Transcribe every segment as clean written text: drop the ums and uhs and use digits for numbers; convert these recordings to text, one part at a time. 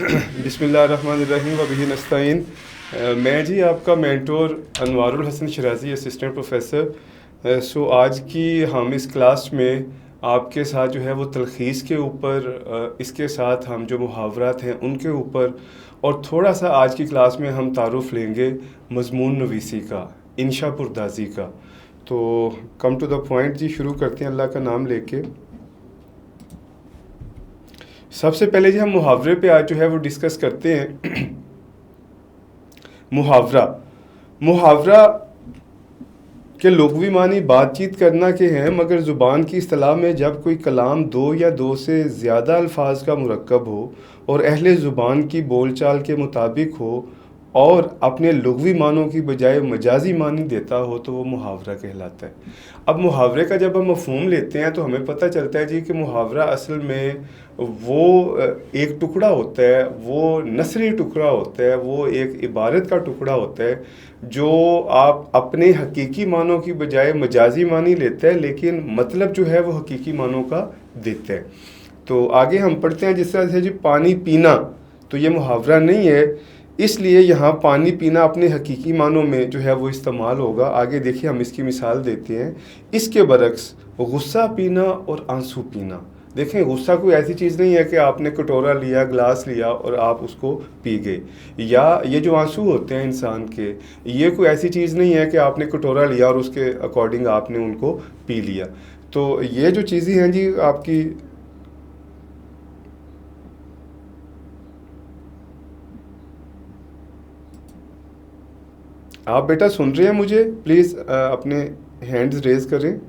बिस्मिल्लाहिर्रहमानिर्रहीम व बिही नस्तईन। मैं जी आपका mentor Anwarul Hasan शराजी, assistant professor. सो आज की हम इस क्लास में आपके साथ जो है वो तलखीस के ऊपर, इसके साथ हम जो मुहावरात हैं उनके ऊपर, और थोड़ा सा आज की क्लास में हम तारुफ़ लेंगे मज़मून नवीसी का, इंशा पुरदाजी का। तो कम टू द पॉइंट जी, शुरू करते हैं अल्लाह का नाम लेके। सबसे पहले जी हम मुहावरे पे आज जो है वो डिस्कस करते हैं। मुहावरा मुहावरा के लुग़वी मानी बातचीत करना के हैं, मगर ज़ुबान की इस्तिलाह में जब कोई कलाम दो या दो से ज़्यादा अल्फाज का मुरक्कब हो और अहले ज़ुबान की बोलचाल के मुताबिक हो और अपने लुग़वी मानों की बजाय मजाजी मानी देता हो तो वो मुहावरा कहलाता है। अब मुहावरे का जब हम मफ़हूम लेते हैं तो हमें पता चलता है जी कि मुहावरा असल में वो एक टुकड़ा होता है, वो नसरी टुकड़ा होता है, वो एक इबारत का टुकड़ा होता है जो आप अपने हकीकी मानों की बजाय मजाजी मानी लेते हैं, लेकिन मतलब जो है वो हकीकी मानों का देते हैं। तो आगे हम पढ़ते हैं, जिस तरह से जी पानी पीना, तो ये मुहावरा नहीं है, इसलिए यहाँ पानी पीना अपने हकीकी मानों में जो है वो इस्तेमाल होगा। आगे देखिए हम इसकी मिसाल देते हैं। इसके बरक्स गुस्सा पीना और आंसू पीना। देखें, गुस्सा कोई ऐसी चीज़ नहीं है कि आपने कटोरा लिया, ग्लास लिया और आप उसको पी गए, या ये जो आंसू होते हैं इंसान के, ये कोई ऐसी चीज़ नहीं है कि आपने कटोरा लिया और उसके अकॉर्डिंग आपने उनको पी लिया। तो ये जो चीज़ें हैं जी आपकी, आप बेटा सुन रहे हैं मुझे? प्लीज़ अपने हैंड्स रेज़ करें।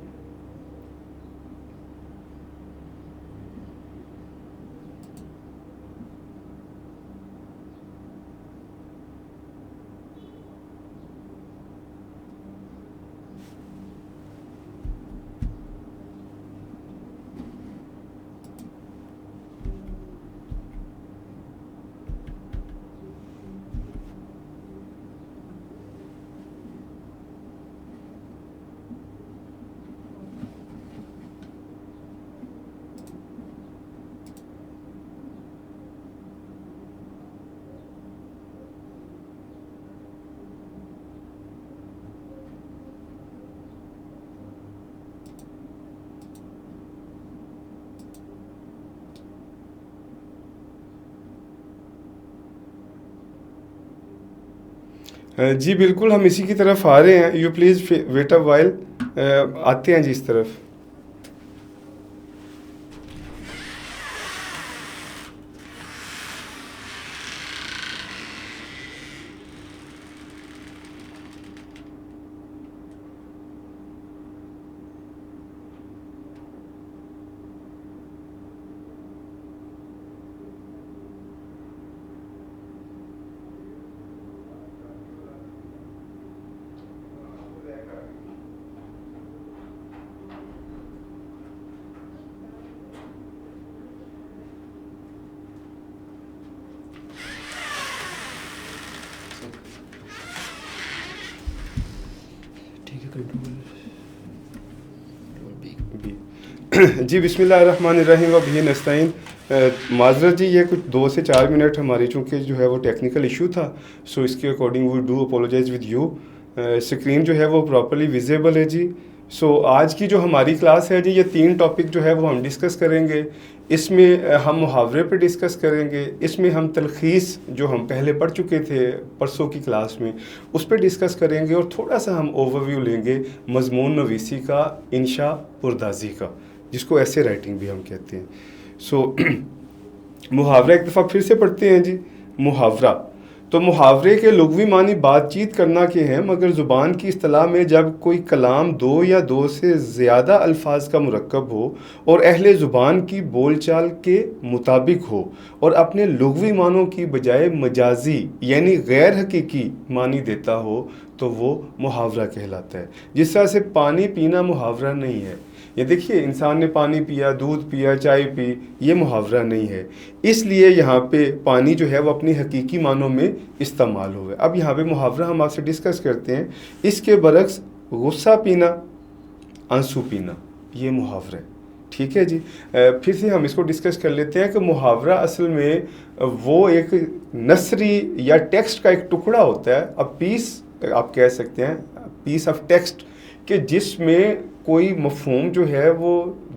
जी बिल्कुल, हम इसी की तरफ आ रहे हैं। You please wait a while. आते हैं जी इस तरफ। जी बिस्मिल्लाहिर्रहमानिर्रहीम व बिही नस्तईन। माज़रत जी, ये कुछ 2 से 4 मिनट हमारी चूँकि जो है वो टेक्निकल इशू था, सो इसके according we do apologize with you. Screen जो है वो प्रॉपर्ली विजिबल है जी। सो आज की जो हमारी क्लास है जी, ये 3 टॉपिक जो है वो हम डिस्कस करेंगे। इसमें हम मुहावरे पे डिस्कस करेंगे, इसमें हम तलखीस जो हम पहले पढ़ चुके थे परसों की क्लास में उस पर डिस्कस करेंगे, और थोड़ा सा हम ओवरव्यू लेंगे मज़मून नवीसी का, इंशा पुरदाजी का, जिसको ऐसे राइटिंग भी हम कहते हैं। सो मुहावरा एक दफ़ा फिर से पढ़ते हैं जी। मुहावरा, तो मुहावरे के लुग़वी मानी बातचीत करना के हैं, मगर ज़ुबान की इस्तिलाह में जब कोई कलाम दो या दो से ज़्यादा अल्फाज का मुरक्कब हो और अहले ज़ुबान की बोलचाल के मुताबिक हो और अपने लुग़वी मानों की बजाय मजाजी यानी गैर हकीकी मानी देता हो तो वो मुहावरा कहलाता है। जिस तरह से पानी पीना मुहावरा नहीं है, ये देखिए इंसान ने पानी पिया, दूध पिया, चाय पी, ये मुहावरा नहीं है। इसलिए यहाँ पे पानी जो है वो अपनी हकीकी मानों में इस्तेमाल हुआ है। अब यहाँ पे मुहावरा हम आपसे डिस्कस करते हैं। इसके बरक्स गुस्सा पीना, आंसू पीना, ये मुहावरा है। ठीक है जी। फिर से हम इसको डिस्कस कर लेते हैं कि मुहावरा असल में वो एक नसरी या टेक्स्ट का एक टुकड़ा होता है, अब पीस आप कह सकते हैं, पीस ऑफ टेक्स्ट, कि जिसमें कोई मफहूम जो है वो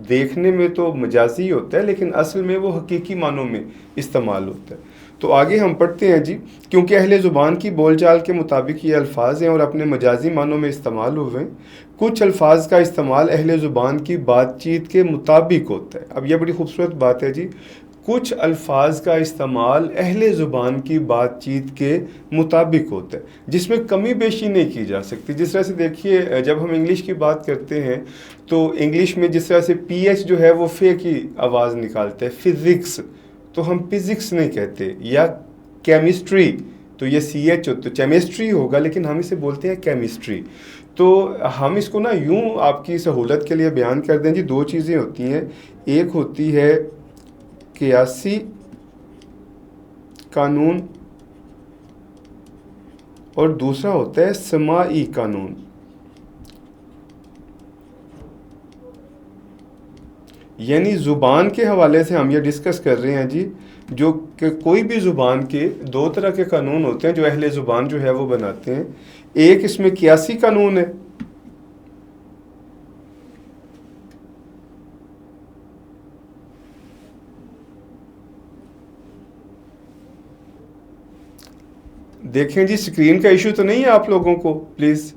देखने में तो मजाजी होता है लेकिन असल में वो हकीकी मानों में इस्तेमाल होता है। तो आगे हम पढ़ते हैं जी। क्योंकि अहले ज़ुबान की बोलचाल के मुताबिक ये अल्फाज हैं और अपने मजाजी मानों में इस्तेमाल हुए हैं, कुछ अल्फाज का इस्तेमाल अहले ज़ुबान की बातचीत के मुताबिक होता है। अब यह बड़ी खूबसूरत बात है जी, कुछ अल्फाज का इस्तेमाल अहले ज़ुबान की बातचीत के मुताबिक होता है जिसमें कमी बेशी नहीं की जा सकती। जिस तरह से देखिए, जब हम इंग्लिश की बात करते हैं तो इंग्लिश में जिस तरह से पीएच जो है वो फे की आवाज़ निकालता है, फिज़िक्स तो हम फिज़िक्स नहीं कहते, या केमिस्ट्री तो ये सी एच हो तो केमिस्ट्री होगा लेकिन हम इसे बोलते हैं केमिस्ट्री। तो हम इसको ना यूं आपकी सहूलत के लिए बयान कर दें जी, दो चीज़ें होती हैं, एक होती है क़ियासी कानून और दूसरा होता है समाई कानून। यानी ज़ुबान के हवाले से हम ये डिस्कस कर रहे हैं जी, जो कि कोई भी ज़ुबान के दो तरह के कानून होते हैं जो अहले ज़ुबान जो है वो बनाते हैं। एक इसमें क़ियासी कानून है, देखें जी स्क्रीन का इशू तो नहीं है आप लोगों को प्लीज़।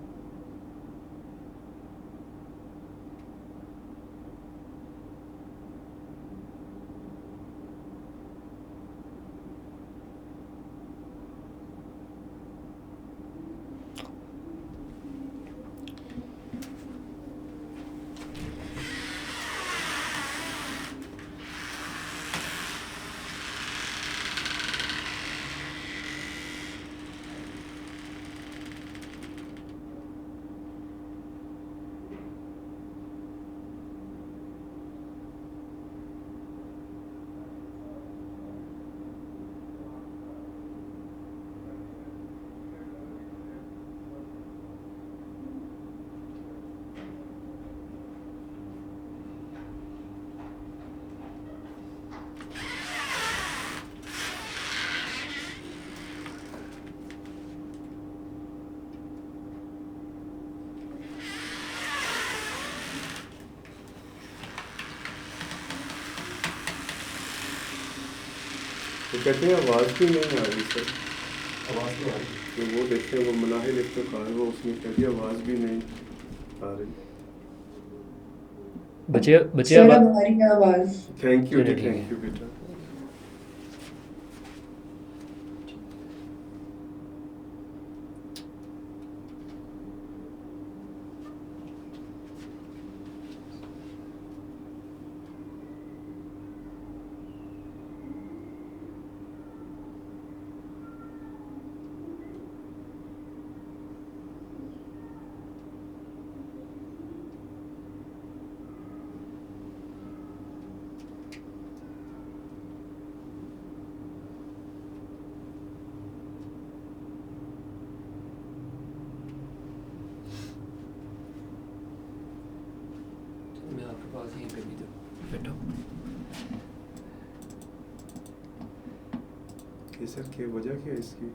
तो कहते हैं आवाज़ भी नहीं आ रही सर, आवाज़ नहीं आ रही। तो वो देखते हैं, वो मनाहिल इफ्तिखार वो उसने कह दिया आवाज़ भी नहीं आ रही। बचे बचे सर अब हमारी आवाज़। थैंक यू चलिए, जी, ठीक थैंक है। यू बेटा। मैं आपके पास यहीं पे भी तो बैठा हूँ। ये सर क्या वजह क्या है इसकी?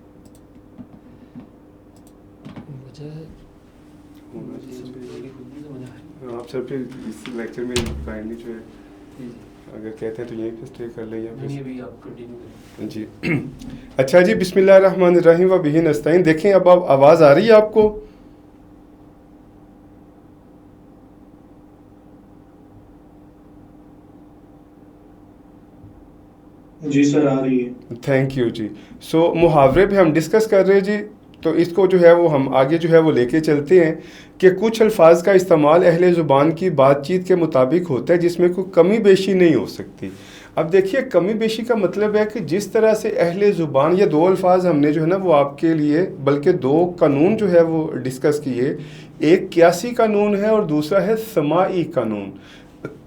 वजह होना मुझे चाहिए। मेरी खुद नहीं समझ आ रही। आप सर फिर इस लेक्चर में काइंडली जो है जी, जी। अगर कहते हैं तो यहीं पे स्टे कर लें या नहीं फिर अभी आप कंटिन्यू करें। जी। अच्छा जी, बिस्मिल्लाहिर्रहमानिर्रहीम व बिही नस्तईन। देखें अब आवाज़ आ रही है आपको? जी सर आ रही है। थैंक यू जी। सो मुहावरे पे हम डिस्कस कर रहे हैं जी, तो इसको जो है वो हम आगे जो है वो लेके चलते हैं कि कुछ अल्फाज का इस्तेमाल अहले ज़ुबान की बातचीत के मुताबिक होता है जिसमें कोई कमी बेशी नहीं हो सकती। अब देखिए, कमी बेशी का मतलब है कि जिस तरह से अहले ज़ुबान, ये दो अल्फाज हमने जो है ना वो आपके लिए, बल्कि दो कानून जो है वो डिस्कस किए, एक क़ियासी कानून है और दूसरा है समाई कानून।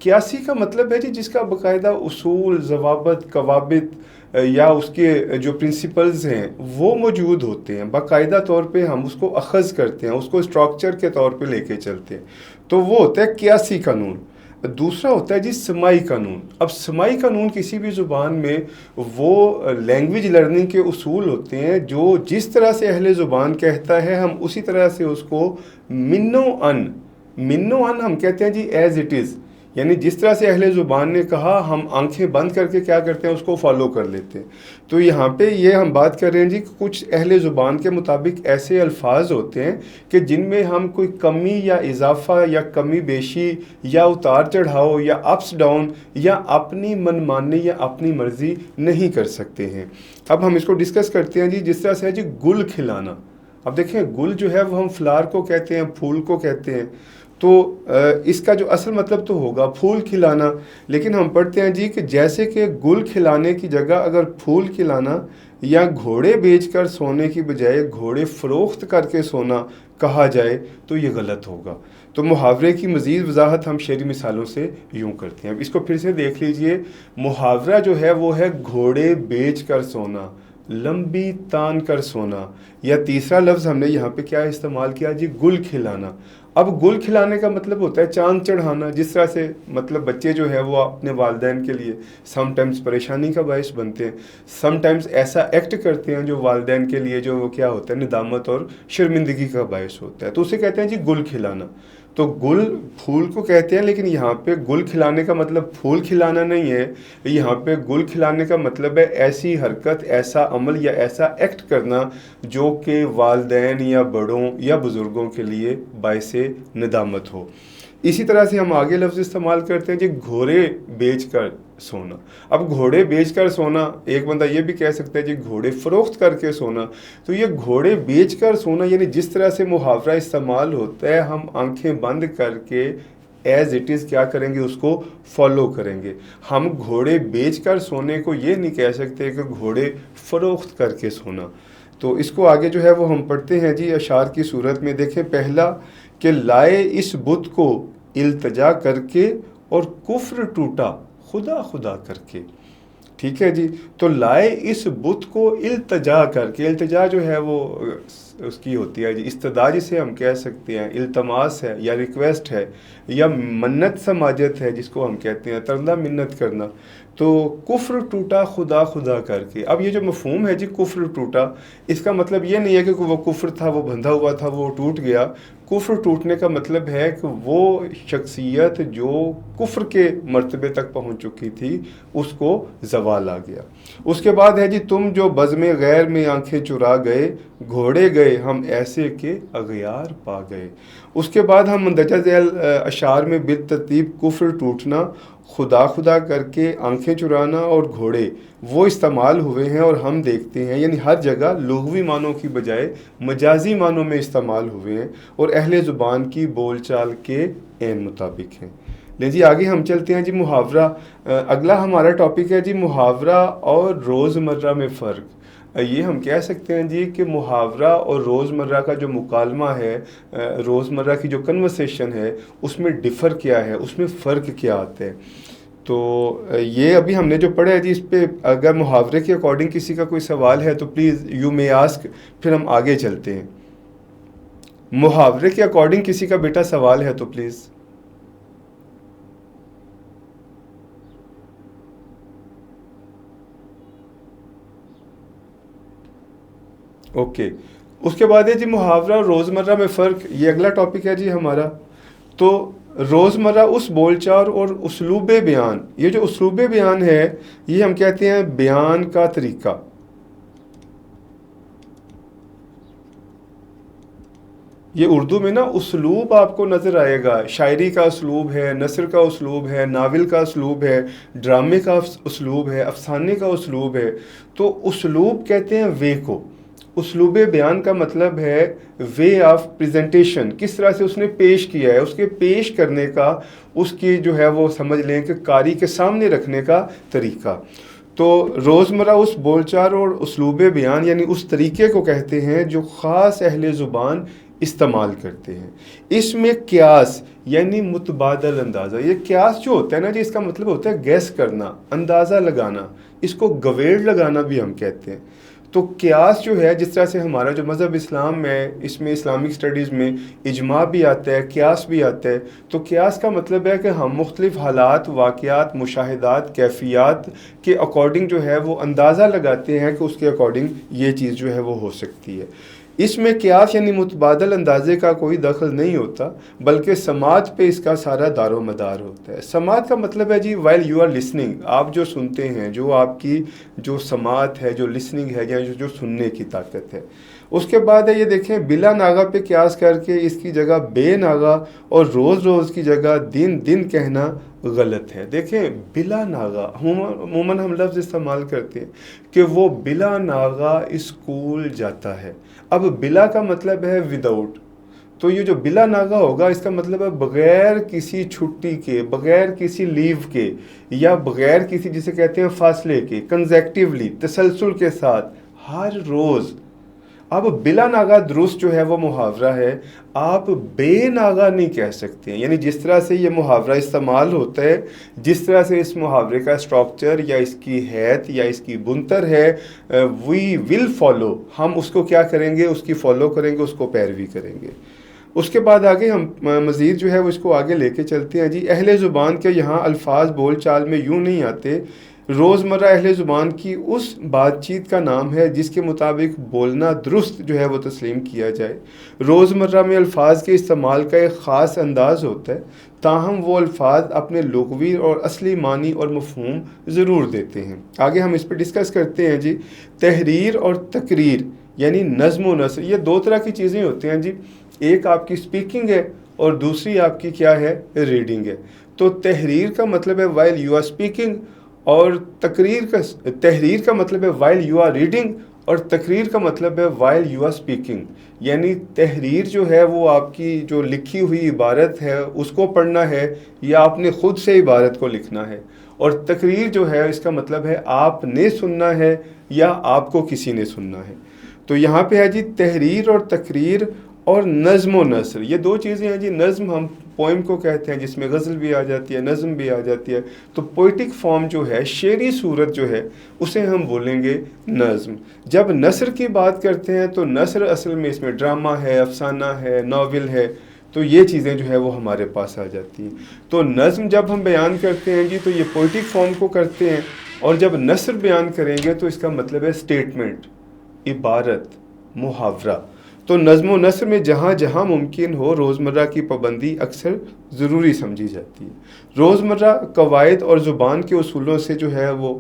क़ियासी का मतलब है जी जिसका बाकायदा उसूल, ज़वाबित, कवाबित या उसके जो प्रिंसिपल्स हैं वो मौजूद होते हैं, बाकायदा तौर पे हम उसको अखज़ करते हैं, उसको स्ट्रक्चर के तौर पे लेके चलते हैं, तो वो होता है क़ियासी कानून। दूसरा होता है जी समाई कानून। अब समाई कानून किसी भी ज़ुबान में वो लैंग्वेज लर्निंग के उसूल होते हैं जो जिस तरह से अहले ज़ुबान कहता है हम उसी तरह से उसको मिन्नो अन हम कहते हैं जी एज़ इट इज़, यानी जिस तरह से अहले ज़ुबान ने कहा हम आंखें बंद करके क्या करते हैं उसको फॉलो कर लेते हैं। तो यहाँ पे ये हम बात कर रहे हैं जी कि कुछ अहले ज़ुबान के मुताबिक ऐसे अल्फाज होते हैं कि जिनमें हम कोई कमी या इजाफा या कमी बेशी या उतार चढ़ाव या अप्स डाउन या अपनी मनमानी या अपनी मर्ज़ी नहीं कर सकते हैं। अब हम इसको डिस्कस करते हैं जी। जिस तरह से है जी गुल खिलाना। अब देखें गुल जो है वो हम फ्लावर को कहते हैं, फूल को कहते हैं, तो इसका जो असल मतलब तो होगा फूल खिलाना, लेकिन हम पढ़ते हैं जी कि जैसे कि गुल खिलाने की जगह अगर फूल खिलाना या घोड़े बेचकर सोने की बजाय घोड़े फ़रोख्त करके सोना कहा जाए तो ये गलत होगा। तो मुहावरे की मज़ीद वजाहत हम शेरी मिसालों से यूँ करते हैं। अब इसको फिर से देख लीजिए। मुहावरा जो है वो है घोड़े बेच कर सोना, लंबी तान कर सोना, या तीसरा लफ्ज़ हमने यहाँ पे क्या इस्तेमाल किया जी, गुल खिलाना। अब गुल खिलाने का मतलब होता है चांद चढ़ाना। जिस तरह से मतलब बच्चे जो है वो अपने वालिदैन के लिए समटाइम्स परेशानी का बायस बनते हैं, समटाइम्स ऐसा एक्ट करते हैं जो वालिदैन के लिए जो वो क्या होता है निदामत और शर्मिंदगी का बायस होता है, तो उसे कहते हैं जी गुल खिलाना। तो गुल फूल को कहते हैं, लेकिन यहाँ पे गुल खिलाने का मतलब फूल खिलाना नहीं है। यहाँ पे गुल खिलाने का मतलब है ऐसी हरकत, ऐसा अमल या ऐसा एक्ट करना जो कि वालिदैन या बड़ों या बुज़ुर्गों के लिए बायसे निदामत हो। इसी तरह से हम आगे लफ्ज़ इस्तेमाल करते हैं जी घोड़े बेच कर सोना। अब घोड़े बेच कर सोना, एक बंदा ये भी कह सकता है जी घोड़े फ़रोख्त करके सोना। तो ये घोड़े बेच कर सोना यानी जिस तरह से मुहावरा इस्तेमाल होता है हम आंखें बंद करके एज़ इट इज़ क्या करेंगे उसको फॉलो करेंगे। हम घोड़े बेच कर सोने को ये नहीं कह सकते कि घोड़े फ़रोख्त करके सोना। तो इसको आगे जो है वो हम पढ़ते हैं जी अशार की सूरत में। देखें पहला कि लाए इस बुत को इल्तजा करके और कुफ्र टूटा खुदा खुदा करके। ठीक है जी। तो लाए इस बुत को इल्तजा करके, इल्तजा जो है वो उसकी होती है जी इस्तदा, जिसे हम कह सकते हैं इल्तमास है या रिक्वेस्ट है या मन्नत समाजत है जिसको हम कहते हैं तरला मिन्नत करना। तो कुफ्र टूटा खुदा खुदा करके। अब ये जो मफहूम है जी कुफ्र टूटा, इसका मतलब ये नहीं है कि वो कुफ्र था वो बंधा हुआ था वो टूट गया। कुफ्र टूटने का मतलब है कि वो शख्सियत जो कुफ्र के मर्तबे तक पहुंच चुकी थी उसको जवाल आ गया। उसके बाद है जी तुम जो बज़्म गैर में आंखें चुरा गए, घोड़े गए हम ऐसे के अगयार पा गए। उसके बाद हम मंदरजा झैल अशार में बिल तरतीब कुफ्र टूटना, खुदा खुदा करके आंखें चुराना और घोड़े वो इस्तेमाल हुए हैं और हम देखते हैं यानी हर जगह लुग़वी मानों की बजाय मजाजी मानों में इस्तेमाल हुए हैं और अहले ज़ुबान की बोलचाल के ऐन मुताबिक हैं। लेकिन जी आगे हम चलते हैं जी मुहावरा। अगला हमारा टॉपिक है जी मुहावरा और रोज़मर्रा में फ़र्क। ये हम कह सकते हैं जी कि मुहावरा और रोज़मर्रा का जो मुकालमा है, रोज़मर्रा की जो कन्वर्सेशन है उसमें डिफ़र क्या है, उसमें फ़र्क क्या आता है। तो ये अभी हमने जो पढ़ा है जी इस पे अगर मुहावरे के अकॉर्डिंग किसी का कोई सवाल है तो प्लीज़ यू मे आस्क, फिर हम आगे चलते हैं। मुहावरे के अकॉर्डिंग किसी का बेटा सवाल है तो प्लीज़। ओके। उसके बाद है जी मुहावरा और रोज़मर्रा में फ़र्क, ये अगला टॉपिक है जी हमारा। तो रोज़मर्रा उस बोलचाल और उसलूब बयान, ये जो उसलूब बयान है ये हम कहते हैं बयान का तरीका। ये उर्दू में ना उसलूब आपको नज़र आएगा, शायरी का उसलूब है, नसर का उसलूब है, नावल का उसलूब है, ड्रामे का उसलूब है, अफसाने का उसलूब है। तो उसलूब कहते हैं वे को। उसलूब बयान का मतलब है वे ऑफ प्रेजेंटेशन, किस तरह से उसने पेश किया है, उसके पेश करने का, उसकी जो है वो समझ लें कि कारी के सामने रखने का तरीका। तो रोज़मर्रा उस बोलचाल और उसलूब बयान यानी उस तरीके को कहते हैं जो ख़ास अहले ज़ुबान इस्तेमाल करते हैं। इसमें क्यास यानी मुतबादल अंदाज़ा, ये क्यास जो होता है ना जी इसका मतलब होता है गैस करना, अंदाज़ा लगाना, इसको गवेड़ लगाना भी हम कहते हैं। तो क़ियास जो है, जिस तरह से हमारा जो मज़हब इस्लाम में, इसमें इस्लामिक स्टडीज़ में इजमा भी आता है, क़ियास भी आता है। तो क़ियास का मतलब है कि हम मुख्तलिफ़ हालात, वाक़यात, मुशाहिदात, कैफ़ियत के अकॉर्डिंग जो है वो अंदाज़ा लगाते हैं कि उसके अकॉर्डिंग ये चीज़ जो है वो हो सकती है। इसमें क़ियास यानी मुतबादल अंदाज़े का कोई दखल नहीं होता, बल्कि समात पे इसका सारा दारो मदार होता है। समात का मतलब है जी वाइल यू आर लिसनिंग, आप जो सुनते हैं, जो आपकी जो समात है, जो लिसनिंग है, या जो सुनने की ताकत है। उसके बाद है ये देखें, बिला नागा पे क़ियास करके इसकी जगह बे नागा और रोज़ रोज़ की जगह दिन दिन कहना गलत है। देखें, बिला नागा अमूमन हम लफ्ज़ इस्तेमाल करते हैं कि वो बिला नागा स्कूल जाता है। अब बिला का मतलब है विदाउट, तो ये जो बिला नागा होगा इसका मतलब है बग़ैर किसी छुट्टी के, बग़ैर किसी लीव के, या बग़ैर किसी जिसे कहते हैं फासले के, कंसेक्टिवली, तसलसल के साथ हर रोज़। अब बिला नागा दुरुस्त जो है वो मुहावरा है, आप बेनागा नहीं कह सकते। यानी जिस तरह से ये मुहावरा इस्तेमाल होता है, जिस तरह से इस मुहावरे का स्ट्रक्चर या इसकी हैत या इसकी बुनतर है, वी विल फॉलो, हम उसको क्या करेंगे, उसकी फ़ॉलो करेंगे, उसको पैरवी करेंगे। उसके बाद आगे हम मज़ीद जो है वो इसको आगे लेके चलते हैं जी। अहले ज़ुबान के यहाँ अल्फाज बोल चाल में यूँ नहीं आते। रोज़मर्रा अहले ज़ुबान की उस बातचीत का नाम है जिसके मुताबिक बोलना दुरुस्त जो है वो तस्लीम किया जाए। रोज़मर्रा में अल्फाज के इस्तेमाल का एक ख़ास अंदाज़ होता है, ताहम वो अल्फाज अपने लुग़वी और असली मानी और मफ़हूम ज़रूर देते हैं। आगे हम इस पर डिस्कस करते हैं जी। तहरीर और तकरीर यानी नज़्म व नस्र, ये दो तरह की चीज़ें होती हैं जी। एक आपकी स्पीकिंग है और दूसरी आपकी क्या है, रीडिंग है। तो तहरीर का मतलब है वाइल यू आर स्पीकिंग, और तहरीर का मतलब है वाइल यू आर रीडिंग, और तकरीर का मतलब है वाइल यू आर स्पीकिंग। यानी तहरीर जो है वो आपकी जो लिखी हुई इबारत है उसको पढ़ना है, या आपने ख़ुद से इबारत को लिखना है। और तकरीर जो है इसका मतलब है आपने सुनना है या आपको किसी ने सुनना है। तो यहाँ पे है जी तहरीर और तकरीर और नज़्म व नस्र, ये दो चीज़ें हैं जी। नज़्म हम पोइम को कहते हैं जिसमें गज़ल भी आ जाती है, नज़्म भी आ जाती है। तो पोइटिक फॉर्म जो है, शेरी सूरत जो है, उसे हम बोलेंगे नज़्म। जब नस्र की बात करते हैं तो नस्र असल में इसमें ड्रामा है, अफसाना है, नावल है, तो ये चीज़ें जो है वो हमारे पास आ जाती हैं। तो नज़्म जब हम बयान करते हैं जी तो ये पोइटिक फॉर्म को करते हैं, और जब नस्र बयान करेंगे तो इसका मतलब है स्टेटमेंट, इबारत, मुहावरा। तो नज़्म व नस्र में जहाँ जहाँ मुमकिन हो रोज़मर्रा की पाबंदी अक्सर ज़रूरी समझी जाती है। रोज़मर्रा कवायद और ज़ुबान के उसूलों से जो है वो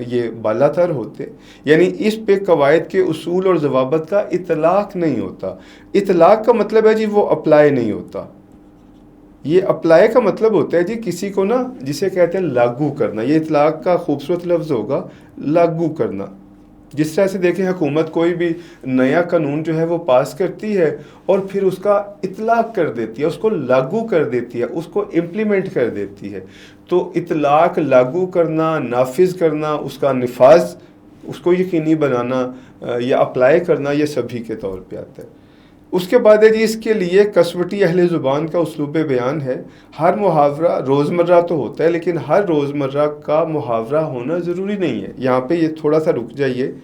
ये बालातर होते, यानी इस पे कवायद के उसूल और ज़वाबत का इतलाक़ नहीं होता। इतलाक़ का मतलब है जी वो अप्लाई नहीं होता। ये अप्लाई का मतलब होता है जी किसी को ना, जिसे कहते हैं लागू करना। ये इतलाक़ का खूबसूरत लफ्ज़ होगा, लागू करना। जिस तरह से देखें, हुकूमत कोई भी नया कानून जो है वो पास करती है और फिर उसका इतलाक़ कर देती है, उसको लागू कर देती है, उसको इम्प्लीमेंट कर देती है। तो इतलाक़, लागू करना, नाफिज करना, उसका निफाज, उसको यकीनी बनाना या अप्लाई करना, ये सभी के तौर पे आता है। उसके बाद है जी इसके लिए कसवटी अहले ज़ुबान का उसलूब बयान है। हर मुहावरा रोज़मर्रा तो होता है, लेकिन हर रोज़मर्रा का मुहावरा होना ज़रूरी नहीं है। यहाँ पे ये थोड़ा सा रुक जाइए,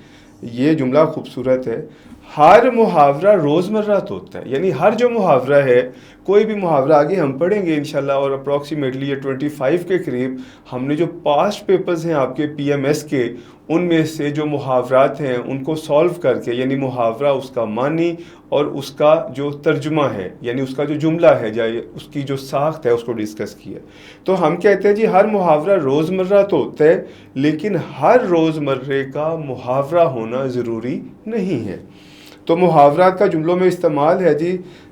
ये जुमला खूबसूरत है। हर मुहावरा रोज़मर्रा तो होता है, यानी हर जो मुहावरा है, कोई भी मुहावरा आगे हम पढ़ेंगे इंशाल्लाह, और अप्रॉक्सीमेटली ये 25 के करीब हमने जो पास्ट पेपर्स हैं आपके PMS के, उनमें से जो मुहावरात हैं उनको सॉल्व करके, यानी मुहावरा, उसका मानी और उसका जो तर्जुमा है, यानी उसका जो जुमला है, या उसकी जो साख्त है, उसको डिस्कस किया। तो हम कहते हैं जी हर मुहावरा रोज़मर्रा तो होता है, लेकिन हर रोज़मर्रे का मुहावरा होना ज़रूरी नहीं है। तो मुहावरात का जुमलों में इस्तेमाल है जी।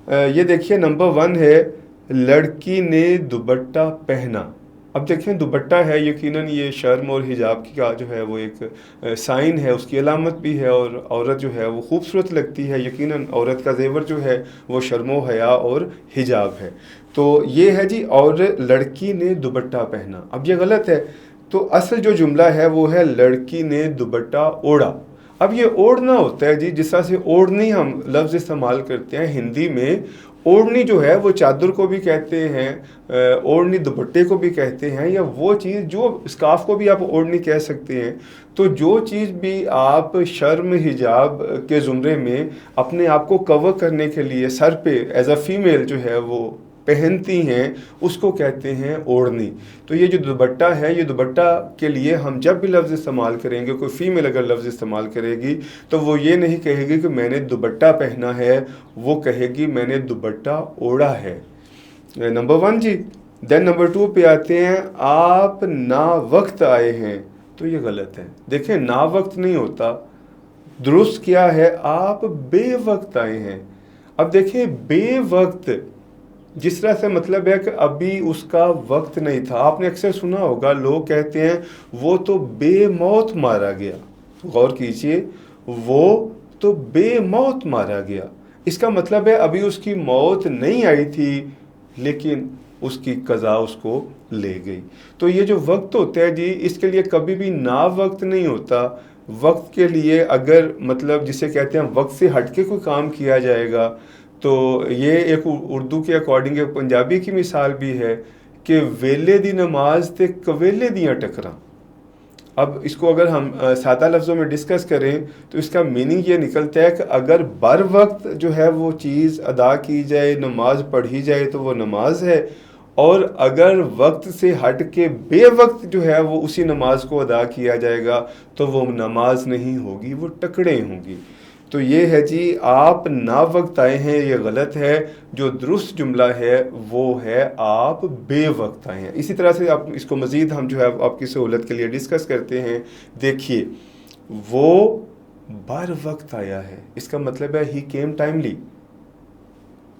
ये देखिए नंबर 1 है, लड़की ने दुपट्टा पहना। अब देखें, दुपट्टा है, यकीनन ये शर्म और हिजाब का जो है वो एक साइन है, उसकी अलामत भी है, और औरत जो है वो खूबसूरत लगती है। यकीनन औरत का जेवर जो है वो शर्म हया और हिजाब है। तो ये है जी, और लड़की ने दुपट्टा पहना। अब ये गलत है, तो असल जो जुमला है वो है लड़की ने दुपट्टा ओढ़ा। अब ये ओढ़ना होता है जी, जिस तरह से ओढ़नी हम लफ्ज़ इस्तेमाल करते हैं हिंदी में, ओढ़नी जो है वो चादर को भी कहते हैं, ओढ़नी दुपट्टे को भी कहते हैं, या वो चीज़ जो स्कार्फ को भी आप ओढ़नी कह सकते हैं। तो जो चीज़ भी आप शर्म हिजाब के ज़ुमरे में अपने आप को कवर करने के लिए सर पे एज अ फीमेल जो है वो पहनती हैं, उसको कहते हैं ओढ़नी। तो ये जो दुपट्टा है, ये दुपट्टा के लिए हम जब भी लफ्ज़ इस्तेमाल करेंगे, कोई फ़ीमेल अगर लफ्ज़ इस्तेमाल करेगी तो वो ये नहीं कहेगी कि मैंने दुपट्टा पहना है, वो कहेगी मैंने दुपट्टा ओढ़ा है। नंबर 1 जी। देन नंबर 2 पे आते हैं, आप ना वक्त आए हैं। तो ये गलत है। देखें, ना वक्त नहीं होता, दुरुस्त क्या है, आप बेवक्त आए हैं। अब देखें, बेवक्त जिस तरह से मतलब है कि अभी उसका वक्त नहीं था। आपने अक्सर सुना होगा, लोग कहते हैं वो तो बेमौत मारा गया। गौर कीजिए, वो तो बेमौत मारा गया। इसका मतलब है अभी उसकी मौत नहीं आई थी, लेकिन उसकी कज़ा उसको ले गई। तो ये जो वक्त होता है जी, इसके लिए कभी भी ना वक्त नहीं होता। वक्त के लिए अगर मतलब जिसे कहते हैं वक्त से हटके कोई काम किया जाएगा, तो ये एक उर्दू के अकॉर्डिंग एक पंजाबी की मिसाल भी है कि वेले दी नमाज ते कवेले दियाँ टकरा। अब इसको अगर हम सादा लफ्ज़ों में डिस्कस करें तो इसका मीनिंग ये निकलता है कि अगर बर वक्त जो है वो चीज़ अदा की जाए, नमाज पढ़ी जाए, तो वो नमाज है, और अगर वक्त से हट के बेवक्त जो है वो उसी नमाज को अदा किया जाएगा तो वो नमाज नहीं होगी, वो टकड़े होंगी। तो ये है जी, आप ना वक्त आए हैं, ये गलत है। जो दुरुस्त जुमला है वो है आप बेवक्त आए हैं। इसी तरह से आप इसको मज़ीद हम जो है आपकी सहूलत के लिए डिस्कस करते हैं। देखिए, वो बर वक्त आया है, इसका मतलब है ही केम टाइमली,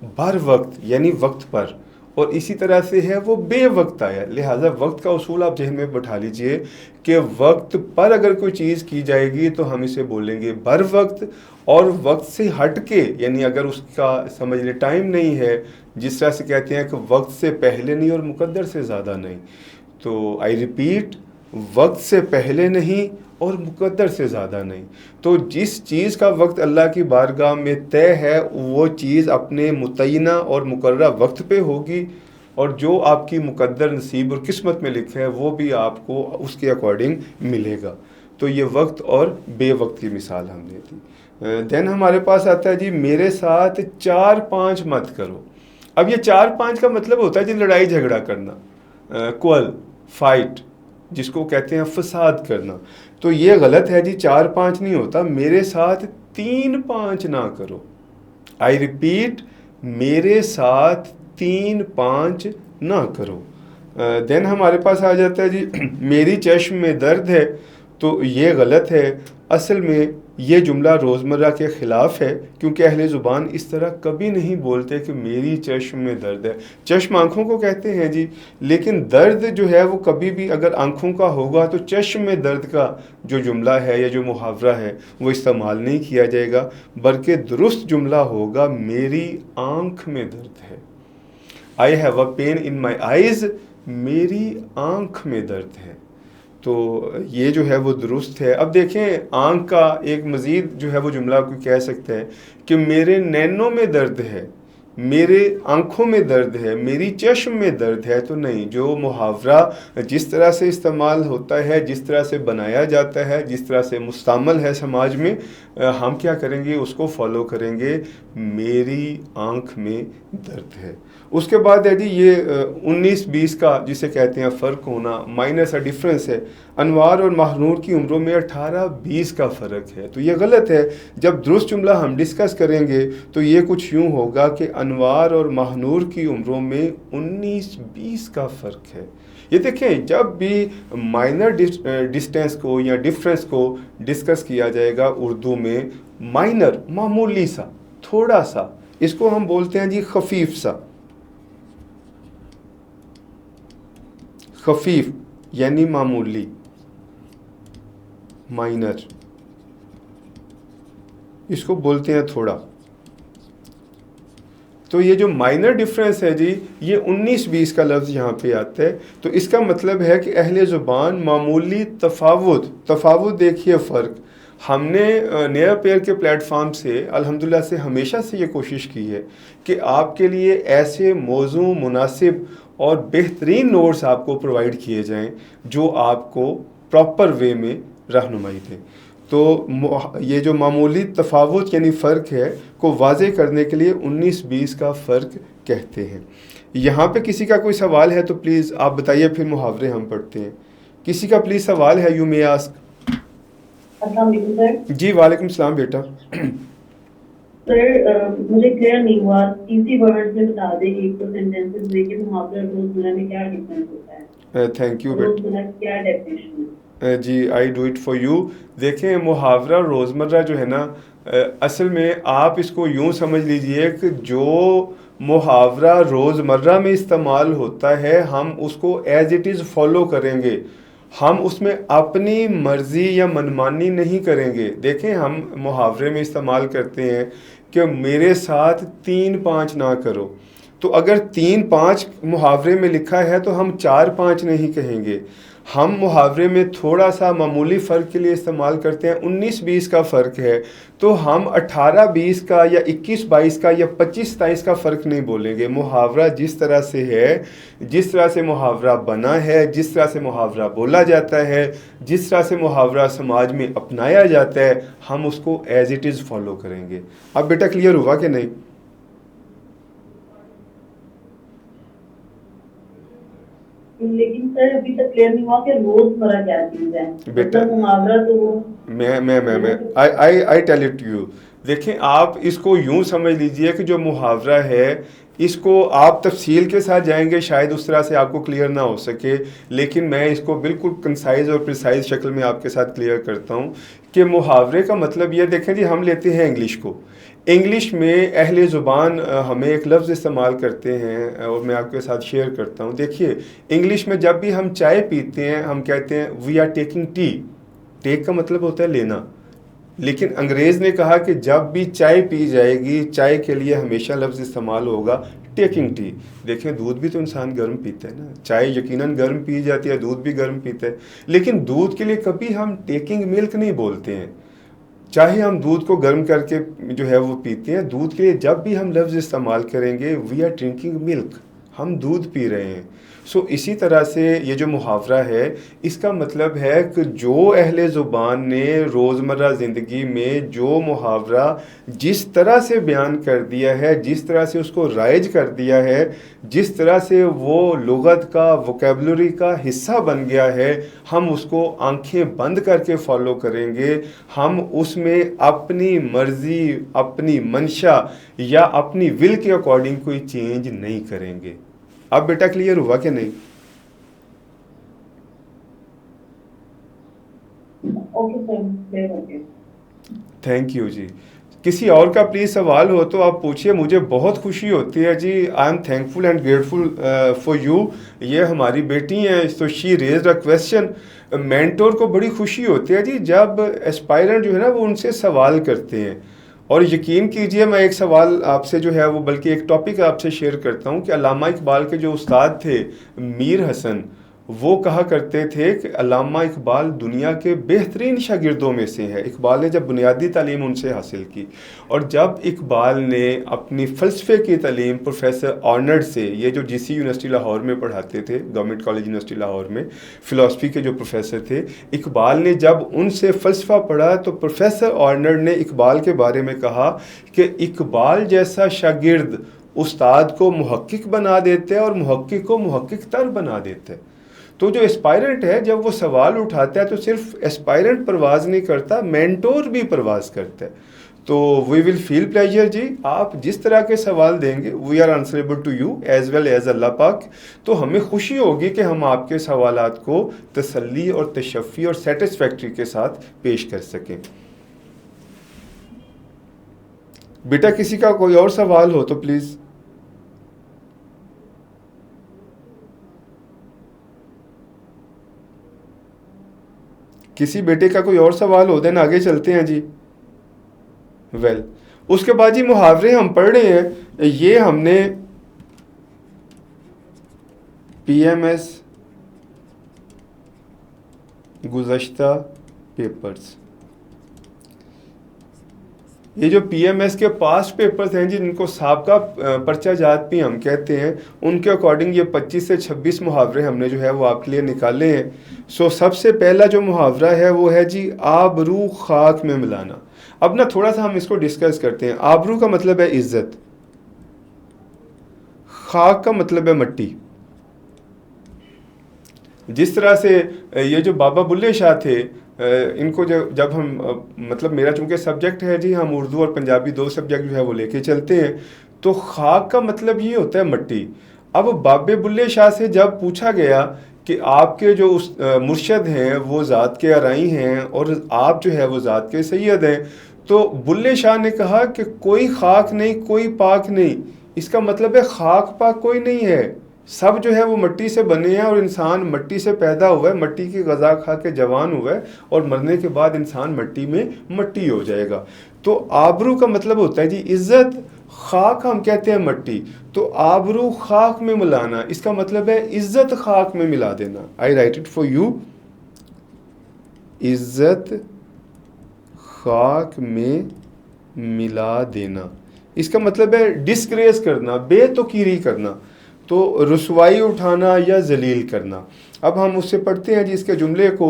बर वक्त यानी वक्त पर। और इसी तरह से है वो बेवक्त आया। लिहाजा वक्त का उसूल आप जहन में बैठा लीजिए कि वक्त पर अगर कोई चीज़ की जाएगी तो हम इसे बोलेंगे बर वक्त, और वक्त से हट के यानी अगर उसका समझ ले टाइम नहीं है, जिस तरह से कहते हैं कि वक्त से पहले नहीं और मुकद्दर से ज़्यादा नहीं। तो आई रिपीट, वक्त से पहले नहीं और मुकद्दर से ज़्यादा नहीं। तो जिस चीज़ का वक्त अल्लाह की बारगाह में तय है, वो चीज़ अपने मुतय्यना और मुकर्रर वक्त पे होगी, और जो आपकी मुकद्दर नसीब और किस्मत में लिखा है वो भी आपको उसके अकॉर्डिंग मिलेगा। तो ये वक्त और बेवक्त की मिसाल हमने दी। देन हमारे पास आता है जी, मेरे साथ 4-5 मत करो। अब ये 4-5 का मतलब होता है जी लड़ाई झगड़ा करना, क्वल फाइट, जिसको कहते हैं फसाद करना। तो ये गलत है जी, 4-5 नहीं होता, मेरे साथ 3-5 ना करो। आई रिपीट, मेरे साथ 3-5 ना करो। देन हमारे पास आ जाता है जी, मेरी चश्म में दर्द है। तो ये गलत है। असल में ये जुमला रोज़मर्रा के ख़िलाफ़ है, क्योंकि अहले ज़ुबान इस तरह कभी नहीं बोलते कि मेरी चश्म में दर्द है। चश्म आँखों को कहते हैं जी, लेकिन दर्द जो है वो कभी भी अगर आँखों का होगा तो चश्म में दर्द का जो जुमला है या जो मुहावरा है वो इस्तेमाल नहीं किया जाएगा, बल्कि दुरुस्त जुमला होगा मेरी आँख में दर्द है। I have a pain in my eyes, मेरी आँख में दर्द है। तो ये जो है वो दुरुस्त है। अब देखें, आँख का एक मज़ीद जो है वो जुमला कोई कह सकता है कि मेरे नैनों में दर्द है, मेरे आँखों में दर्द है, मेरी चश्म में दर्द है। तो नहीं, जो मुहावरा जिस तरह से इस्तेमाल होता है, जिस तरह से बनाया जाता है, जिस तरह से मुस्तमल है समाज में, हम क्या करेंगे, उसको फॉलो करेंगे, मेरी आँख में दर्द है। उसके बाद है जी ये 19-20 का जिसे कहते हैं फ़र्क होना, माइनस अ डिफरेंस है। अनवार और महानूर की उम्रों में 18-20 का फ़र्क है। तो ये गलत है। जब दुरुस्त जुमला हम डिस्कस करेंगे तो ये कुछ यूँ होगा कि अनवार और महानूर की उम्रों में 19-20 का फ़र्क है। ये देखें, जब भी माइनर डिस्टेंस को या डिफरेंस को डिस्कस किया जाएगा उर्दू में, माइनर मामूली सा, थोड़ा सा, इसको हम बोलते हैं जी खफीफ सा। खफीफ यानी मामूली, माइनर इसको बोलते हैं थोड़ा। तो ये जो माइनर डिफरेंस है जी, ये 19-20 का लफ्ज़ यहाँ पे आता है। तो इसका मतलब है कि अहले ज़ुबान मामूली तफावुत देखिए फ़र्क, हमने नया पेयर के प्लेटफॉर्म से अल्हम्दुलिल्लाह से हमेशा से ये कोशिश की है कि आपके लिए ऐसे मौजू मुनासिब और बेहतरीन नोट्स आपको प्रोवाइड किए जाएं जो आपको प्रॉपर वे में रहनुमाई दें। तो ये जो मामूली तफावत यानी फ़र्क है को वाज़े करने के लिए 19-20 का फ़र्क कहते हैं। यहाँ पे किसी का कोई सवाल है तो प्लीज़ आप बताइए, फिर मुहावरे हम पढ़ते हैं। किसी का प्लीज़ सवाल है, यू मे आस्क। अस्सलाम वालेकुम सर। जी वालेकुम सलाम बेटा। सर मुझे क्लियर नहीं हुआ, इजी वर्ड में बता दें एक दो सेंटेंसेस में कि मुहावरा रोजमर्रा में क्या डिफरेंस होता है। थैंक यू बेटा। रोजमर्रा की क्या डेफिनेशन है? जी I do it for you. देखें, मुहावरा रोज़मर्रा जो है ना, असल में आप इसको यूँ समझ लीजिए कि जो मुहावरा रोज़मर्रा में इस्तेमाल होता है हम उसको एज इट इज़ फॉलो करेंगे, हम उसमें अपनी मर्ज़ी या मनमानी नहीं करेंगे। देखें, हम मुहावरे में इस्तेमाल करते हैं कि मेरे साथ 3-5 ना करो, तो अगर 3-5 मुहावरे में लिखा है तो हम 4-5 नहीं कहेंगे। हम मुहावरे में थोड़ा सा मामूली फ़र्क के लिए इस्तेमाल करते हैं, 19-20 का फ़र्क है तो हम 18-20 का या 21-22 का या 25-27 का फ़र्क नहीं बोलेंगे। मुहावरा जिस तरह से है, जिस तरह से मुहावरा बना है, जिस तरह से मुहावरा बोला जाता है, जिस तरह से मुहावरा समाज में अपनाया जाता है, हम उसको एज इट इज़ फॉलो करेंगे। अब बेटा क्लियर हुआ कि नहीं? लेकिन सर अभी तक क्लियर नहीं हुआ कि रोजमर्रा क्या चीज है। बेटा, मतलब मुहावरा तो वो मैं आई टेल इट यू। देखें, आप इसको यूं समझ लीजिए कि जो मुहावरा है इसको आप तफसील के साथ जाएंगे शायद उस तरह से आपको क्लियर ना हो सके, लेकिन मैं इसको बिल्कुल कंसाइज और प्रिसाइज शक्ल में आपके साथ क्लियर करता हूं कि मुहावरे का मतलब ये, देखें जी, हम लेते हैं इंग्लिश को। इंग्लिश में अहले ज़ुबान हमें एक लफ्ज़ इस्तेमाल करते हैं और मैं आपके साथ शेयर करता हूँ। देखिए, इंग्लिश में जब भी हम चाय पीते हैं हम कहते हैं we are taking tea. Take का मतलब होता है लेना, लेकिन अंग्रेज़ ने कहा कि जब भी चाय पी जाएगी, चाय के लिए हमेशा लफ्ज़ इस्तेमाल होगा टेकिंग टी। देखें, दूध भी तो इंसान गर्म पीता है ना, चाय यकीनन गर्म पी जाती है, दूध भी गर्म पीता है, लेकिन दूध के लिए कभी हम टेकिंग मिल्क नहीं बोलते हैं। चाहे हम दूध को गर्म करके जो है वो पीते हैं, दूध के लिए जब भी हम लफ्ज़ इस्तेमाल करेंगे वी आर ड्रिंकिंग मिल्क, हम दूध पी रहे हैं। सो इसी तरह से ये जो मुहावरा है इसका मतलब है कि जो अहले ज़ुबान ने रोज़मर्रा ज़िंदगी में जो मुहावरा जिस तरह से बयान कर दिया है, जिस तरह से उसको राइज कर दिया है, जिस तरह से वो लुग़त का, वोकेबलरी का हिस्सा बन गया है, हम उसको आंखें बंद करके फॉलो करेंगे। हम उसमें अपनी मर्ज़ी, अपनी मंशा या अपनी विल के अकॉर्डिंग कोई चेंज नहीं करेंगे। अब बेटा क्लियर हुआ कि नहीं? ओके सर, क्लियर हो गया। थैंक यू जी। किसी और का प्लीज़ सवाल हो तो आप पूछिए, मुझे बहुत खुशी होती है जी। I am thankful and grateful for you. ये हमारी बेटी हैं तो she raised a question. Mentor को बड़ी खुशी होती है जी जब एस्पायरेंट जो है ना वो उनसे सवाल करते हैं। और यकीन कीजिए, मैं एक सवाल आपसे जो है वो, बल्कि एक टॉपिक आपसे शेयर करता हूँ कि अल्लामा इकबाल के जो उस्ताद थे मीर हसन, वो कहा करते थे कि अल्लामा इकबाल दुनिया के बेहतरीन शागिर्दों में से है। इकबाल ने जब बुनियादी तालीम उनसे हासिल की और जब इकबाल ने अपनी फ़लसफ़े की तालीम प्रोफेसर ऑर्नड से, ये जो जीसी यूनिवर्सिटी लाहौर में पढ़ाते थे, गवर्नमेंट कॉलेज यूनिवर्सिटी लाहौर में फ़िलासफ़ी के जो प्रोफेसर थे, इकबाल ने जब उनसे फ़लसफ़ा पढ़ा तो प्रोफेसर ऑर्नड ने इकबाल के बारे में कहा कि इकबाल जैसा शागिर्द उस्ताद को मुहक्किक बना देते हैं और मुहक्किक को मुहक्किक तर बना देते हैं। तो जो एस्पायरेंट है जब वो सवाल उठाता है तो सिर्फ एस्पायरेंट परवाज़ नहीं करता, मेंटोर भी परवाज़ करता है। तो वी विल फील प्लेजर जी, आप जिस तरह के सवाल देंगे we are answerable to you as well as अल्लाह पाक। तो हमें खुशी होगी कि हम आपके सवालात को तसल्ली और तशफ़ी और सेटिस्फैक्ट्री के साथ पेश कर सकें। बेटा किसी का कोई और सवाल हो तो प्लीज़। किसी बेटे का कोई और सवाल हो देन आगे चलते हैं जी। वेल, उसके बाद जी मुहावरे हम पढ़ रहे हैं। ये हमने पीएमएस गुज़श्ता पेपर्स ये जो पीएमएस के पास्ट पेपर्स हैं जिनको साबका पर्चा जात भी हम कहते हैं, उनके अकॉर्डिंग ये 25 से 26 मुहावरे हमने जो है वो आपके लिए निकाले हैं। सो सबसे पहला जो मुहावरा है वो है जी आबरू खाक में मिलाना। अब ना थोड़ा सा हम इसको डिस्कस करते हैं। आबरू का मतलब है इज्जत, खाक का मतलब है मट्टी। जिस तरह से ये जो बाबा बुल्ले शाह थे, इनको जब हम मतलब मेरा चूंकि सब्जेक्ट है जी, हम उर्दू और पंजाबी दो सब्जेक्ट जो है वो लेके चलते हैं, तो खाक का मतलब ये होता है मट्टी। अब बाबे बुल्ले शाह से जब पूछा गया कि आपके जो उस मुर्शद हैं वो ज़ात के अराई हैं और आप जो है वो ज़ात के सैयद हैं, तो बुल्ले शाह ने कहा कि कोई खाक नहीं, कोई पाक नहीं। इसका मतलब है खाक पाक कोई नहीं है, सब जो है वो मट्टी से बने हैं और इंसान मट्टी से पैदा हुआ है, मट्टी की ग़ज़ा खा के जवान हुआ है और मरने के बाद इंसान मट्टी में मट्टी हो जाएगा। तो आबरू का मतलब होता है जी इज़्ज़त, खाक हम कहते हैं मट्टी, तो आबरू खाक में मिलाना, इसका मतलब है इज़्ज़त खाक में मिला देना। आई राइट इट फॉर यू, इज़्ज़त खाक में मिला देना, इसका मतलब है डिस्ग्रेस करना, बेतुकीरी करना, तो रुसवाई उठाना या जलील करना। अब हम उससे पढ़ते हैं जी इसके जुमले को,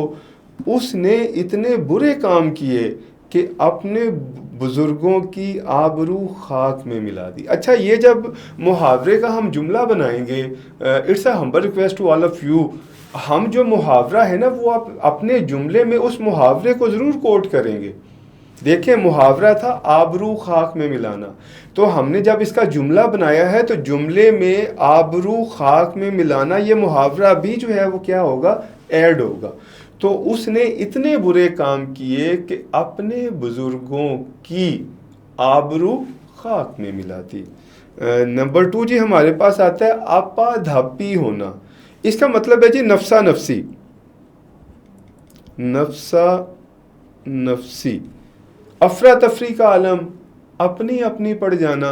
उसने इतने बुरे काम किए कि अपने बुज़ुर्गों की आबरू खाक में मिला दी। अच्छा, ये जब मुहावरे का हम जुमला बनाएंगे, it's a humble request to all of you, हम जो मुहावरा है ना वो आप अपने जुमले में उस मुहावरे को ज़रूर कोट करेंगे। देखें, मुहावरा था आबरू खाक में मिलाना, तो हमने जब इसका जुमला बनाया है तो जुमले में आबरू खाक में मिलाना ये मुहावरा भी जो है वो क्या होगा, ऐड होगा। तो उसने इतने बुरे काम किए कि अपने बुजुर्गों की आबरू खाक में मिला दी। नंबर 2 जी हमारे पास आता है आपाधापी होना। इसका मतलब है जी नफ्सा नफ्सी, नफ्सा नफ्सी, अफरा तफरी का आलम, अपनी अपनी पड़ जाना।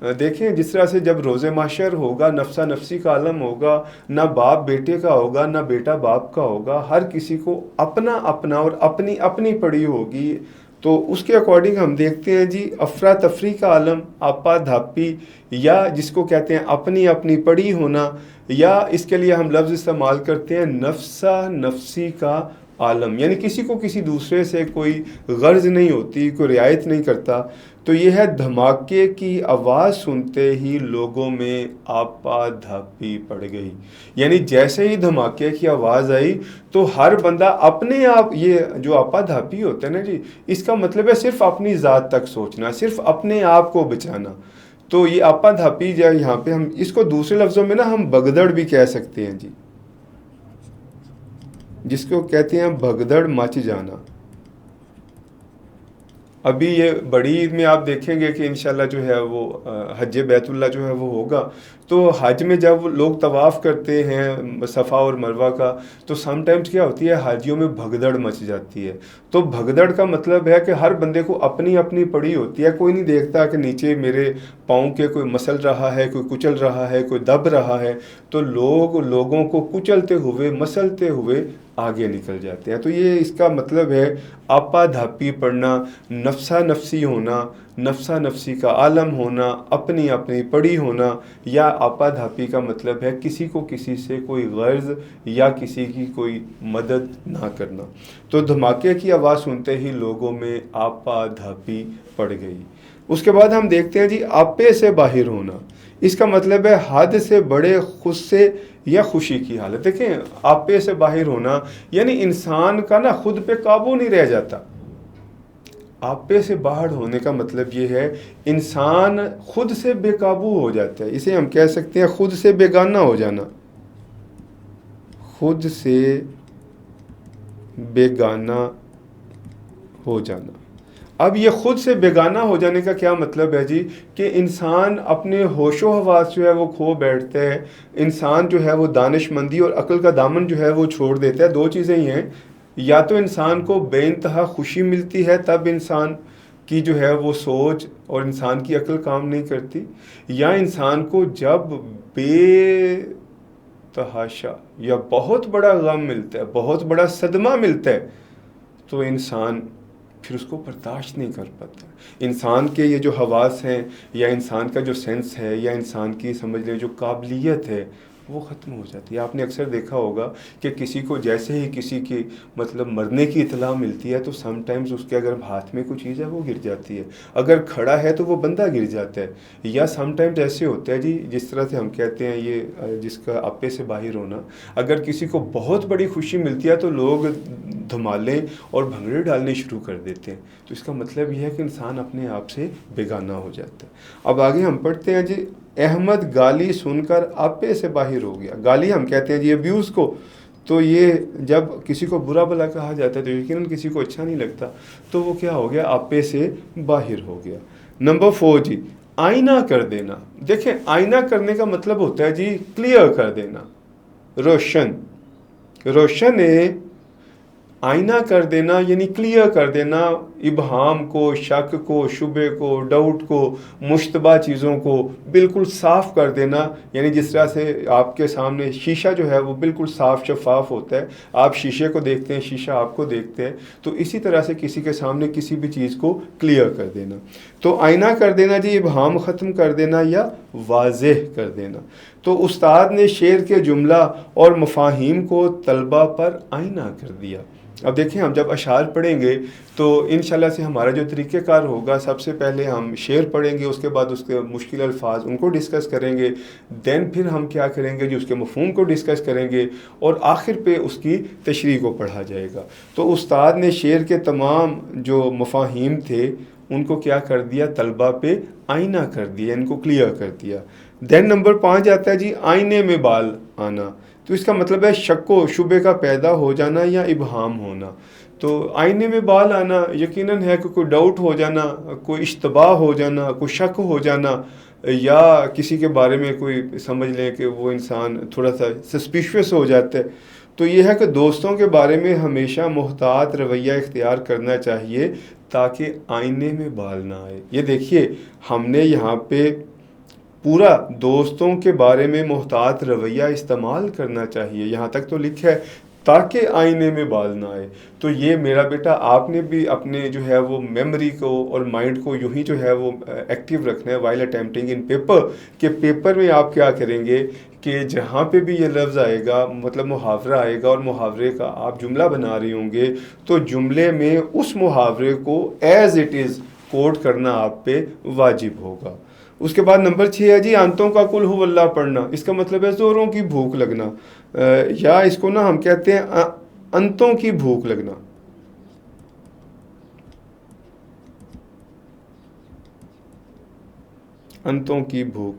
देखें, जिस तरह से जब रोज़े माशर होगा नफ्सा नफ्सी का आलम होगा, ना बाप बेटे का होगा ना बेटा बाप का होगा, हर किसी को अपना अपना और अपनी अपनी पड़ी होगी। तो उसके अकॉर्डिंग हम देखते हैं जी अफरा तफरी का आलम, आपा धापी, या जिसको कहते हैं अपनी अपनी पड़ी होना, या इसके लिए हम लफ्ज़ इस्तेमाल करते हैं नफ्सा नफ्सी का आलम, यानी किसी को किसी दूसरे से कोई गर्ज नहीं होती, कोई रियायत नहीं करता। तो ये है धमाके की आवाज़ सुनते ही लोगों में आपाधापी पड़ गई, यानी जैसे ही धमाके की आवाज़ आई तो हर बंदा अपने आप, ये जो आपाधापी होता है ना जी, इसका मतलब है सिर्फ अपनी ज़ात तक सोचना, सिर्फ अपने आप को बचाना। तो ये आपाधापी जो यहाँ पे हम इसको दूसरे लफ्ज़ों में ना हम भगदड़ भी कह सकते हैं जी, जिसको कहते हैं भगदड़ मच जाना। अभी ये बड़ी ईद में आप देखेंगे कि इंशाल्लाह जो है वो हज बैतुल्ला जो है वो होगा, तो हज में जब लोग तवाफ़ करते हैं सफ़ा और मरवा का, तो समटाइम्स क्या होती है, हाजियों में भगदड़ मच जाती है। तो भगदड़ का मतलब है कि हर बंदे को अपनी अपनी पड़ी होती है, कोई नहीं देखता कि नीचे मेरे पाँव के कोई मसल रहा है, कोई कुचल रहा है, कोई दब रहा है, तो लोग लोगों को कुचलते हुए मसलते हुए आगे निकल जाते हैं। तो ये इसका मतलब है आपाधापी पढ़ना, नफ्सा नफ्सी होना, नफ्सा नफ्सी का आलम होना, अपनी अपनी पड़ी होना, या आपाधापी का मतलब है किसी को किसी से कोई गर्ज या किसी की कोई मदद ना करना। तो धमाके की आवाज़ सुनते ही लोगों में आपाधापी पड़ गई। उसके बाद हम देखते हैं जी आपे से बाहर होना। इसका मतलब है हद से बड़े गुस्से या खुशी की हालत। देखें, आपे से बाहर होना यानी इंसान का ना खुद पे काबू नहीं रह जाता। आपे से बाहर होने का मतलब ये है इंसान खुद से बेकाबू हो जाता है। इसे हम कह सकते हैं खुद से बेगाना हो जाना, खुद से बेगाना हो जाना। अब ये खुद से बेगाना हो जाने का क्या मतलब है जी, कि इंसान अपने होशो हवास जो है वो खो बैठता है, इंसान जो है वो दानिशमंदी और अक्ल का दामन जो है वो छोड़ देता है। दो चीज़ें ही हैं, या तो इंसान को बेइंतहा खुशी मिलती है तब इंसान की जो है वो सोच और इंसान की अक्ल काम नहीं करती, या इंसान को जब बेतहाशा या बहुत बड़ा गम मिलता है, बहुत बड़ा सदमा मिलता है, तो इंसान फिर उसको बर्दाश्त नहीं कर पाता। इंसान के ये जो हवास हैं या इंसान का जो सेंस है या इंसान की समझ लें जो काबिलियत है वो ख़त्म हो जाती है। आपने अक्सर देखा होगा कि किसी को जैसे ही किसी की मतलब मरने की इतला मिलती है तो समटाइम्स उसके अगर हाथ में कोई चीज़ है वो गिर जाती है, अगर खड़ा है तो वो बंदा गिर जाता है। या समटाइम्स ऐसे होता है जी, जिस तरह से हम कहते हैं ये जिसका आपे से बाहर होना, अगर किसी को बहुत बड़ी खुशी मिलती है तो लोग धमालें और भंगड़े डालने शुरू कर देते हैं। तो इसका मतलब यह है कि इंसान अपने आप से बेगाना हो जाता है। अब आगे हम पढ़ते हैं जी, अहमद गाली सुनकर आपे से बाहर हो गया। गाली हम कहते हैं जी अब्यूज़ को, तो ये जब किसी को बुरा भला कहा जाता है तो यकीनन किसी को अच्छा नहीं लगता, तो वो क्या हो गया, आपे से बाहर हो गया। नंबर 4 जी, आईना कर देना। देखें, आईना करने का मतलब होता है जी क्लियर कर देना, रोशन। रोशन है आईना कर देना यानी क्लियर कर देना इबहाम को, शक को, शुबे को, डाउट को, मुश्तबा चीज़ों को बिल्कुल साफ़ कर देना। यानी जिस तरह से आपके सामने शीशा जो है वो बिल्कुल साफ़ शफाफ होता है, आप शीशे को देखते हैं, शीशा आपको देखते हैं, तो इसी तरह से किसी के सामने किसी भी चीज़ को क्लियर कर देना। तो आईना कर देना जी इबहाम ख़त्म कर देना या वाज़ेह कर देना। तो उस्ताद ने शेर के जुमला और मफाहीम को तलबा पर आईना कर दिया। अब देखें, हम जब अशार पढ़ेंगे तो इंशाल्लाह से हमारा जो तरीक़ेकार होगा, सबसे पहले हम शेर पढ़ेंगे, उसके बाद उसके मुश्किल अल्फाज उनको डिस्कस करेंगे, देन फिर हम क्या करेंगे जी उसके मफ़हूम को डिस्कस करेंगे और आखिर पे उसकी तशरीह को पढ़ा जाएगा। तो उस्ताद ने शेर के तमाम जो मफाहीम थे उनको क्या कर दिया, तलबा पे आईना कर दिया, इनको क्लियर कर दिया। देन नंबर 5 आता है जी आईने में बाल आना। तो इसका मतलब है शक व शुबे का पैदा हो जाना या इबहाम होना। तो आईने में बाल आना यकीनन है कि कोई डाउट हो जाना, कोई इश्तबाह हो जाना, कोई शक हो जाना, या किसी के बारे में कोई समझ लें कि वो इंसान थोड़ा सा सस्पिशियस हो जाता है। तो ये है कि दोस्तों के बारे में हमेशा मुहतात रवैया इख्तियार करना चाहिए ताकि आईने में बाल ना आए। ये देखिए, हमने यहाँ पे पूरा दोस्तों के बारे में मुहतात रवैया इस्तेमाल करना चाहिए, यहाँ तक तो लिखा है ताकि आईने में बाल ना आए। तो ये मेरा बेटा, आपने भी अपने जो है वो मेमोरी को और माइंड को यूं ही जो है वो एक्टिव रखना है वाइल अटेम्प्टिंग इन पेपर, कि पेपर में आप क्या करेंगे कि जहाँ पे भी ये लफ्ज़ आएगा, मतलब मुहावरा आएगा और मुहावरे का आप जुमला बना रहे होंगे, तो जुमले में उस मुहावरे को एज़ इट इज़ कोट करना आप पे वाजिब होगा। उसके बाद नंबर 6 है जी आंतों का कुल हु अल्लाह पढ़ना। इसका मतलब है ज़ोरों की भूख लगना, या इसको ना हम कहते हैं अंतों की भूख लगना। अंतों की भूख,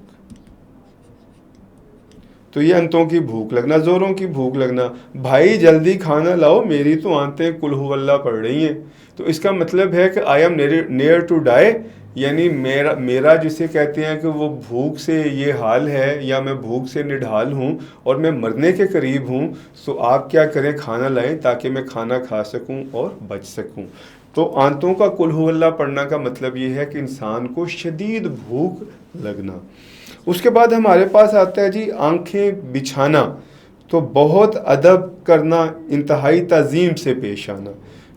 तो ये अंतों की भूख लगना, ज़ोरों की भूख लगना। भाई जल्दी खाना लाओ, मेरी तो आंतें कुल हु अल्लाह पढ़ रही हैं। तो इसका मतलब है कि I am near to die, यानी मेरा जिसे कहते हैं कि वो भूख से ये हाल है या मैं भूख से निढाल हूँ और मैं मरने के करीब हूँ। तो आप क्या करें, खाना लाएं ताकि मैं खाना खा सकूँ और बच सकूँ। तो आंतों का कुल हु अल्लाह पढ़ना का मतलब ये है कि इंसान को शदीद भूख लगना। उसके बाद हमारे पास आता है जी आंखें बिछाना। तो बहुत अदब करना, इंतहाई तज़ीम से पेश आना।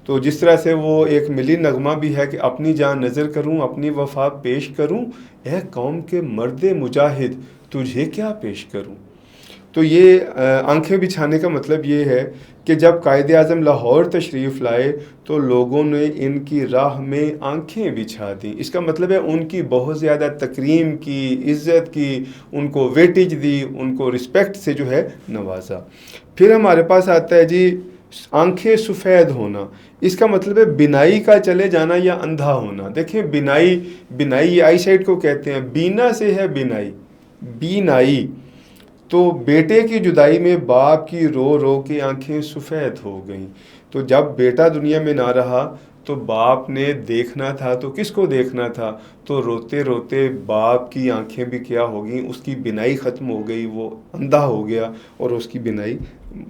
तो जिस तरह से वो एक मिली नगमा भी है कि अपनी जान नज़र करूं, अपनी वफा पेश करूं, ए कौम के मर्दे मुजाहिद तुझे क्या पेश करूं। तो ये आंखें बिछाने का मतलब ये है कि जब कायदे आज़म लाहौर तशरीफ़ लाए तो लोगों ने इनकी राह में आंखें बिछा दी। इसका मतलब है उनकी बहुत ज़्यादा तकरीम की, इज़्ज़त की, उनको वेटेज दी, उनको रिस्पेक्ट से जो है नवाजा। फिर हमारे पास आता है जी आंखें सफ़ेद होना। इसका मतलब है बिनाई का चले जाना या अंधा होना। देखें, बिनाई आई साइट को कहते हैं, बीना से है बिनाई, बीनाई। तो बेटे की जुदाई में बाप की रो रो के आंखें सफ़ेद हो गईं। तो जब बेटा दुनिया में ना रहा तो बाप ने देखना था, तो किसको देखना था, तो रोते रोते बाप की आंखें भी क्या हो गई, उसकी बिनाई ख़त्म हो गई, वो अंधा हो गया और उसकी बिनाई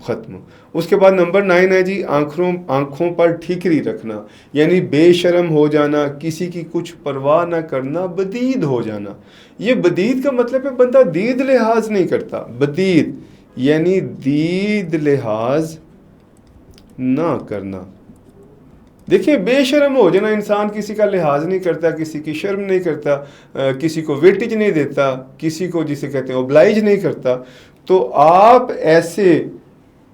ख़त्म। उसके बाद नंबर 9 है जी आँखों पर ठीकरी रखना, यानी बेशर्म हो जाना, किसी की कुछ परवाह ना करना, बदीद हो जाना। ये बदीद का मतलब है बंदा दीद लिहाज नहीं करता। बदीद यानी दीद लिहाज ना करना। देखिए बेशर्म हो जाना, इंसान किसी का लिहाज नहीं करता, किसी की शर्म नहीं करता, किसी को वेटेज नहीं देता, किसी को जिसे कहते हैं ओब्लाइज नहीं करता, तो आप ऐसे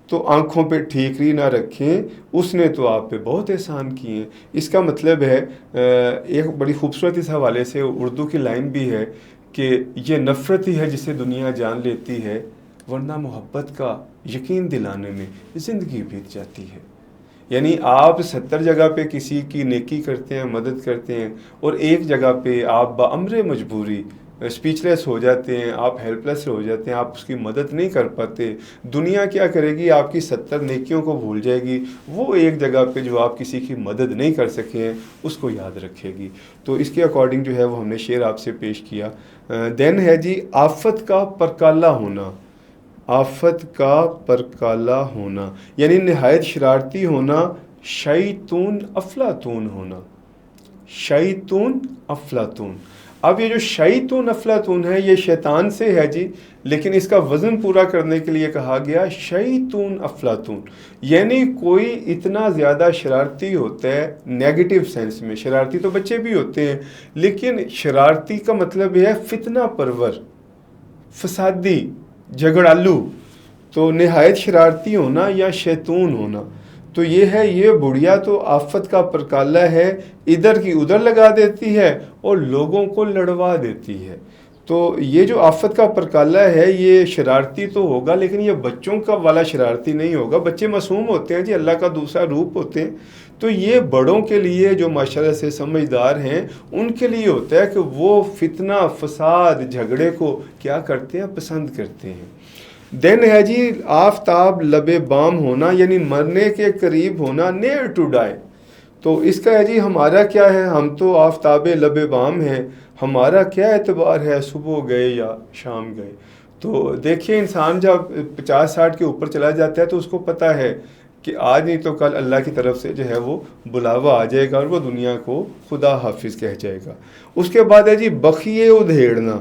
तो आंखों पे ठीकरी ना रखें, उसने तो आप पे बहुत एहसान किए हैं। इसका मतलब है एक बड़ी खूबसूरत इस हवाले से उर्दू की लाइन भी है कि ये नफ़रत ही है जिसे दुनिया जान लेती है, वरना मोहब्बत का यकीन दिलाने में ज़िंदगी बीत जाती है। यानी आप 70 जगह पे किसी की नेकी करते हैं, मदद करते हैं, और एक जगह पे आप बाअम्रे मजबूरी स्पीचलेस हो जाते हैं, आप हेल्पलेस हो जाते हैं, आप उसकी मदद नहीं कर पाते। दुनिया क्या करेगी, आपकी 70 नेकियों को भूल जाएगी, वो एक जगह पे जो आप किसी की मदद नहीं कर सके हैं उसको याद रखेगी। तो इसके अकॉर्डिंग जो है वो हमने शेर आपसे पेश किया। देन है जी आफत का परकाला होना। आफत का परकाला होना यानी नहायत शरारती होना, शैतून अफलातून होना। शैतून अफलातून। अब ये जो शैतून अफलातून है ये शैतान से है जी, लेकिन इसका वज़न पूरा करने के लिए कहा गया शैतून अफलातून, यानी कोई इतना ज़्यादा शरारती होता है नेगेटिव सेंस में। शरारती तो बच्चे भी होते हैं, लेकिन शरारती का मतलब है फितना परवर, फसादी, झगड़ालू। तो नहायत शरारती होना या शैतून होना, तो ये है, ये बुढ़िया तो आफत का परकाला है, इधर की उधर लगा देती है और लोगों को लड़वा देती है। तो ये जो आफत का परकाला है ये शरारती तो होगा, लेकिन ये बच्चों का वाला शरारती नहीं होगा। बच्चे मासूम होते हैं जी, अल्लाह का दूसरा रूप होते हैं। तो ये बड़ों के लिए जो माशाल्लाह से समझदार हैं उनके लिए होता है कि वो फितना, फसाद, झगड़े को क्या करते हैं, पसंद करते हैं। देन है जी आफताब लबे बाम होना, यानी मरने के करीब होना, नियर टू डाई। तो इसका है जी हमारा क्या है, हम तो आफताबे लबे बाम हैं, हमारा क्या एतबार है सुबह गए या शाम गए। तो देखिए इंसान जब 50-60 के ऊपर चला जाता है तो उसको पता है कि आज नहीं तो कल अल्लाह की तरफ से जो है वो बुलावा आ जाएगा और वो दुनिया को खुदा हाफिज़ कह जाएगा। उसके बाद है जी बखिए उधेड़ना,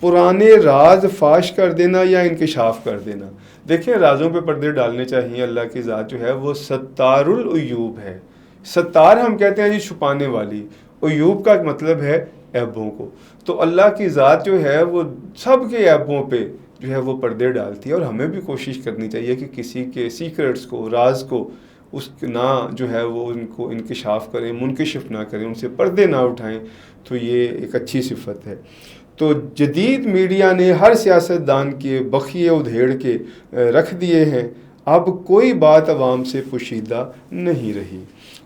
पुराने राज फाश कर देना या इंकशाफ कर देना। देखिए राजों पे पर्दे डालने चाहिए। अल्लाह की ज़ात जो है वो सत्तारुल उयूब है। सत्तार हम कहते हैं जी छुपाने वाली, उयूब का मतलब है ऐबों को। तो अल्लाह की ज़ात जो है वो सब के ऐबों पे जो है वो पर्दे डालती है, और हमें भी कोशिश करनी चाहिए कि किसी के सीक्रेट्स को, राज को उस ना जो है वो उनको इंकशाफ करें, मुनकशिफ ना करें, उनसे पर्दे ना उठाएं। तो ये एक अच्छी सिफत है। तो जदीद मीडिया ने हर सियासतदान के बखिए उधेड़ के रख दिए हैं, अब कोई बात अवाम से पोशीदा नहीं रही।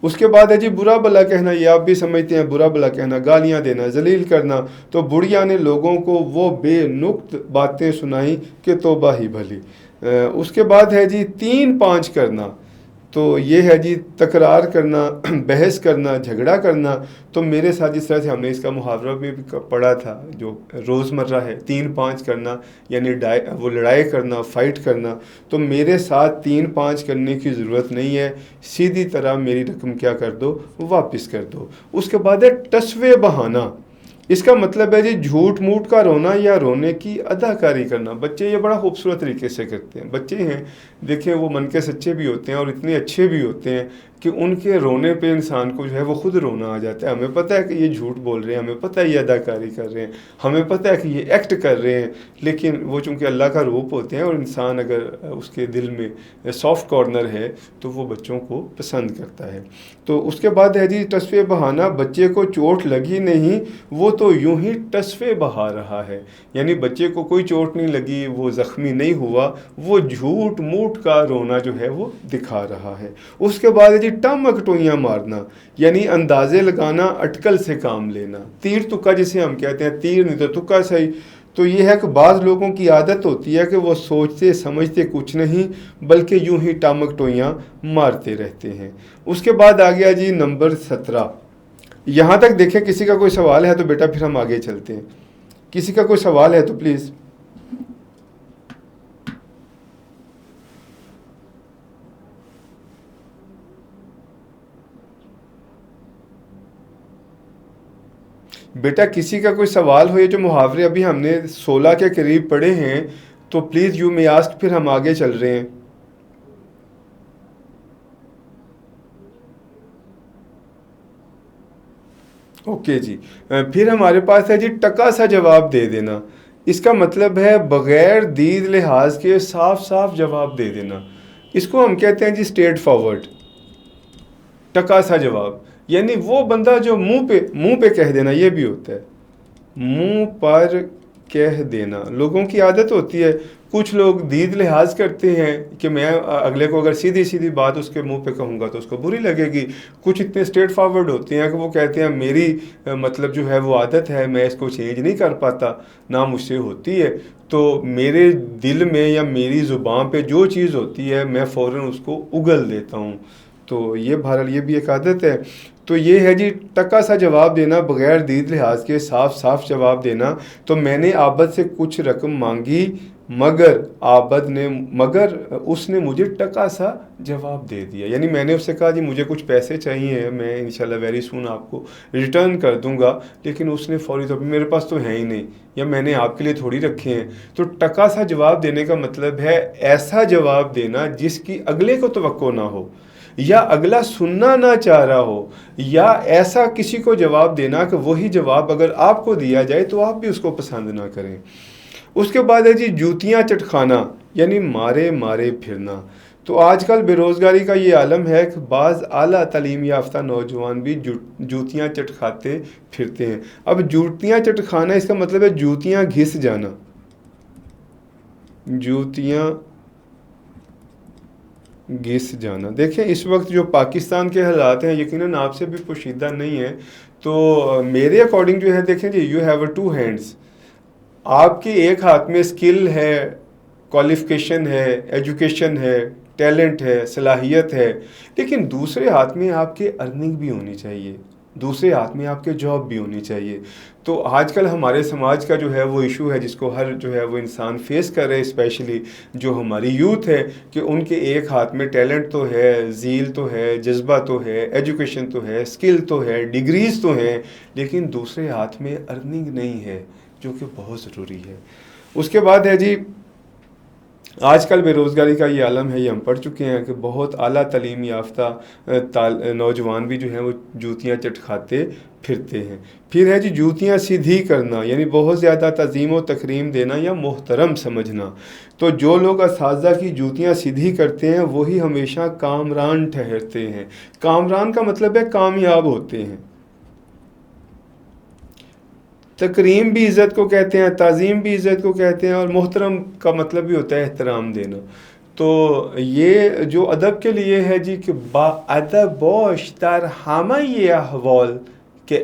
उसके बाद है जी बुरा भला कहना, ये आप भी समझते हैं, बुरा भला कहना, गालियां देना, जलील करना। तो बुढ़िया ने लोगों को वो बेनुक्त बातें सुनाई कि तौबा ही भली। उसके बाद है जी 3-5 करना, तो ये है जी तकरार करना, बहस करना, झगड़ा करना। तो मेरे साथ जिस तरह से हमने इसका मुहावरा भी पढ़ा था जो रोज़मर्रा है, 3-5 करना यानी वो लड़ाई करना, फ़ाइट करना। तो मेरे साथ 3-5 करने की ज़रूरत नहीं है, सीधी तरह मेरी रकम क्या कर दो, वापस कर दो। उसके बाद है टसवे बहाना, इसका मतलब है जी झूठ मूठ का रोना या रोने की अदाकारी करना। बच्चे ये बड़ा खूबसूरत तरीके से करते हैं। बच्चे हैं देखें, वो मन के सच्चे भी होते हैं और इतने अच्छे भी होते हैं कि उनके रोने पे इंसान को जो है वो खुद रोना आ जाता है। हमें पता है कि ये झूठ बोल रहे हैं, हमें पता है ये अदाकारी कर रहे हैं, हमें पता है कि ये एक्ट कर रहे हैं, लेकिन वो चूँकि अल्लाह का रूप होते हैं और इंसान अगर उसके दिल में सॉफ्ट कॉर्नर है तो वो बच्चों को पसंद करता है। तो उसके बाद है जी टसवे बहाना, बच्चे को चोट लगी नहीं वो तो यूं ही टसवे बहा रहा है, यानी बच्चे को कोई चोट नहीं लगी, वो ज़ख्मी नहीं हुआ, वो झूठ मूठ का रोना जो है वो दिखा रहा है। उसके बाद है जी टमकटोइयाँ मारना, यानी अंदाजे लगाना, अटकल से काम लेना, तीर तुक्का जिसे हम कहते हैं, तीर नहीं तो तुक्का सही। तो ये है कि बाज़ लोगों की आदत होती है कि वो सोचते समझते कुछ नहीं बल्कि यूं ही टामकटोइयाँ मारते रहते हैं। उसके बाद आ गया जी नंबर 17। यहाँ तक देखें, किसी का कोई सवाल है तो बेटा फिर हम आगे चलते हैं। किसी का कोई सवाल है तो प्लीज़। बेटा किसी का कोई सवाल हो, ये जो मुहावरे अभी हमने 16 के करीब पढ़े हैं तो प्लीज़ यू मे आस्क, फिर हम आगे चल रहे हैं। ओके जी। फिर हमारे पास है जी टका सा जवाब दे देना। इसका मतलब है बग़ैर दीद लिहाज के साफ साफ जवाब दे देना। इसको हम कहते हैं जी स्ट्रेट फॉरवर्ड, टका सा जवाब। यानी वो बंदा जो मुंह पे कह देना, ये भी होता है मुंह पर कह देना। लोगों की आदत होती है, कुछ लोग दीद लिहाज करते हैं कि मैं अगले को अगर सीधी सीधी बात उसके मुंह पे कहूँगा तो उसको बुरी लगेगी। कुछ इतने स्ट्रेट फॉरवर्ड होते हैं कि वो कहते हैं मेरी मतलब जो है वो आदत है, मैं इसको चेंज नहीं कर पाता, ना मुझसे होती है, तो मेरे दिल में या मेरी ज़ुबान पे जो चीज़ होती है मैं फ़ौरन उसको उगल देता हूँ। तो ये बहरहाल ये भी एक आदत है। तो ये है जी टका सा जवाब देना, बग़ैर दीद लिहाज के साफ साफ जवाब देना। तो मैंने आबद से कुछ रकम मांगी मगर उसने मुझे टका सा जवाब दे दिया। यानी मैंने उससे कहा जी मुझे कुछ पैसे चाहिए, मैं इंशाल्लाह वेरी सून आपको रिटर्न कर दूंगा, लेकिन उसने फौरी तौर पर मेरे पास तो है ही नहीं, या मैंने आपके लिए थोड़ी रखे हैं। तो टका सा जवाब देने का मतलब है ऐसा जवाब देना जिसकी अगले को तवक्को ना हो, या अगला सुनना ना चाह रहा हो, या ऐसा किसी को जवाब देना कि वही जवाब अगर आपको दिया जाए तो आप भी उसको पसंद ना करें। उसके बाद है जी जूतियाँ चटखाना, यानी मारे मारे फिरना। तो आजकल बेरोज़गारी का ये आलम है कि बाज़ आला तालीम याफ्ता नौजवान भी जूतियाँ चटखाते फिरते हैं। अब जूतियाँ चटखाना इसका मतलब है जूतियाँ घिस जाना, जूतियाँ घिस जाना। देखें इस वक्त जो पाकिस्तान के हालात हैं यकीनन आपसे भी पोशीदा नहीं है, तो मेरे अकॉर्डिंग जो है देखें जी यू हैव 2 हैंड्स। आपके एक हाथ में स्किल है, क्वालिफ़िकेशन है, एजुकेशन है, टैलेंट है, सलाहियत है, लेकिन दूसरे हाथ में आपके अर्निंग भी होनी चाहिए, दूसरे हाथ में आपके जॉब भी होनी चाहिए। तो आजकल हमारे समाज का जो है वो इशू है जिसको हर जो है वो इंसान फेस कर रहे हैं, स्पेशली जो हमारी यूथ है, कि उनके एक हाथ में टैलेंट तो है, ज़ील तो है, जज्बा तो है, एजुकेशन तो है, स्किल तो है, डिग्रीज़ तो हैं, लेकिन दूसरे हाथ में अर्निंग नहीं है, जो कि बहुत ज़रूरी है। उसके बाद है जी आजकल बेरोज़गारी का ये आलम है, ये हम पढ़ चुके हैं कि बहुत आला तालीम याफ्ता नौजवान भी जो हैं वो जूतियाँ चटखाते फिरते हैं। फिर है जी जूतियाँ सीधी करना, यानी बहुत ज़्यादा तज़ीम व तकरीम देना या मोहतरम समझना। तो जो लोग असातिज़ा की जूतियाँ सीधी करते हैं वही हमेशा कामरान ठहरते हैं। कामरान का मतलब है कामयाब होते हैं। तकरीम भी इज़्ज़त को कहते हैं, ताज़ीम भी इज़्ज़त को कहते हैं, और मोहतरम का मतलब भी होता है एहतराम देना। तो ये जो अदब के लिए है जी कि बाअदब बोश तर हमा ये अहवाल के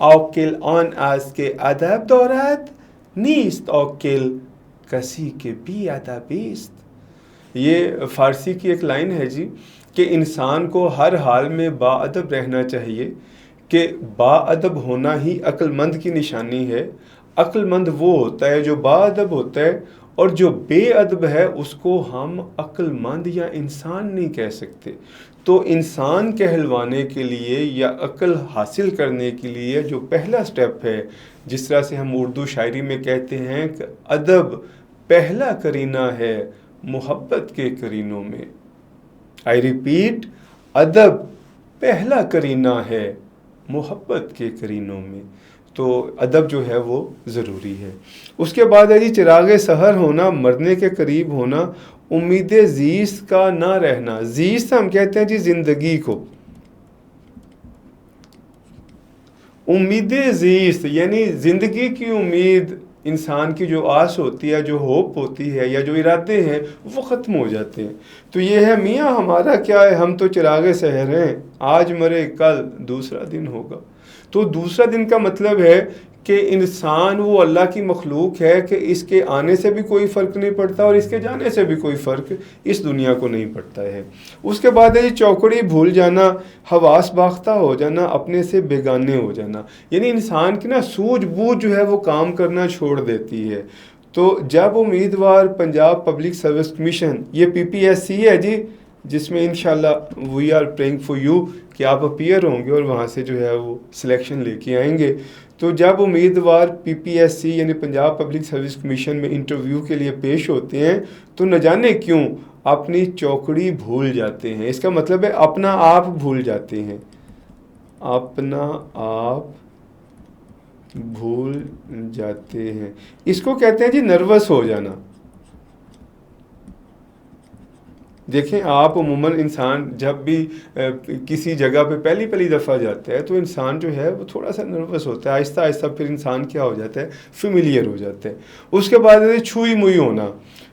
आकिल आन आज के अदब दौरत नीस्त आकिल कसी के भी अदबिस्त। ये फ़ारसी की एक लाइन है जी कि इंसान को हर हाल में बाअदब रहना चाहिए, कि बाअदब होना ही अक्लमंद की निशानी है। अक्लमंद वो होता है जो बाअदब होता है, और जो बेअदब है उसको हम अक्लमंद या इंसान नहीं कह सकते। तो इंसान कहलवाने के लिए या अक्ल हासिल करने के लिए जो पहला स्टेप है, जिस तरह से हम उर्दू शायरी में कहते हैं कि अदब पहला करीना है मोहब्बत के करीनों में। आई रिपीट, अदब पहला करीना है मोहब्बत के करीनों में। तो अदब जो है वो ज़रूरी है। उसके बाद है जी चिराग सहर होना, मरने के करीब होना, उम्मीद ज़ीस्त का ना रहना। ज़ीस्त हम कहते हैं जी ज़िंदगी को, उम्मीद ज़ीस्त यानी ज़िंदगी की उम्मीद, इंसान की जो आस होती है, जो होप होती है, या जो इरादे हैं वो ख़त्म हो जाते हैं। तो ये है मियाँ हमारा क्या है, हम तो चिराग सहर हैं, आज मरे कल दूसरा दिन होगा। तो दूसरा दिन का मतलब है कि इंसान वो अल्लाह की मखलूक है कि इसके आने से भी कोई फ़र्क नहीं पड़ता और इसके जाने से भी कोई फ़र्क इस दुनिया को नहीं पड़ता है। उसके बाद है ये चौकड़ी भूल जाना, हवास बाख्ता हो जाना, अपने से बेगाने हो जाना, यानी इंसान की ना सूझबूझ जो है वो काम करना छोड़ देती है। तो जब उम्मीदवार पंजाब पब्लिक सर्विस कमीशन, ये PPSC है जी, जिसमें इंशाल्लाह we are praying for you कि आप अपीयर होंगे और वहाँ से जो है वो सिलेक्शन लेके आएंगे। तो जब उम्मीदवार पीपीएससी यानी पंजाब पब्लिक सर्विस कमीशन में इंटरव्यू के लिए पेश होते हैं तो न जाने क्यों अपनी चौकड़ी भूल जाते हैं। इसका मतलब है अपना आप भूल जाते हैं, अपना आप भूल जाते हैं। इसको कहते हैं जी नर्वस हो जाना। देखें आप अमूमन इंसान जब भी किसी जगह पे पहली पहली दफ़ा जाता है तो इंसान जो है वो थोड़ा सा नर्वस होता है, आहिस्ता आहिस्ता फिर इंसान क्या हो जाता है, फेमिलियर हो जाता है। उसके बाद है छुई मुई होना।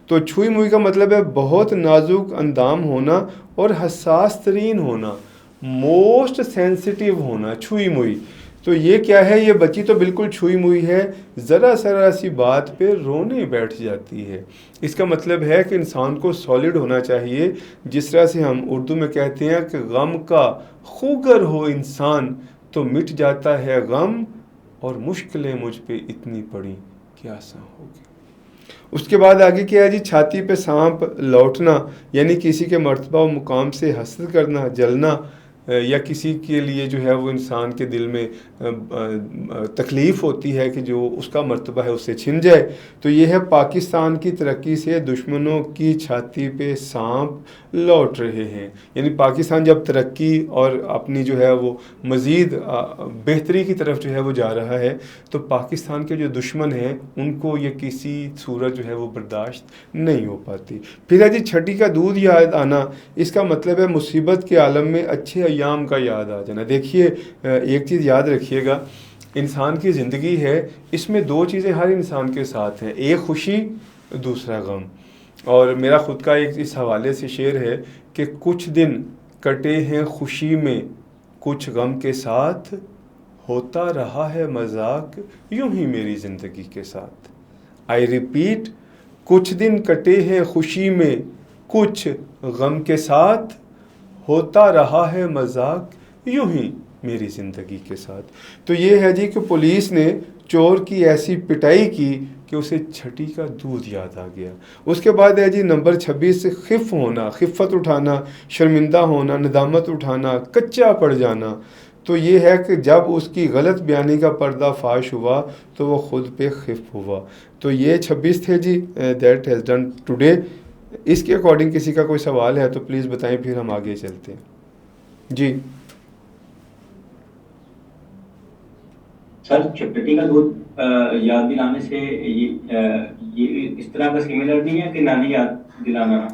तो छुई मुई का मतलब है बहुत नाजुक अंदाम होना और हसास तरीन होना, मोस्ट सेंसिटिव होना, छुई मुई। तो ये क्या है, ये बच्ची तो बिल्कुल छुई मुई है, ज़रा सी बात पे रोने बैठ जाती है। इसका मतलब है कि इंसान को सॉलिड होना चाहिए, जिस तरह से हम उर्दू में कहते हैं कि गम का खुगर हो इंसान तो मिट जाता है गम, और मुश्किलें मुझ पे इतनी पड़ी क्या आसान होगी। उसके बाद आगे क्या है जी, छाती पे सांप लौटना, यानी किसी के मर्तबा व मुकाम से हसद करना, जलना, या किसी के लिए जो है वो इंसान के दिल में तकलीफ़ होती है कि जो उसका मर्तबा है उससे छिन जाए। तो ये है पाकिस्तान की तरक्की से दुश्मनों की छाती पे सांप लौट रहे हैं। यानी पाकिस्तान जब तरक्की और अपनी जो है वो मज़ीद बेहतरी की तरफ जो है वो जा रहा है तो पाकिस्तान के जो दुश्मन हैं उनको ये किसी सूरत जो है वो बर्दाश्त नहीं हो पाती। फिर है जी छठी का दूध याद आना। इसका मतलब है मुसीबत के आलम में अच्छे अय्याम का याद आ जाना। देखिए एक चीज़ याद रखिएगा, इंसान की ज़िंदगी है, इसमें दो चीज़ें हर इंसान के साथ हैं, एक खुशी दूसरा गम। और मेरा ख़ुद का एक इस हवाले से शेर है कि कुछ दिन कटे हैं खुशी में कुछ गम के साथ, होता रहा है मजाक यूं ही मेरी ज़िंदगी के साथ। आई रिपीट, कुछ दिन कटे हैं खुशी में कुछ गम के साथ, होता रहा है मजाक यूं ही मेरी ज़िंदगी के साथ। तो ये है जी कि पुलिस ने चोर की ऐसी पिटाई की कि उसे छठी का दूध याद आ गया। उसके बाद है जी नंबर 26 से खिफ होना, खिफ़त उठाना, शर्मिंदा होना, नदामत उठाना, कच्चा पड़ जाना। तो ये है कि जब उसकी गलत बयानी का पर्दाफाश हुआ तो वो ख़ुद पे खिफ हुआ। तो ये 26 थे जी, दैट हैज़ डन टुडे। इसके अकॉर्डिंग किसी का कोई सवाल है तो प्लीज़ बताएं, फिर हम आगे चलते हैं जी। सर छठी का दूध याद दिलाने से ये इस तरह का सिमिलर नहीं है कि नानी याद दिलाना?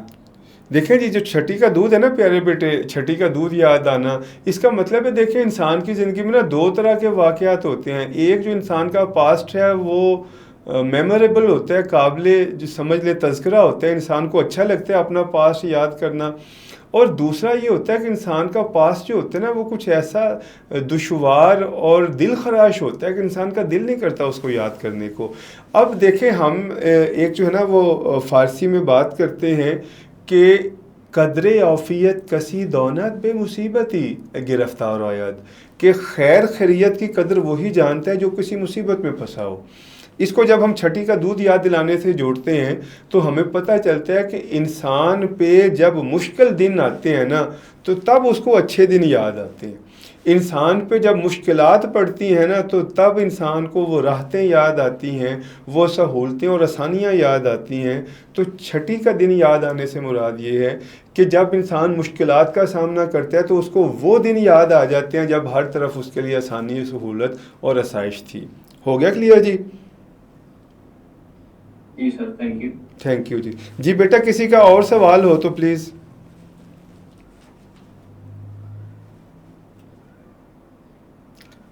देखें जी, जो छठी का दूध है ना प्यारे बेटे, छठी का दूध याद आना, इसका मतलब है देखिए इंसान की ज़िंदगी में ना दो तरह के वाक़यात होते हैं। एक जो इंसान का पास्ट है वो मेमोरेबल होता है, काबिले जो समझ ले तज़किरा होता है, इंसान को अच्छा लगता है अपना पास्ट याद करना। और दूसरा ये होता है कि इंसान का पास्ट जो होता है ना वो कुछ ऐसा दुश्वार और दिल खराश होता है कि इंसान का दिल नहीं करता उसको याद करने को। अब देखें हम एक जो है ना वो फ़ारसी में बात करते हैं कि कदरे आफ़ियत कसी दौनत बेमुसीबती गिरफ्तार आयद, कि खैर खैरियत की कदर वही जानता है जो किसी मुसीबत में फंसा हो। इसको जब हम छठी का दूध याद दिलाने से जोड़ते हैं तो हमें पता चलता है कि इंसान पे जब मुश्किल दिन आते हैं ना तो तब उसको अच्छे दिन याद आते हैं। इंसान पे जब मुश्किलात पड़ती हैं ना तो तब इंसान को वो राहतें याद आती हैं, वो सहूलतें और आसानियाँ याद आती हैं। तो छठी का दिन याद आने से मुराद ये है कि जब इंसान मुश्किलात का सामना करता है तो उसको वो दिन याद आ जाते हैं जब हर तरफ उसके लिए आसानी, सहूलत और आसाइश थी। हो गया क्लियर जी? जी sir, thank you. Thank you जी। जी बेटा किसी का और सवाल हो तो प्लीज़।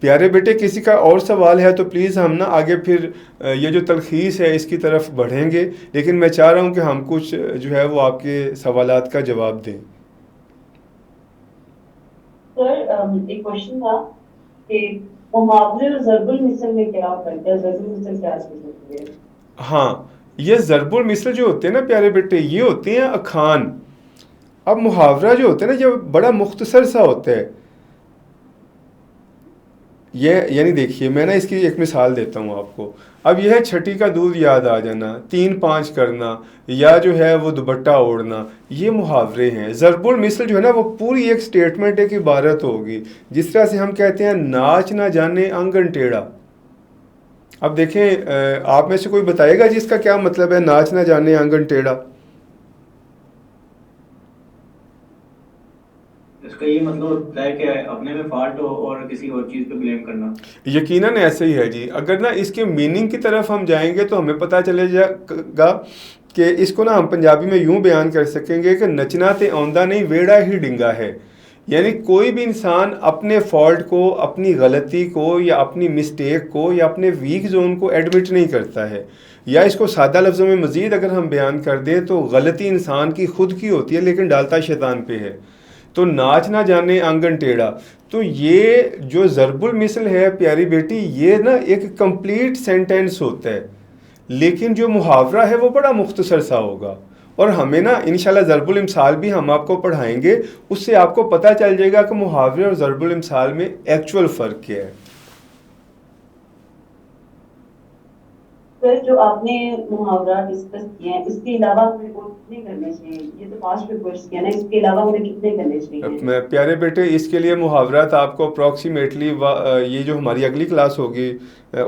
प्यारे बेटे किसी का और सवाल है तो प्लीज़ हम ना आगे फिर ये जो तलखीस है इसकी तरफ बढ़ेंगे, लेकिन मैं चाह रहा हूँ कि हम कुछ जो है वो आपके सवालात का जवाब दें। सर एक क्वेश्चन था कि मुहावरे और ज़रबुल मिसल में क्या फर्क है? ज़रबुल मिसल क्या चीज़ होती है? हाँ, ये ज़रबुल मिसल जो होते हैं ना प्यारे बेटे, ये होते हैं अखान। अब मुहावरा जो होता है ना ये बड़ा मुख्तसर सा होता है। ये यानी देखिए, मैं ना इसकी एक मिसाल देता हूँ आपको। अब यह है छठी का दूध याद आ जाना, 3-5 करना, या जो है वो दुपट्टा ओढ़ना, ये मुहावरे हैं। ज़रबुल मिसल जो है ना वो पूरी एक स्टेटमेंट, एक इबारत होगी। जिस तरह से हम कहते हैं नाच ना जाने आंगन टेढ़ा। अब देखें, आप में से कोई बताएगा जिसका क्या मतलब है नाच ना जाने आंगन टेढ़ा? इसका ये मतलब होता है कि अपने में फॉल्ट हो और किसी और चीज़ पे ब्लेम करना। यकीनन ऐसे ही है जी। अगर ना इसके मीनिंग की तरफ हम जाएंगे तो हमें पता चलेगा कि इसको ना हम पंजाबी में यूं बयान कर सकेंगे कि नचना ते औंदा नहीं, वेड़ा ही डिंगा है। यानी कोई भी इंसान अपने फॉल्ट को, अपनी गलती को, या अपनी मिस्टेक को, या अपने वीक जोन को एडमिट नहीं करता है। या इसको सादा लफ्ज़ों में मज़ीद अगर हम बयान कर दें तो गलती इंसान की खुद की होती है लेकिन डालता शैतान पे है। तो नाच ना जाने आंगन टेढ़ा, तो ये जो ज़रबुल मिसल है प्यारी बेटी, ये ना एक कंप्लीट सेंटेंस होता है, लेकिन जो मुहावरा है वो बड़ा मुख्तसर सा होगा। और हमें ना इंशाल्लाह ज़रबुल इमसाल भी हम आपको पढ़ाएंगे, उससे आपको पता चल जाएगा कि मुहावरे और ज़रबुल इमसाल में एक्चुअल फ़र्क क्या है। सर जो आपने मुहावरा डिस्कस किए हैं, इसके अलावा हमें और कितने करने चाहिए? ये तो 5 पे कोर्स किया ना, इसके अलावा हमें कितने करने चाहिए? मैं प्यारे बेटे, इसके लिए मुहावरात आपको अप्रॉक्सीमेटली ये जो हमारी अगली क्लास होगी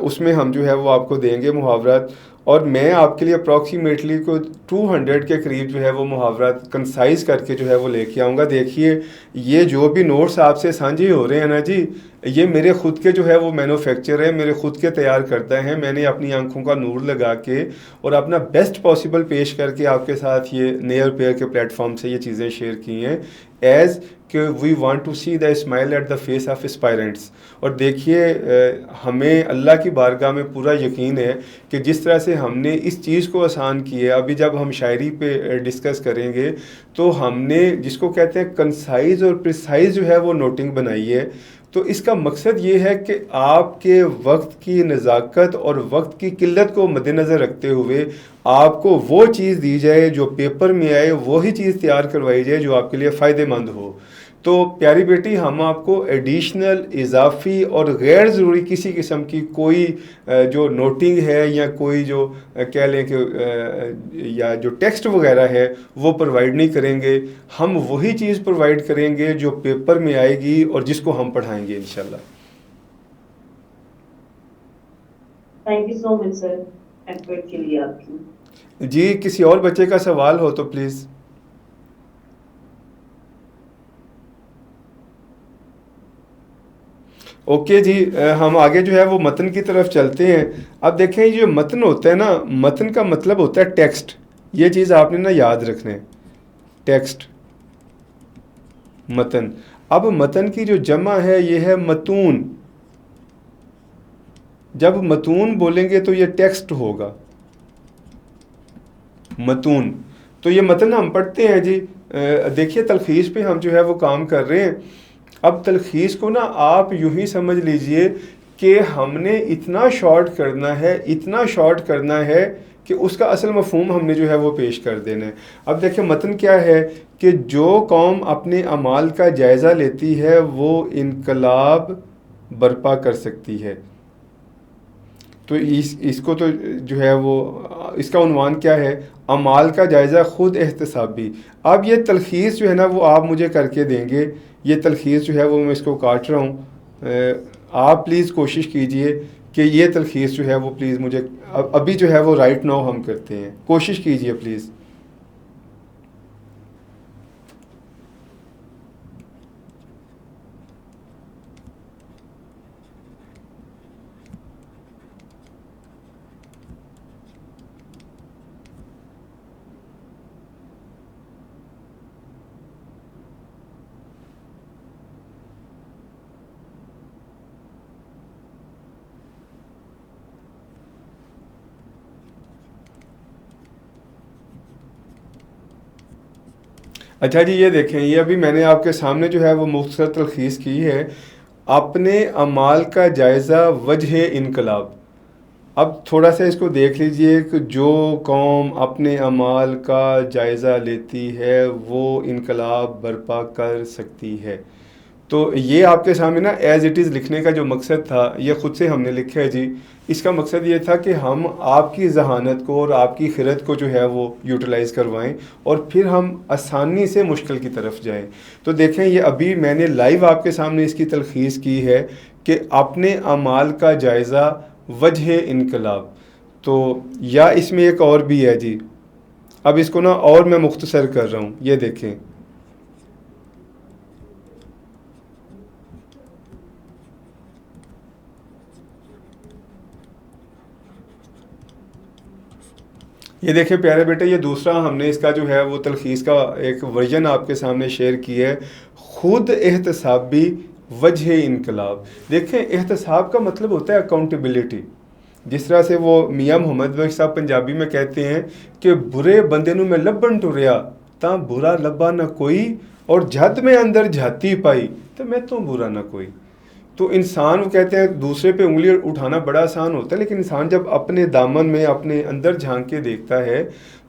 उसमें हम जो है वो आपको देंगे मुहावरात। और मैं आपके लिए अप्रॉक्सीमेटली को 200 के करीब जो है वो मुहावरात कंसाइज करके जो है वो लेके आऊँगा। देखिए, ये जो भी नोट्स आपसे साझे हो रहे हैं ना जी, ये मेरे खुद के जो है वो मैन्युफैक्चर है, मेरे खुद के तैयार करता है। मैंने अपनी आंखों का नूर लगा के और अपना बेस्ट पॉसिबल पेश करके आपके साथ ये नेयर पेयर के प्लेटफॉर्म से ये चीज़ें शेयर की हैं, एज़ कि we want to see the smile at the face of aspirants. और देखिए, हमें अल्लाह की बारगाह में पूरा यकीन है कि जिस तरह से हमने इस चीज़ को आसान किया है, अभी जब हम शायरी पे डिस्कस करेंगे तो हमने जिसको कहते हैं कंसाइज और प्रिसाइज जो है वो नोटिंग बनाई है। तो इसका मकसद ये है कि आपके वक्त की नज़ाकत और वक्त की किल्लत को मद्देनज़र रखते हुए आपको वो चीज़ दी जाए जो पेपर में आए, वही चीज़ तैयार करवाई जाए जो आपके लिए फ़ायदेमंद हो। तो प्यारी बेटी, हम आपको एडिशनल, इजाफ़ी और गैर ज़रूरी किसी किस्म की कोई जो नोटिंग है या कोई जो कह लें कि या जो टेक्स्ट वगैरह है वो प्रोवाइड नहीं करेंगे। हम वही चीज़ प्रोवाइड करेंगे जो पेपर में आएगी और जिसको हम पढ़ाएंगे इंशाल्लाह। Thank you so much sir effort के लिए आपकी। जी, किसी और बच्चे का सवाल हो तो प्लीज़। ओके जी, हम आगे जो है वो मतन की तरफ चलते हैं। अब देखें, ये जो मतन होता है ना, मतन का मतलब होता है टेक्स्ट। ये चीज़ आपने ना याद रखना है, टेक्स्ट, मतन। अब मतन की जो जमा है ये है मतून। जब मतून बोलेंगे तो ये टेक्स्ट होगा, मतून। तो ये मतन हम पढ़ते हैं जी। देखिए, तलखीस पे हम जो है वो काम कर रहे हैं। अब तलखीस को ना आप यूं ही समझ लीजिए कि हमने इतना शॉर्ट करना है, इतना शॉर्ट करना है कि उसका असल मफहूम हमने जो है वो पेश कर देना है। अब देखिए, मतन क्या है कि जो कौम अपने अमाल का जायज़ा लेती है वो इनकलाब बर्पा कर सकती है। तो इसको तो जो है वो इसका उन्वान क्या है, अमाल का जायज़ा खुद एहतसाबी। अब ये तलखीस जो है ना वो आप मुझे करके देंगे। ये तलखीस जो है वो मैं इसको काट रहा हूँ। आप प्लीज़ कोशिश कीजिए कि ये तलखीस जो है वो प्लीज़ मुझे अभी जो है वो राइट नाउ हम करते हैं। कोशिश कीजिए प्लीज़। अच्छा जी, ये देखें, ये अभी मैंने आपके सामने जो है वो मुख्तसर तलखीस की है। अपने अमाल का जायज़ा वजह इनकलाब। अब थोड़ा सा इसको देख लीजिए कि जो कौम अपने अमाल का जायज़ा लेती है वो इनकलाब बर्पा कर सकती है। तो ये आपके सामने ना एज़ इट इज़ लिखने का जो मकसद था, ये ख़ुद से हमने लिखा है जी। इसका मकसद ये था कि हम आपकी ज़हानत को और आपकी खिरत को जो है वो यूटिलाइज़ करवाएं और फिर हम आसानी से मुश्किल की तरफ जाएं। तो देखें, ये अभी मैंने लाइव आपके सामने इसकी तलखीस की है कि अपने अमाल का जायज़ा वजह इनकलाब। तो या इसमें एक और भी है जी, अब इसको ना और मैं मुख्तसर कर रहा हूँ, ये देखें। ये देखिए प्यारे बेटे, ये दूसरा हमने इसका जो है वो तलखीस का एक वर्जन आपके सामने शेयर किया है, खुद एहतसाबी वजह इनकलाब। देखें, एहतसाब का मतलब होता है अकाउंटेबिलिटी। जिस तरह से वो मियाँ मोहम्मद बख्श साहब पंजाबी में कहते हैं कि बुरे बंदे नूं मैं लभन टुरिया तां बुरा लभा ना कोई, और जद मैं अंदर जाती पाई तो मैं तो बुरा ना कोई। तो इंसान, वो कहते हैं दूसरे पे उंगली उठाना बड़ा आसान होता है, लेकिन इंसान जब अपने दामन में अपने अंदर झांक के देखता है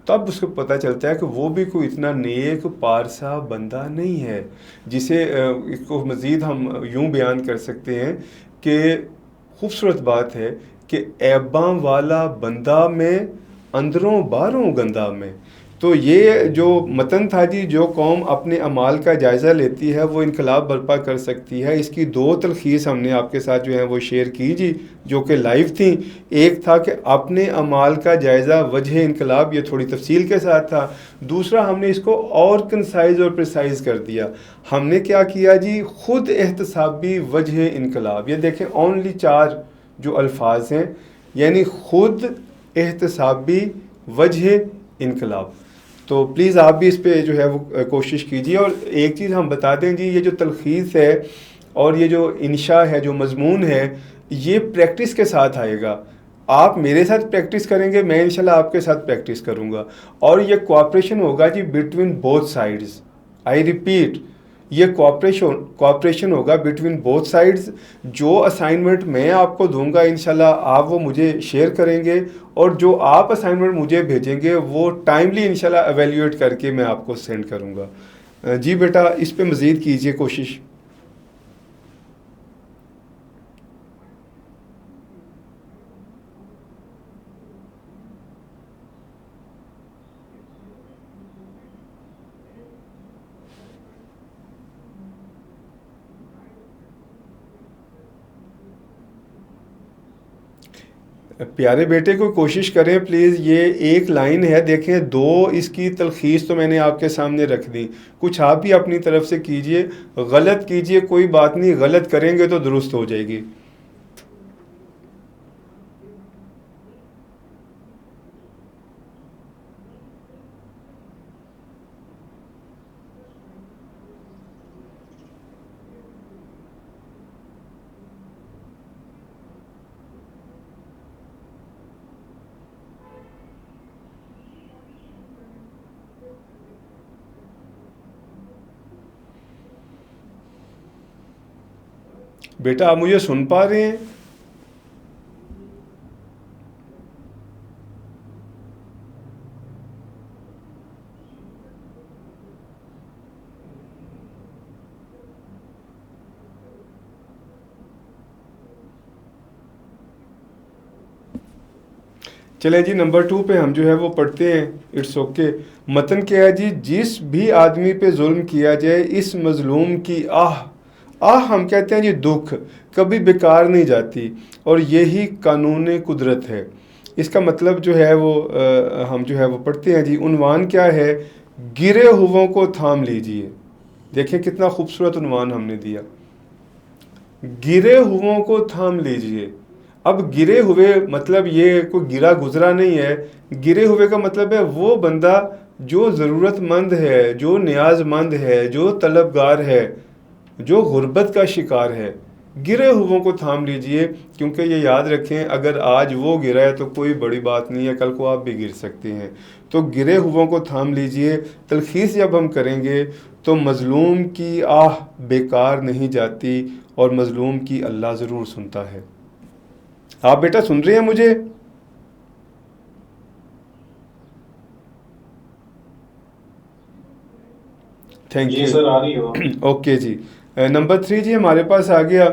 तब उसको पता चलता है कि वो भी कोई इतना नेक पारसा बंदा नहीं है। जिसे इसको मज़ीद हम यूं बयान कर सकते हैं कि खूबसूरत बात है कि ऐबां वाला बंदा में अंदरों बाहरों गंदा में। तो ये जो मतन था जी, जो कौम अपने अमाल का जायज़ा लेती है वो इनकलाब बर्पा कर सकती है। इसकी दो तलखीस हमने आपके साथ जो है वो शेयर की जी, जो कि लाइव थी। एक था कि अपने अमाल का जायज़ा वजह इनकलाब, ये थोड़ी तफसील के साथ था। दूसरा हमने इसको और कंसाइज और प्रिसाइज कर दिया। हमने क्या किया जी, ख़ुद एहतसाबी वजह इनकलाब। ये देखें, ओनली 4 जो अल्फाज हैं, यानी ख़ुद एहतसाबी वजह इनकलाब। तो प्लीज़ आप भी इस पे जो है वो कोशिश कीजिए। और एक चीज़ हम बता दें जी, ये जो तलखीस है और ये जो इंशा है, जो मजमून है, ये प्रैक्टिस के साथ आएगा। आप मेरे साथ प्रैक्टिस करेंगे, मैं इंशाल्लाह आपके साथ प्रैक्टिस करूँगा, और ये कोऑपरेशन होगा जी between both sides. I repeat, ये कोऑपरेशन होगा बिटवीन बोथ साइड्स। जो असाइनमेंट मैं आपको दूंगा इंशाल्लाह आप वो मुझे शेयर करेंगे, और जो आप असाइनमेंट मुझे भेजेंगे वो टाइमली इंशाल्लाह एवेल्यूएट करके मैं आपको सेंड करूंगा। जी बेटा, इस पे मज़ीद कीजिए कोशिश। प्यारे बेटे, को कोशिश करें प्लीज़। ये एक लाइन है, देखें, 2 इसकी तलखीस तो मैंने आपके सामने रख दी। कुछ आप भी अपनी तरफ से कीजिए, गलत कीजिए, कोई बात नहीं, गलत करेंगे तो दुरुस्त हो जाएगी। बेटा, आप मुझे सुन पा रहे हैं? चले जी, नंबर 2 पे हम जो है वो पढ़ते हैं। It's okay. मतन क्या है जी, जिस भी आदमी पे जुल्म किया जाए, इस मजलूम की आह हम कहते हैं जी दुख, कभी बेकार नहीं जाती, और यही कानून कुदरत है। इसका मतलब जो है वो हम जो है वो पढ़ते हैं जी। उन्वान क्या है, गिरे हुओं को थाम लीजिए। देखें कितना खूबसूरत उन्वान हमने दिया, गिरे हुओं को थाम लीजिए। अब गिरे हुए मतलब ये कोई गिरा गुजरा नहीं है। गिरे हुए का मतलब है वो बंदा जो ज़रूरतमंद है, जो न्याजमंद है, जो तलबगार है, जो गुर्बत का शिकार है। गिरे हुओं को थाम लीजिए, क्योंकि ये याद रखें, अगर आज वो गिरा है तो कोई बड़ी बात नहीं है, कल को आप भी गिर सकते हैं। तो गिरे हुओं को थाम लीजिए। तलखीस जब हम करेंगे तो मज़लूम की आह बेकार नहीं जाती, और मज़लूम की अल्लाह ज़रूर सुनता है। आप बेटा सुन रहे हैं मुझे? थैंक जी यू सर, आ रही हो। ओके जी। नंबर 3 जी हमारे पास आ गया,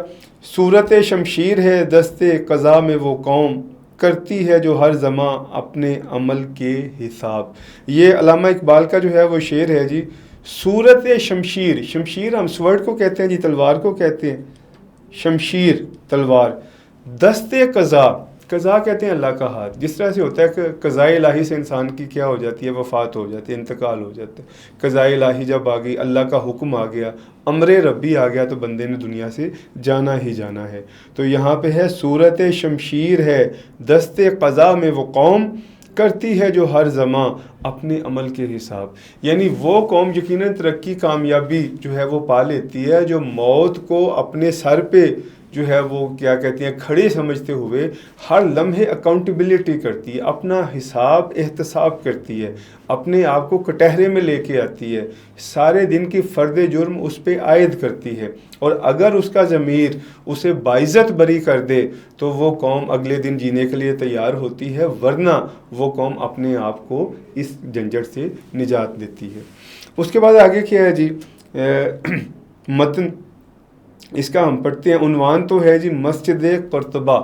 सूरत शमशीर है दस्ते क़ज़ा में वो कौम, करती है जो हर ज़मा अपने अमल के हिसाब। ये अल्लामा इकबाल का जो है वो शेर है जी। सूरत शमशीर, शमशीर हम स्वर्ड को कहते हैं जी, तलवार को कहते हैं, शमशीर तलवार। दस्ते क़ज़ा, क़ज़ा कहते हैं अल्लाह का हाथ। जिस तरह से होता है कि क़ज़ाए इलाही से इंसान की क्या हो जाती है, वफ़ात हो जाती है, इंतकाल हो जाता है। क़ज़ाए इलाही जब आ गई, अल्लाह का हुक्म आ गया, अमरे रब्बी आ गया, तो बंदे ने दुनिया से जाना ही जाना है। तो यहाँ पे है सूरत शमशीर है दस्ते क़ज़ा में वो कौम, करती है जो हर ज़मा अपने अमल के हिसाब। यानी वो कौम यकीनन तरक्की कामयाबी जो है वो पा लेती है जो मौत को अपने सर पे जो है वो क्या कहते हैं खड़े समझते हुए हर लम्हे अकाउंटेबिलिटी करती है, अपना हिसाब एहतसाब करती है, अपने आप को कटहरे में लेके आती है, सारे दिन की फ़र्द जुर्म उस पर आयद करती है। और अगर उसका ज़मीर उसे बाइज़्ज़त बरी कर दे तो वो कौम अगले दिन जीने के लिए तैयार होती है, वरना वो कौम अपने आप को इस झंझट से निजात देती है। उसके बाद आगे क्या है जी, मतन इसका हम पढ़ते हैं। उन्वान तो है जी मस्जिद कर्तबा,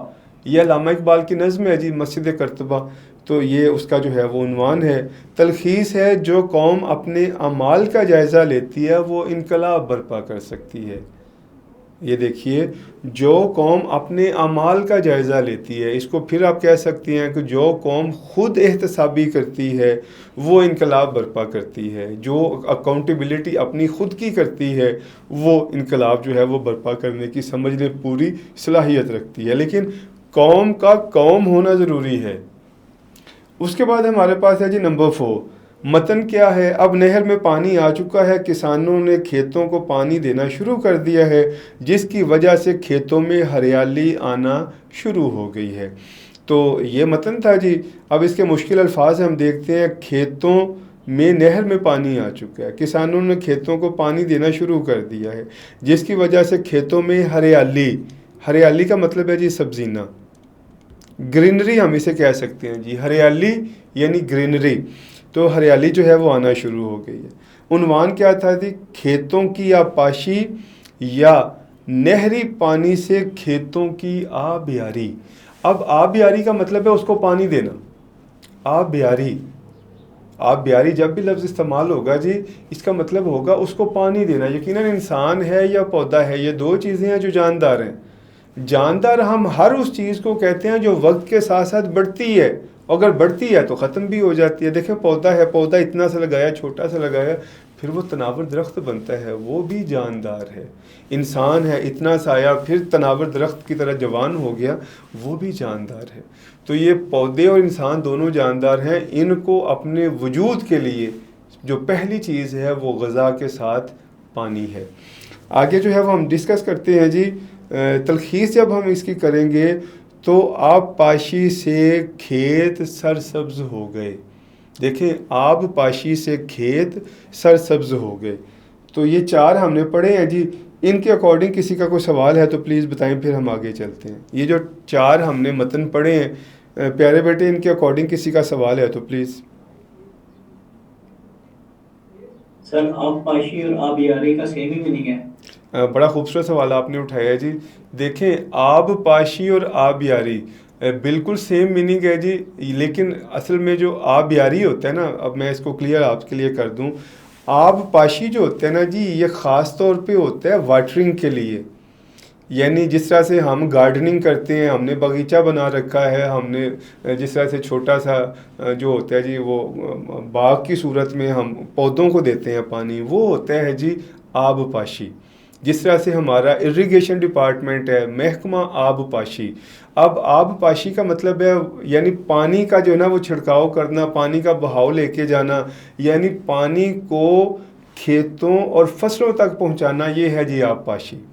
यह अल्लामा इकबाल की नज़्म है जी, मस्जिद कर्तबा। तो ये उसका जो है वो उन्वान है। तलखीस है, जो कौम अपने अमाल का जायज़ा लेती है वो इनकलाब बर्पा कर सकती है। ये देखिए, जो कौम अपने अमाल का जायज़ा लेती है, इसको फिर आप कह सकती हैं कि जो कौम ख़ुद एहतसाबी करती है वो इनकलाब बर्पा करती है, जो अकाउंटेबिलिटी अपनी ख़ुद की करती है वो इनकलाब जो है वो बर्पा करने की समझने पूरी सलाहियत रखती है। लेकिन कौम का कौम होना ज़रूरी है। उसके बाद हमारे पास है जी नंबर 4, मतन क्या है। अब नहर में पानी आ चुका है, किसानों ने खेतों को पानी देना शुरू कर दिया है, जिसकी वजह से खेतों में हरियाली आना शुरू हो गई है। तो ये मतन था जी। अब इसके मुश्किल अल्फाज हम देखते हैं। खेतों में नहर में पानी आ चुका है, किसानों ने खेतों को पानी देना शुरू कर दिया है, जिसकी वजह से खेतों में हरियाली, हरियाली का मतलब है जी सब्जीना, ग्रीनरी हम इसे कह सकते हैं जी, हरियाली यानी ग्रीनरी। तो हरियाली जो है वो आना शुरू हो गई है। उन्वान क्या था जी, खेतों की आपाशी या नहरी पानी से खेतों की आबियारी। अब आबियारी का मतलब है उसको पानी देना। आबियारी, आबियारी जब भी लफ्ज़ इस्तेमाल होगा जी, इसका मतलब होगा उसको पानी देना। यकीनन इंसान है या पौधा है, ये दो चीज़ें हैं जो जानदार हैं। जानदार हम हर उस चीज़ को कहते हैं जो वक्त के साथ साथ बढ़ती है, अगर बढ़ती है तो ख़त्म भी हो जाती है। देखिए पौधा है, पौधा इतना सा लगाया, छोटा सा लगाया, फिर वो तनावर दरख्त बनता है, वो भी जानदार है। इंसान है, इतना सा आया, फिर तनावर दरख्त की तरह जवान हो गया, वो भी जानदार है। तो ये पौधे और इंसान दोनों जानदार हैं। इनको अपने वजूद के लिए जो पहली चीज़ है वो ग़ज़ा के साथ पानी है। आगे जो है वो हम डिस्कस करते हैं जी। तलखीस जब हम इसकी करेंगे तो आब पाशी से खेत सरसब्ज हो गए। देखें, आब पाशी से खेत सरसब्ज हो गए। तो ये 4 हमने पढ़े हैं जी। इनके अकॉर्डिंग किसी का कोई सवाल है तो प्लीज़ बताएं, फिर हम आगे चलते हैं। ये जो 4 हमने मतन पढ़े हैं प्यारे बेटे, इनके अकॉर्डिंग किसी का सवाल है तो प्लीज़। सर, आप पाशी और आप यारी का सेम ही मीनिंग है? बड़ा खूबसूरत सवाल आपने उठाया जी। देखें, आब पाशी और आब यारी बिल्कुल सेम मीनिंग है जी, लेकिन असल में जो आब यारी होता है ना, अब मैं इसको क्लियर आपके लिए कर दूं। आब पाशी जो होता है ना जी, ये ख़ास तौर पे होता है वाटरिंग के लिए। यानी जिस तरह से हम गार्डनिंग करते हैं, हमने बगीचा बना रखा है, हमने जिस तरह से छोटा सा जो होता है जी वो बाग की सूरत में हम पौधों को देते हैं पानी, वो होता है जी आब पाशी। जिस तरह से हमारा इरिगेशन डिपार्टमेंट है, महकमा आब पाशी। अब आब पाशी का मतलब है यानी पानी का जो है ना वो छिड़काव करना, पानी का बहाव लेके जाना, यानी पानी को खेतों और फसलों तक पहुंचाना, ये है जी आब पाशी।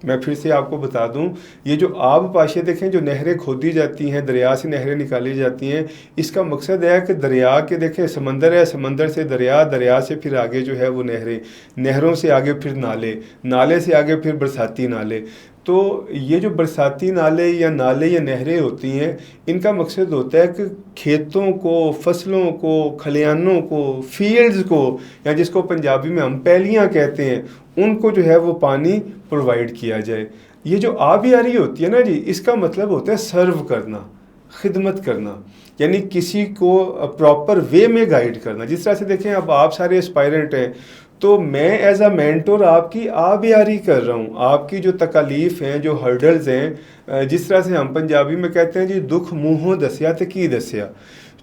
मैं फिर से आपको बता दूं, ये जो आब पाशी देखें, जो नहरें खोदी जाती हैं, दरिया से नहरें निकाली जाती हैं, इसका मकसद है कि दरिया के देखें समंदर है, समंदर से दरिया, दरिया से फिर आगे जो है वो नहरें, नहरों से आगे फिर नाले, नाले से आगे फिर बरसाती नाले। तो ये जो बरसाती नाले या नहरें होती हैं, इनका मकसद होता है कि खेतों को, फसलों को, खलिहानों को, फील्ड्स को, या जिसको पंजाबी में हम पैलियाँ कहते हैं, उनको जो है वो पानी प्रोवाइड किया जाए। ये जो आबियारी होती है ना जी, इसका मतलब होता है सर्व करना, खिदमत करना, यानी किसी को प्रॉपर वे में गाइड करना। जिस तरह से देखें अब आप सारे एस्पायरेंट हैं, तो मैं एज अ मेंटोर आपकी आबियारी कर रहा हूँ, आपकी जो तकालीफ हैं, जो हर्डल्स हैं, जिस तरह से हम पंजाबी में कहते हैं जी दुख मुँहों दसिया तो की दसिया।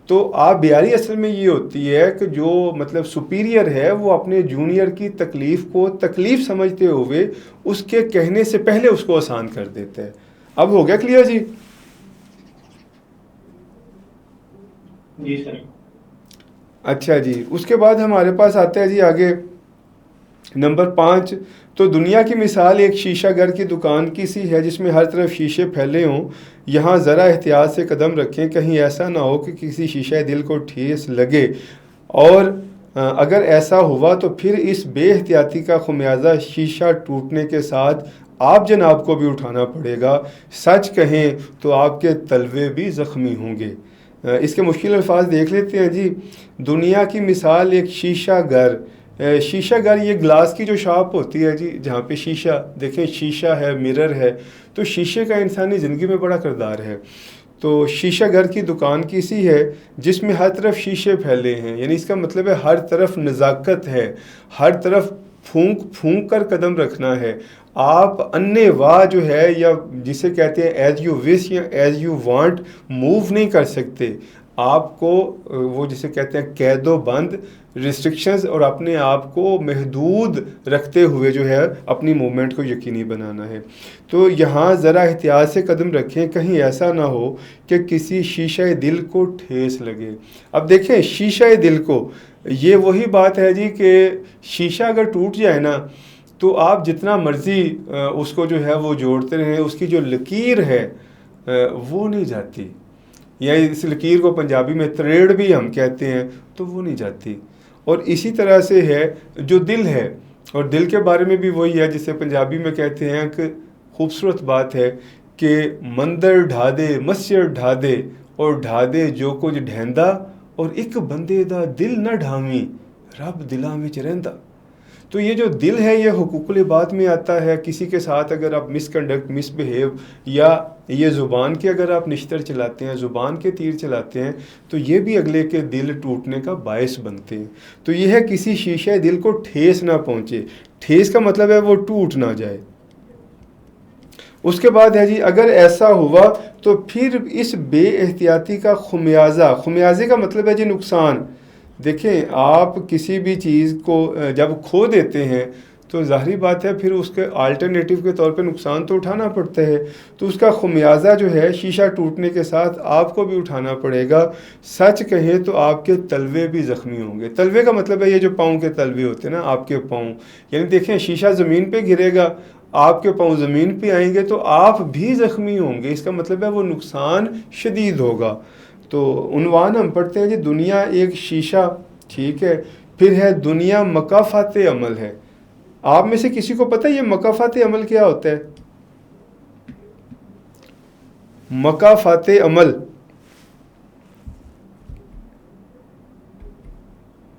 तो आबियारी असल में ये होती है कि जो मतलब सुपीरियर है वो अपने जूनियर की तकलीफ़ को तकलीफ़ समझते हुए उसके कहने से पहले उसको आसान कर देता है। अब हो गया क्लियर जी? जी सर। अच्छा जी, उसके बाद हमारे पास आता है जी आगे नंबर 5। तो दुनिया की मिसाल एक शीशा घर की दुकान की सी है जिसमें हर तरफ शीशे फैले हों। यहाँ ज़रा एहतियात से कदम रखें, कहीं ऐसा ना हो कि किसी शीशे दिल को ठेस लगे, और अगर ऐसा हुआ तो फिर इस बेएहतियाती का खुमियाजा शीशा टूटने के साथ आप जनाब को भी उठाना पड़ेगा। सच कहें तो आपके तलवे भी ज़ख्मी होंगे। इसके मुश्किल अल्फाज देख लेते हैं जी। दुनिया की मिसाल एक शीशा घर, शीशा घर ये ग्लास की जो शॉप होती है जी, जहाँ पे शीशा देखें, शीशा है, मिरर है, तो शीशे का इंसानी ज़िंदगी में बड़ा किरदार है। तो शीशा घर की दुकान की सी है जिसमें हर तरफ शीशे फैले हैं, यानी इसका मतलब है हर तरफ नज़ाकत है, हर तरफ फूंक फूंक कर कदम रखना है। आप अन्य वाह जो है, या जिसे कहते हैं एज यू विश या एज यू वांट, मूव नहीं कर सकते। आपको वो जिसे कहते हैं कैदो बंद, रिस्ट्रिक्शंस और अपने आप को महदूद रखते हुए जो है अपनी मूवमेंट को यकीनी बनाना है। तो यहाँ ज़रा एहतियात से कदम रखें, कहीं ऐसा ना हो कि किसी शीशे दिल को ठेस लगे। अब देखें शीशे दिल को, ये वही बात है जी कि शीशा अगर टूट जाए ना तो आप जितना मर्ज़ी उसको जो है वो जोड़ते रहें, उसकी जो लकीर है वो नहीं जाती, या इस लकीर को पंजाबी में त्रेड़ भी हम कहते हैं, तो वो नहीं जाती। और इसी तरह से है जो दिल है, और दिल के बारे में भी वही है जिसे पंजाबी में कहते हैं कि खूबसूरत बात है कि मंदिर ढा दे, मस्जिद ढा दे, और ढा दे जो कुछ ढेंदा, और एक बंदे दा दिल न ढावी रब दिलां विच रहिंदा। तो ये जो दिल है ये हुकूकुल इबाद में आता है। किसी के साथ अगर आप मिसकंडक्ट, मिसबिहेव, या ये ज़ुबान के अगर आप निश्तर चलाते हैं, ज़ुबान के तीर चलाते हैं, तो ये भी अगले के दिल टूटने का बायस बनते हैं। तो ये है किसी शीशे दिल को ठेस ना पहुँचे। ठेस का मतलब है वो टूट ना जाए। उसके बाद है जी, अगर ऐसा हुआ तो फिर इस बेएहतियाती का खुमियाजा, खुमियाजे का मतलब है जी नुकसान। देखें, आप किसी भी चीज़ को जब खो देते हैं तो ज़ाहिरी बात है फिर उसके अल्टरनेटिव के तौर पे नुकसान तो उठाना पड़ता है। तो उसका खुमियाजा जो है शीशा टूटने के साथ आपको भी उठाना पड़ेगा। सच कहें तो आपके तलवे भी ज़ख्मी होंगे। तलवे का मतलब है ये जो पाँव के तलवे होते हैं ना, आपके पाँव, यानी देखें शीशा ज़मीन पे गिरेगा, आपके पाँव ज़मीन पे आएंगे तो आप भी ज़ख्मी होंगे। इसका मतलब है वो नुकसान शदीद होगा। तो उन्वान हम पढ़ते हैं जी, दुनिया एक शीशा, ठीक है, फिर है दुनिया मकाफात अमल है। आप में से किसी को पता है ये मकाफात अमल क्या होता है? मकाफात अमल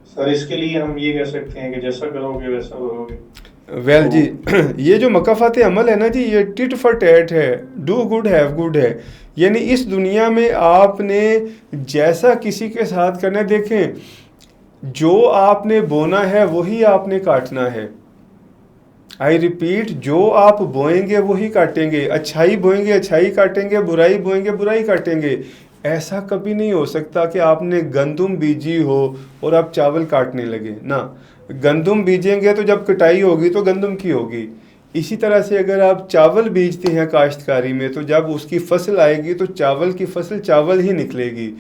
सर इसके लिए हम ये कह सकते हैं कि जैसा करोगे वैसा भरोगे। वेल जी, ये जो मकाफात अमल है ना जी, ये टिट फॉर टैट है, डू गुड हैव गुड है। यानी इस दुनिया में आपने जैसा किसी के साथ करना है, देखें जो आपने बोना है वही आपने काटना है। आई रिपीट, जो आप बोएंगे वही काटेंगे। अच्छाई बोएंगे अच्छाई काटेंगे, बुराई बोएंगे बुराई काटेंगे। ऐसा कभी नहीं हो सकता कि आपने गंदम बीजी हो और आप चावल काटने लगे ना। गंदम बीजेंगे तो जब कटाई होगी तो गंदम की होगी। इसी तरह से अगर आप चावल बीजते हैं काश्तकारी में, तो जब उसकी फसल आएगी तो चावल की फसल चावल ही निकलेगी।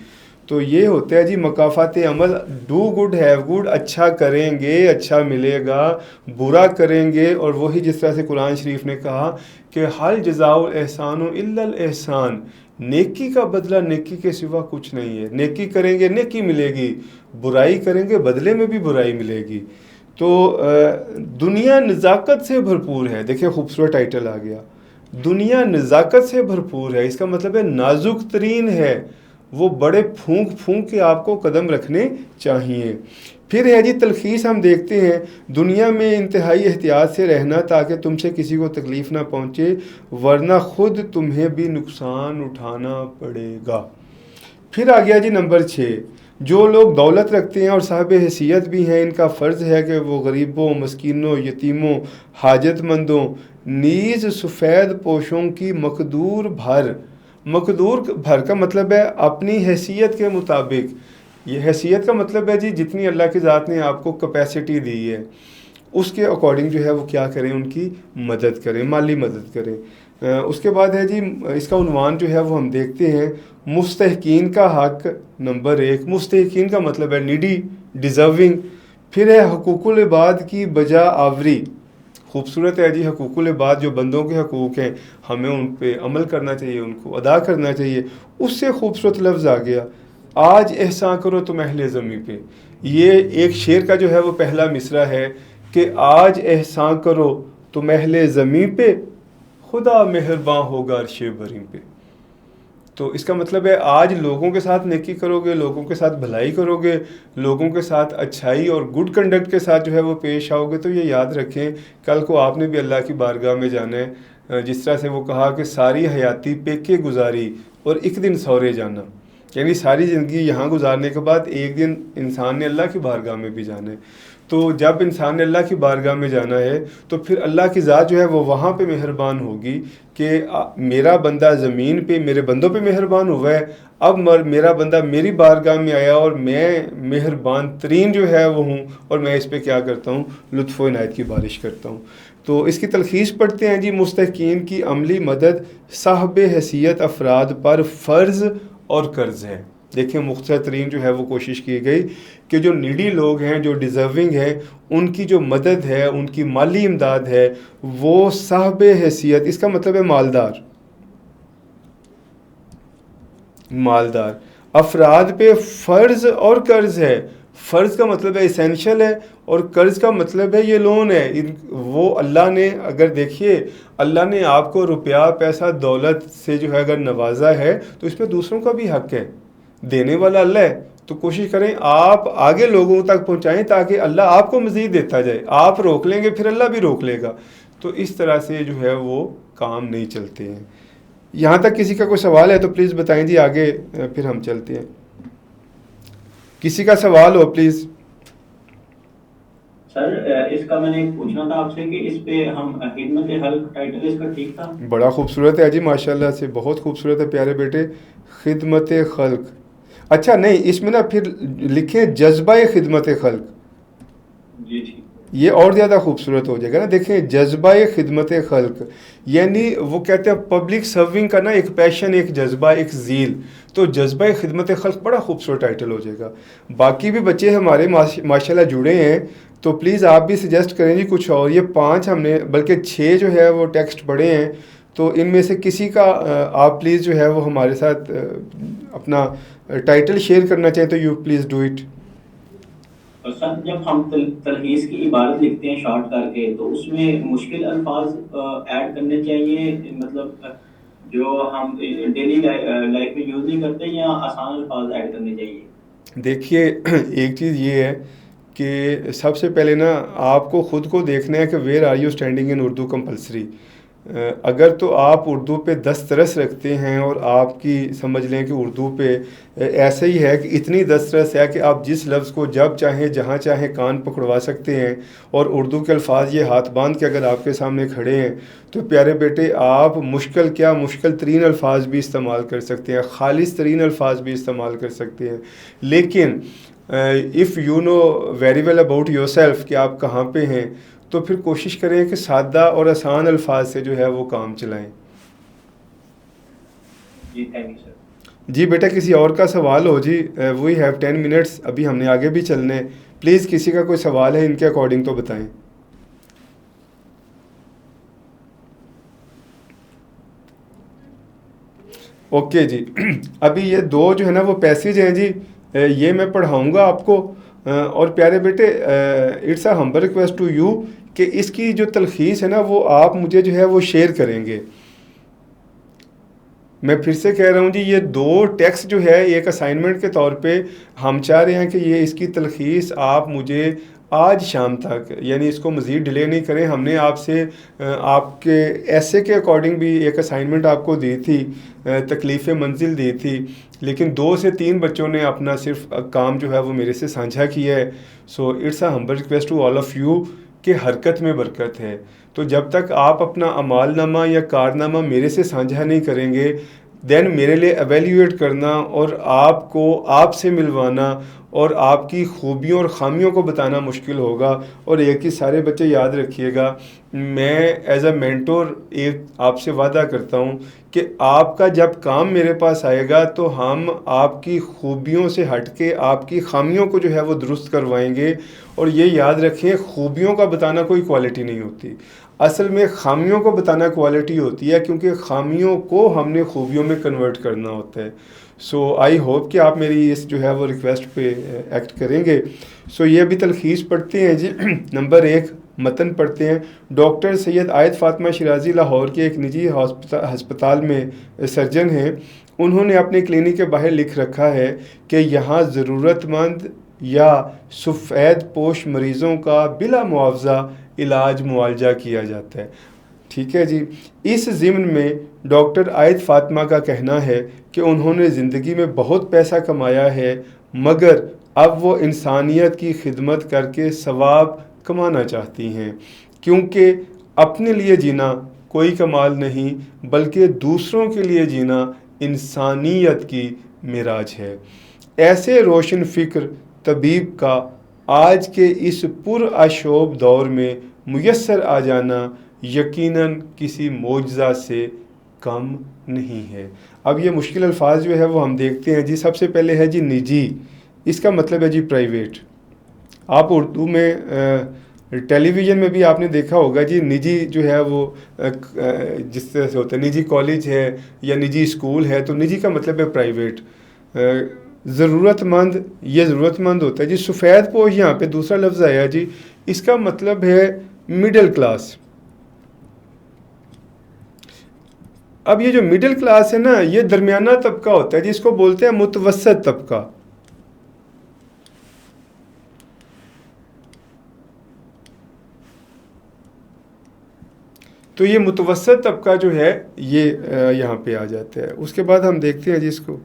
तो ये होता है जी मकाफात अमल, डू गुड हैव गुड, अच्छा करेंगे अच्छा मिलेगा, बुरा करेंगे और वही जिस तरह से कुरान शरीफ ने कहा कि हल जज़ाउल एहसान इल्लल एहसान, नेकी का बदला नेकी के सिवा कुछ नहीं है। नेकी करेंगे नेकी मिलेगी, बुराई करेंगे बदले में भी बुराई मिलेगी। तो दुनिया नज़ाकत से भरपूर है। देखिए खूबसूरत टाइटल आ गया, दुनिया नज़ाकत से भरपूर है। इसका मतलब है नाजुक तरीन है वो बड़े फूंक फूंक के आपको कदम रखने चाहिए। फिर है जी तलखीस, हम देखते हैं दुनिया में इंतहाई एहतियात से रहना ताकि तुमसे किसी को तकलीफ़ ना पहुँचे, वरना ख़ुद तुम्हें भी नुकसान उठाना पड़ेगा। फिर आ गया जी नंबर 6, जो लोग दौलत रखते हैं और साहब हैसियत भी हैं, इनका फ़र्ज़ है कि वो गरीबों, मस्कीनों, यतीमों, हाजतमंदों नीज़ सफ़ेद पोशों की मकदूर भर का मतलब है अपनी हैसियत के मुताबिक। ये हैसियत का मतलब है जी जितनी अल्लाह की ज़ात ने आपको कैपेसिटी दी है उसके अकॉर्डिंग जो है वो क्या करें, उनकी मदद करें, माली मदद करें। उसके बाद है जी इसका उन्वान जो है वो हम देखते हैं मुस्तहकीन का हक। नंबर 1, मुस्तहकीन का मतलब है नीडी, डिज़र्विंग। फिर है हुकूकुल इबाद की बजा आवरी। खूबसूरत है जी हकूकुल इबाद, जो बंदों के हकूक़ हैं हमें उन पे अमल करना चाहिए, उनको अदा करना चाहिए। उससे खूबसूरत लफ्ज़ आ गया आज एहसान करो तुम अहले ज़मी पे। ये एक शेर का जो है वो पहला मिसरा है कि आज एहसान करो तुम अहले ज़मी पे, खुदा मेहरबान होगा अर्शे बरी पे। तो इसका मतलब है आज लोगों के साथ नेकी करोगे, लोगों के साथ भलाई करोगे, लोगों के साथ अच्छाई और गुड कंडक्ट के साथ जो है वो पेश आओगे, तो ये याद रखें कल को आपने भी अल्लाह की बारगाह में जाना है। जिस तरह से वो कहा कि सारी हयाती पेके गुजारी और एक दिन सौरे जाना, यानी सारी ज़िंदगी यहाँ गुजारने के बाद एक दिन इंसान ने अल्लाह की बारगाह में भी जाना है। तो जब इंसान ने अल्लाह की बारगाह में जाना है तो फिर अल्लाह की ज़ात जो है वो वहाँ पे मेहरबान होगी कि मेरा बंदा ज़मीन पे मेरे बंदों पे मेहरबान हुआ है, अब मेरा बंदा मेरी बारगाह में आया और मैं मेहरबान तरीन जो है वो हूँ और मैं इस पर क्या करता हूँ, लुत्फ़ व इनायत की बारिश करता हूँ। तो इसकी तलखीस पढ़ते हैं जी, मुस्तहकीन की अमली मदद साहब हैसियत अफराद पर फ़र्ज़ और कर्ज़ है। देखिए मुख्तसर तरीन जो है वो कोशिश की गई कि जो नीडी लोग हैं, जो डिज़र्विंग हैं, उनकी जो मदद है, उनकी माली इमदाद है, वो साहब हैसियत, इसका मतलब है मालदार अफराद पे फ़र्ज़ और कर्ज़ है। फ़र्ज़ का मतलब है इसेंशियल है और कर्ज़ का मतलब है ये लोन है। वो अल्लाह ने, अगर देखिए अल्लाह ने आपको रुपया पैसा दौलत से जो है अगर नवाजा है तो इसमें दूसरों का भी हक़ है, देने वाला अल्लाह है। तो कोशिश करें आप आगे लोगों तक पहुंचाएं ताकि अल्लाह आपको मज़ीद देता जाए। आप रोक लेंगे फिर अल्लाह भी रोक लेगा। तो इस तरह से जो है वो काम नहीं चलते हैं। यहाँ तक किसी का कोई सवाल है तो प्लीज़ बताएं जी, आगे फिर हम चलते हैं। किसी का सवाल हो प्लीज़। सर इसका मैंने पूछना था आपसे कि इस पे हम खिदमत हल्क टाइटल इसका ठीक था? बड़ा खूबसूरत है जी, माशाल्लाह से बहुत खूबसूरत है प्यारे बेटे, खिदमत खल्क। अच्छा नहीं, इसमें ना फिर लिखें जज्बा खिदमत खल्क, जी ठीक, ये और ज़्यादा खूबसूरत हो जाएगा ना। देखें जज्बा खिदमत खल्क, यानी वो कहते हैं पब्लिक सर्विंग का ना एक पैशन, एक जज्बा, एक ज़ील। तो जज्बा खिदमत खल्क बड़ा खूबसूरत टाइटल हो जाएगा। बाकी भी बच्चे हमारे माशाल्लाह जुड़े हैं तो प्लीज़ आप भी सजेस्ट करें जी कुछ और। ये 5 हमने बल्कि 6 जो है वो टेक्स्ट पढ़े हैं, तो इनमें से किसी का आप प्लीज़ जो है वो हमारे साथ अपना टाइटल शेयर करना चाहें तो यू प्लीज़ डू इट। और सर जब हम तलखीस की इबारत लिखते हैं शॉर्ट करके तो उसमें मुश्किल अल्फाज ऐड करने चाहिए, मतलब जो हम डेली लाइफ में यूज़ नहीं करते, या आसान अल्फाज ऐड करने चाहिए? देखिए एक चीज़ ये है कि सबसे पहले ना आपको ख़ुद को देखना है कि where are you standing in Urdu compulsory. अगर तो आप उर्दू पे दस्तरस रखते हैं और आपकी समझ लें कि उर्दू पे ऐसा ही है कि इतनी दस्तरस है कि आप जिस लफ्ज़ को जब चाहें जहाँ चाहें कान पकड़वा सकते हैं, और उर्दू के अल्फाज ये हाथ बांध के अगर आपके सामने खड़े हैं तो प्यारे बेटे आप मुश्किल तरीन अल्फाज भी इस्तेमाल कर सकते हैं, खालिस तरीन अल्फाज भी इस्तेमाल कर सकते हैं। लेकिन if you know very well about your self कि आप कहाँ पे हैं, तो फिर कोशिश करें कि सादा और आसान अल्फाज से जो है वो काम चलाएं। जी थैंक यू सर। जी बेटा किसी और का सवाल हो जी, वी हैव 10 मिनट्स, अभी हमने आगे भी चलने, प्लीज़ किसी का कोई सवाल है इनके अकॉर्डिंग तो बताएं। ओके जी अभी ये 2 जो है ना वो पैसेज हैं जी, ये मैं पढ़ाऊँगा आपको। और प्यारे बेटे it's a humble request to you कि इसकी जो तलखीस है ना वो आप मुझे जो है वो शेयर करेंगे। मैं फिर से कह रहा हूँ जी, ये 2 टेक्स्ट जो है एक असाइनमेंट के तौर पे हम चाह रहे हैं कि ये इसकी तलखीस आप मुझे आज शाम तक, यानी इसको मज़ीद डिले नहीं करें। हमने आपसे आपके ऐसे के अकॉर्डिंग भी एक असाइनमेंट आपको दी थी, तकलीफ़ मंजिल दी थी, लेकिन 2 से 3 बच्चों ने अपना सिर्फ काम जो है वो मेरे से साझा किया है। So it's a humble request to all of you कि हरकत में बरकत है। तो जब तक आप अपना अमालनामा या कारनामा मेरे से साझा नहीं करेंगे, देन मेरे लिए एवेल्यूएट करना और आपको आपसे मिलवाना और आपकी खूबियों और ख़ामियों को बताना मुश्किल होगा। और एक ही सारे बच्चे याद रखिएगा, मैं एज अ मेंटोर एक आपसे वादा करता हूँ कि आपका जब काम मेरे पास आएगा तो हम आपकी खूबियों से हट के आपकी ख़ामियों को जो है वो दुरुस्त करवाएंगे। और ये याद रखें, खूबियों का बताना कोई क्वालिटी नहीं होती, असल में ख़ामियों को बताना क्वालिटी होती है, क्योंकि ख़ामियों को हमने खूबियों में कन्वर्ट करना होता है। सो आई होप कि आप मेरी इस जो है वो रिक्वेस्ट पे एक्ट करेंगे। सो ये अभी तलखीस पढ़ते हैं जी। नंबर 1 मतन पढ़ते हैं। डॉक्टर सैयद आयत फ़ातिमा शिराज़ी लाहौर के एक निजी हस्पताल में सर्जन हैं। उन्होंने अपने क्लिनिक के बाहर लिख रखा है कि यहाँ ज़रूरतमंद या सफ़ेद पोश मरीज़ों का बिला मुआवजा इलाज मुआवजा किया जाता है। ठीक है जी। इस ज़िम्न में डॉक्टर आयत फ़ातिमा का कहना है कि उन्होंने ज़िंदगी में बहुत पैसा कमाया है, मगर अब वो इंसानियत की खिदमत करके सवाब कमाना चाहती हैं, क्योंकि अपने लिए जीना कोई कमाल नहीं, बल्कि दूसरों के लिए जीना इंसानियत की मिराज है। ऐसे रोशन फ़िक्र तबीब का आज के इस पुरअशोब दौर में मुयस्सर आ जाना यकीनन किसी मोजज़ा से कम नहीं है। अब ये मुश्किल अल्फाज जो है वो हम देखते हैं जी। सबसे पहले है जी निजी, इसका मतलब है जी प्राइवेट। आप उर्दू में टेलीविज़न में भी आपने देखा होगा जी, निजी जो है वो जिस तरह से होता है, निजी कॉलेज है या निजी स्कूल है, तो निजी का मतलब है प्राइवेट। ज़रूरतमंद, ये ज़रूरतमंद होता है जी। सफ़ेद पोश यहाँ पे दूसरा लफ्ज़ आया जी, इसका मतलब है मिडिल क्लास। अब ये जो मिडिल क्लास है ना, ये दरमियाना तबका होता है जिसको बोलते हैं मुतवस्सत तबका। तो ये मुतवस्सत तबका जो है ये यहाँ पे आ जाता है। उसके बाद हम देखते हैं जिसको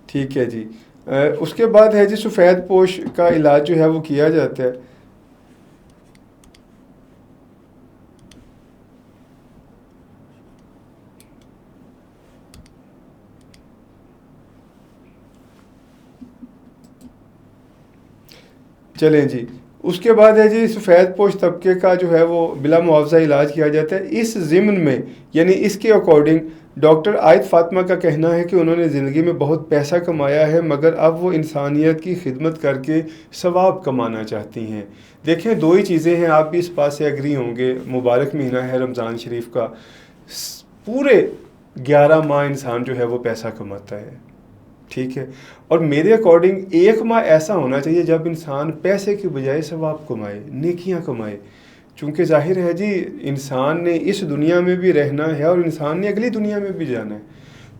ठीक है जी। उसके बाद है जी सफ़ेद पोश का इलाज जो है वो किया जाता है। चलें जी। उसके बाद है जी सफ़ेद पोश तबके का जो है वो बिला मुआवजा इलाज किया जाता है। इस ज़िम्न में, यानी इसके अकॉर्डिंग डॉक्टर आयत फ़ातिमा का कहना है कि उन्होंने ज़िंदगी में बहुत पैसा कमाया है, मगर अब वो इंसानियत की खिदमत करके सवाब कमाना चाहती हैं। देखें, 2 ही चीज़ें हैं, आप भी इस बात से एग्री होंगे। मुबारक महीना है रमज़ान शरीफ का, पूरे 11 माह इंसान जो है वो पैसा कमाता है, ठीक है। और मेरे अकॉर्डिंग 1 माह ऐसा होना चाहिए जब इंसान पैसे की बजाय सवाब कमाए, नेकियां कमाए। चूँकि जाहिर है जी, इंसान ने इस दुनिया में भी रहना है और इंसान ने अगली दुनिया में भी जाना है।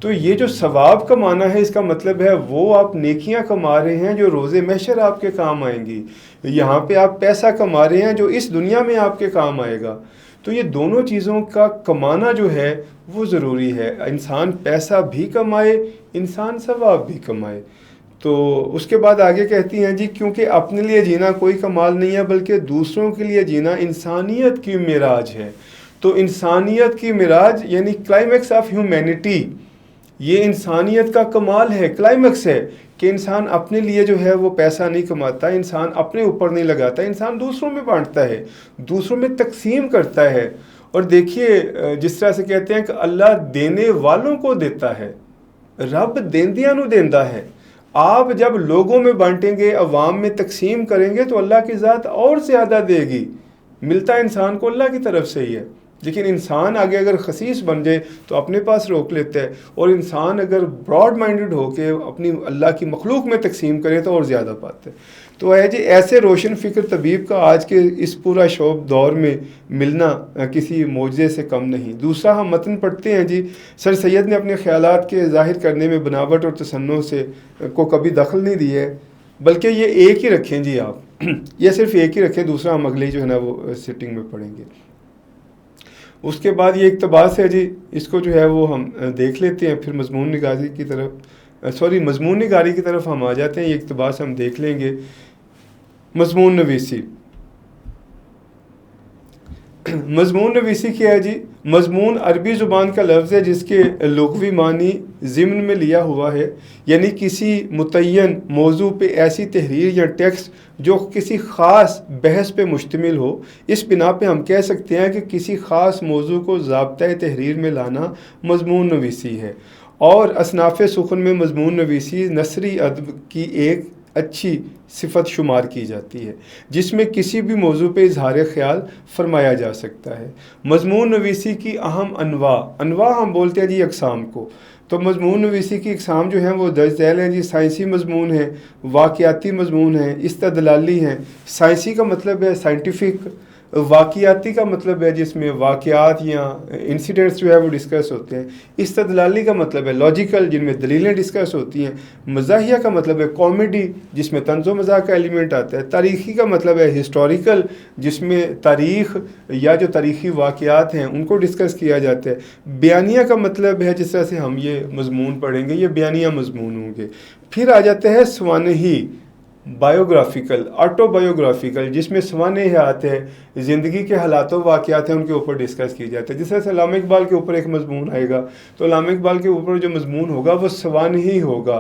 तो ये जो सवाब कमाना है, इसका मतलब है वो आप नेकियां कमा रहे हैं जो रोज़े महशर आपके काम आएंगी। यहाँ पे आप पैसा कमा रहे हैं जो इस दुनिया में आपके काम आएगा। तो ये दोनों चीज़ों का कमाना जो है वो ज़रूरी है। इंसान पैसा भी कमाए, इंसान सवाब भी कमाए। तो उसके बाद आगे कहती हैं जी, क्योंकि अपने लिए जीना कोई कमाल नहीं है, बल्कि दूसरों के लिए जीना इंसानियत की मिराज है। तो इंसानियत की मिराज यानी क्लाइमेक्स ऑफ ह्यूमैनिटी, ये इंसानियत का कमाल है, क्लाइमेक्स है कि इंसान अपने लिए जो है वो पैसा नहीं कमाता, इंसान अपने ऊपर नहीं लगाता, इंसान दूसरों में बांटता है, दूसरों में तकसीम करता है। और देखिए, जिस तरह से कहते हैं कि अल्लाह देने वालों को देता है, रब देंदियां नू देंदा है। आप जब लोगों में बांटेंगे, अवाम में तकसीम करेंगे, तो अल्लाह की ज़ात और ज़्यादा देगी। मिलता इंसान को अल्लाह की तरफ से ही है। लेकिन इंसान आगे अगर खसीस बन जाए तो अपने पास रोक लेता है, और इंसान अगर ब्रॉड माइंडेड होके अपनी अल्लाह की मखलूक में तकसीम करे तो और ज़्यादा पाता है। तो है जी, ऐसे रोशन फ़िक्र तबीब का आज के इस पूरा शोब दौर में मिलना किसी मौजज़े से कम नहीं। दूसरा हम मतन पढ़ते हैं जी, सर सैयद ने अपने ख़यालात के ज़ाहिर करने में बनावट और तसन्नुह से को कभी दखल नहीं दिया है, बल्कि ये एक ही रखें जी आप ये सिर्फ एक ही रखें, दूसरा हम अगली जो है ना वो सिटिंग में पढ़ेंगे। उसके बाद ये इक़्तिबास है जी, इसको जो है वो हम देख लेते हैं, फिर मज़मून निगारी की तरफ मज़मून निगारी की तरफ हम आ जाते हैं। ये इक़्तिबास हम देख लेंगे। मज़मून नवीसी, मज़मून नवीसी क्या है जी? मज़मून अरबी ज़ुबान का लफ्ज़ है जिसके लुग़वी मानी ज़िम्न में लिया हुआ है, यानी किसी मुतय्यन मौजू पे ऐसी तहरीर या टेक्स्ट जो किसी ख़ास बहस पे मुश्तमिल हो। इस बिना पे हम कह सकते हैं कि किसी ख़ास मौजू को ज़ाब्ता तहरीर में लाना मज़मून नवीसी है। और असनाफ़ सुखन में मज़मून नवीसी नसरी अदब की एक अच्छी सिफत शुमार की जाती है, जिसमें किसी भी मौजू पे इजहार ख्याल फरमाया जा सकता है। मज़मून नवीसी की अहम अनवा हम बोलते हैं जी अक़साम को। तो मज़मून नवीसी की अक़साम जो हैं वो दर्ज झैल हैं जी। साइंसी मज़मून है, वाक़याती मज़मून है, इस्तदलाली हैं। साइंसी का मतलब है साइंटिफिक, वाक़याती का मतलब है जिसमें वाक़यात या इंसिडेंट्स जो है वो डिस्कस होते हैं। इस्तदलाली का मतलब है लॉजिकल, जिनमें दलीलें डिस्कस होती हैं। मज़ाहिया का मतलब है कॉमेडी, जिसमें तंज़ो मज़ाक का एलिमेंट आता है। तारीख़ी का मतलब है हिस्टोरिकल, जिसमें तारीख़ या जो तारीख़ी वाक़यात हैं उनको डिस्कस किया जाता है। बयानिया का मतलब है, जिस तरह से हम ये मज़मून पढ़ेंगे, ये बयानिया मज़मून होंगे। फिर आ जाते हैं स्वानही, बायोग्राफिकल, ऑटोबायोग्राफिकल, जिसमें स्वानहयात है, ज़िंदगी के हालातों वाक़यात हैं, उनके ऊपर डिस्कस की जाती है। जिस तरह से अल्लामा इक़बाल के ऊपर एक मज़मून आएगा, तो अल्लामा इक़बाल के ऊपर जो मज़मून होगा वो स्वानही होगा,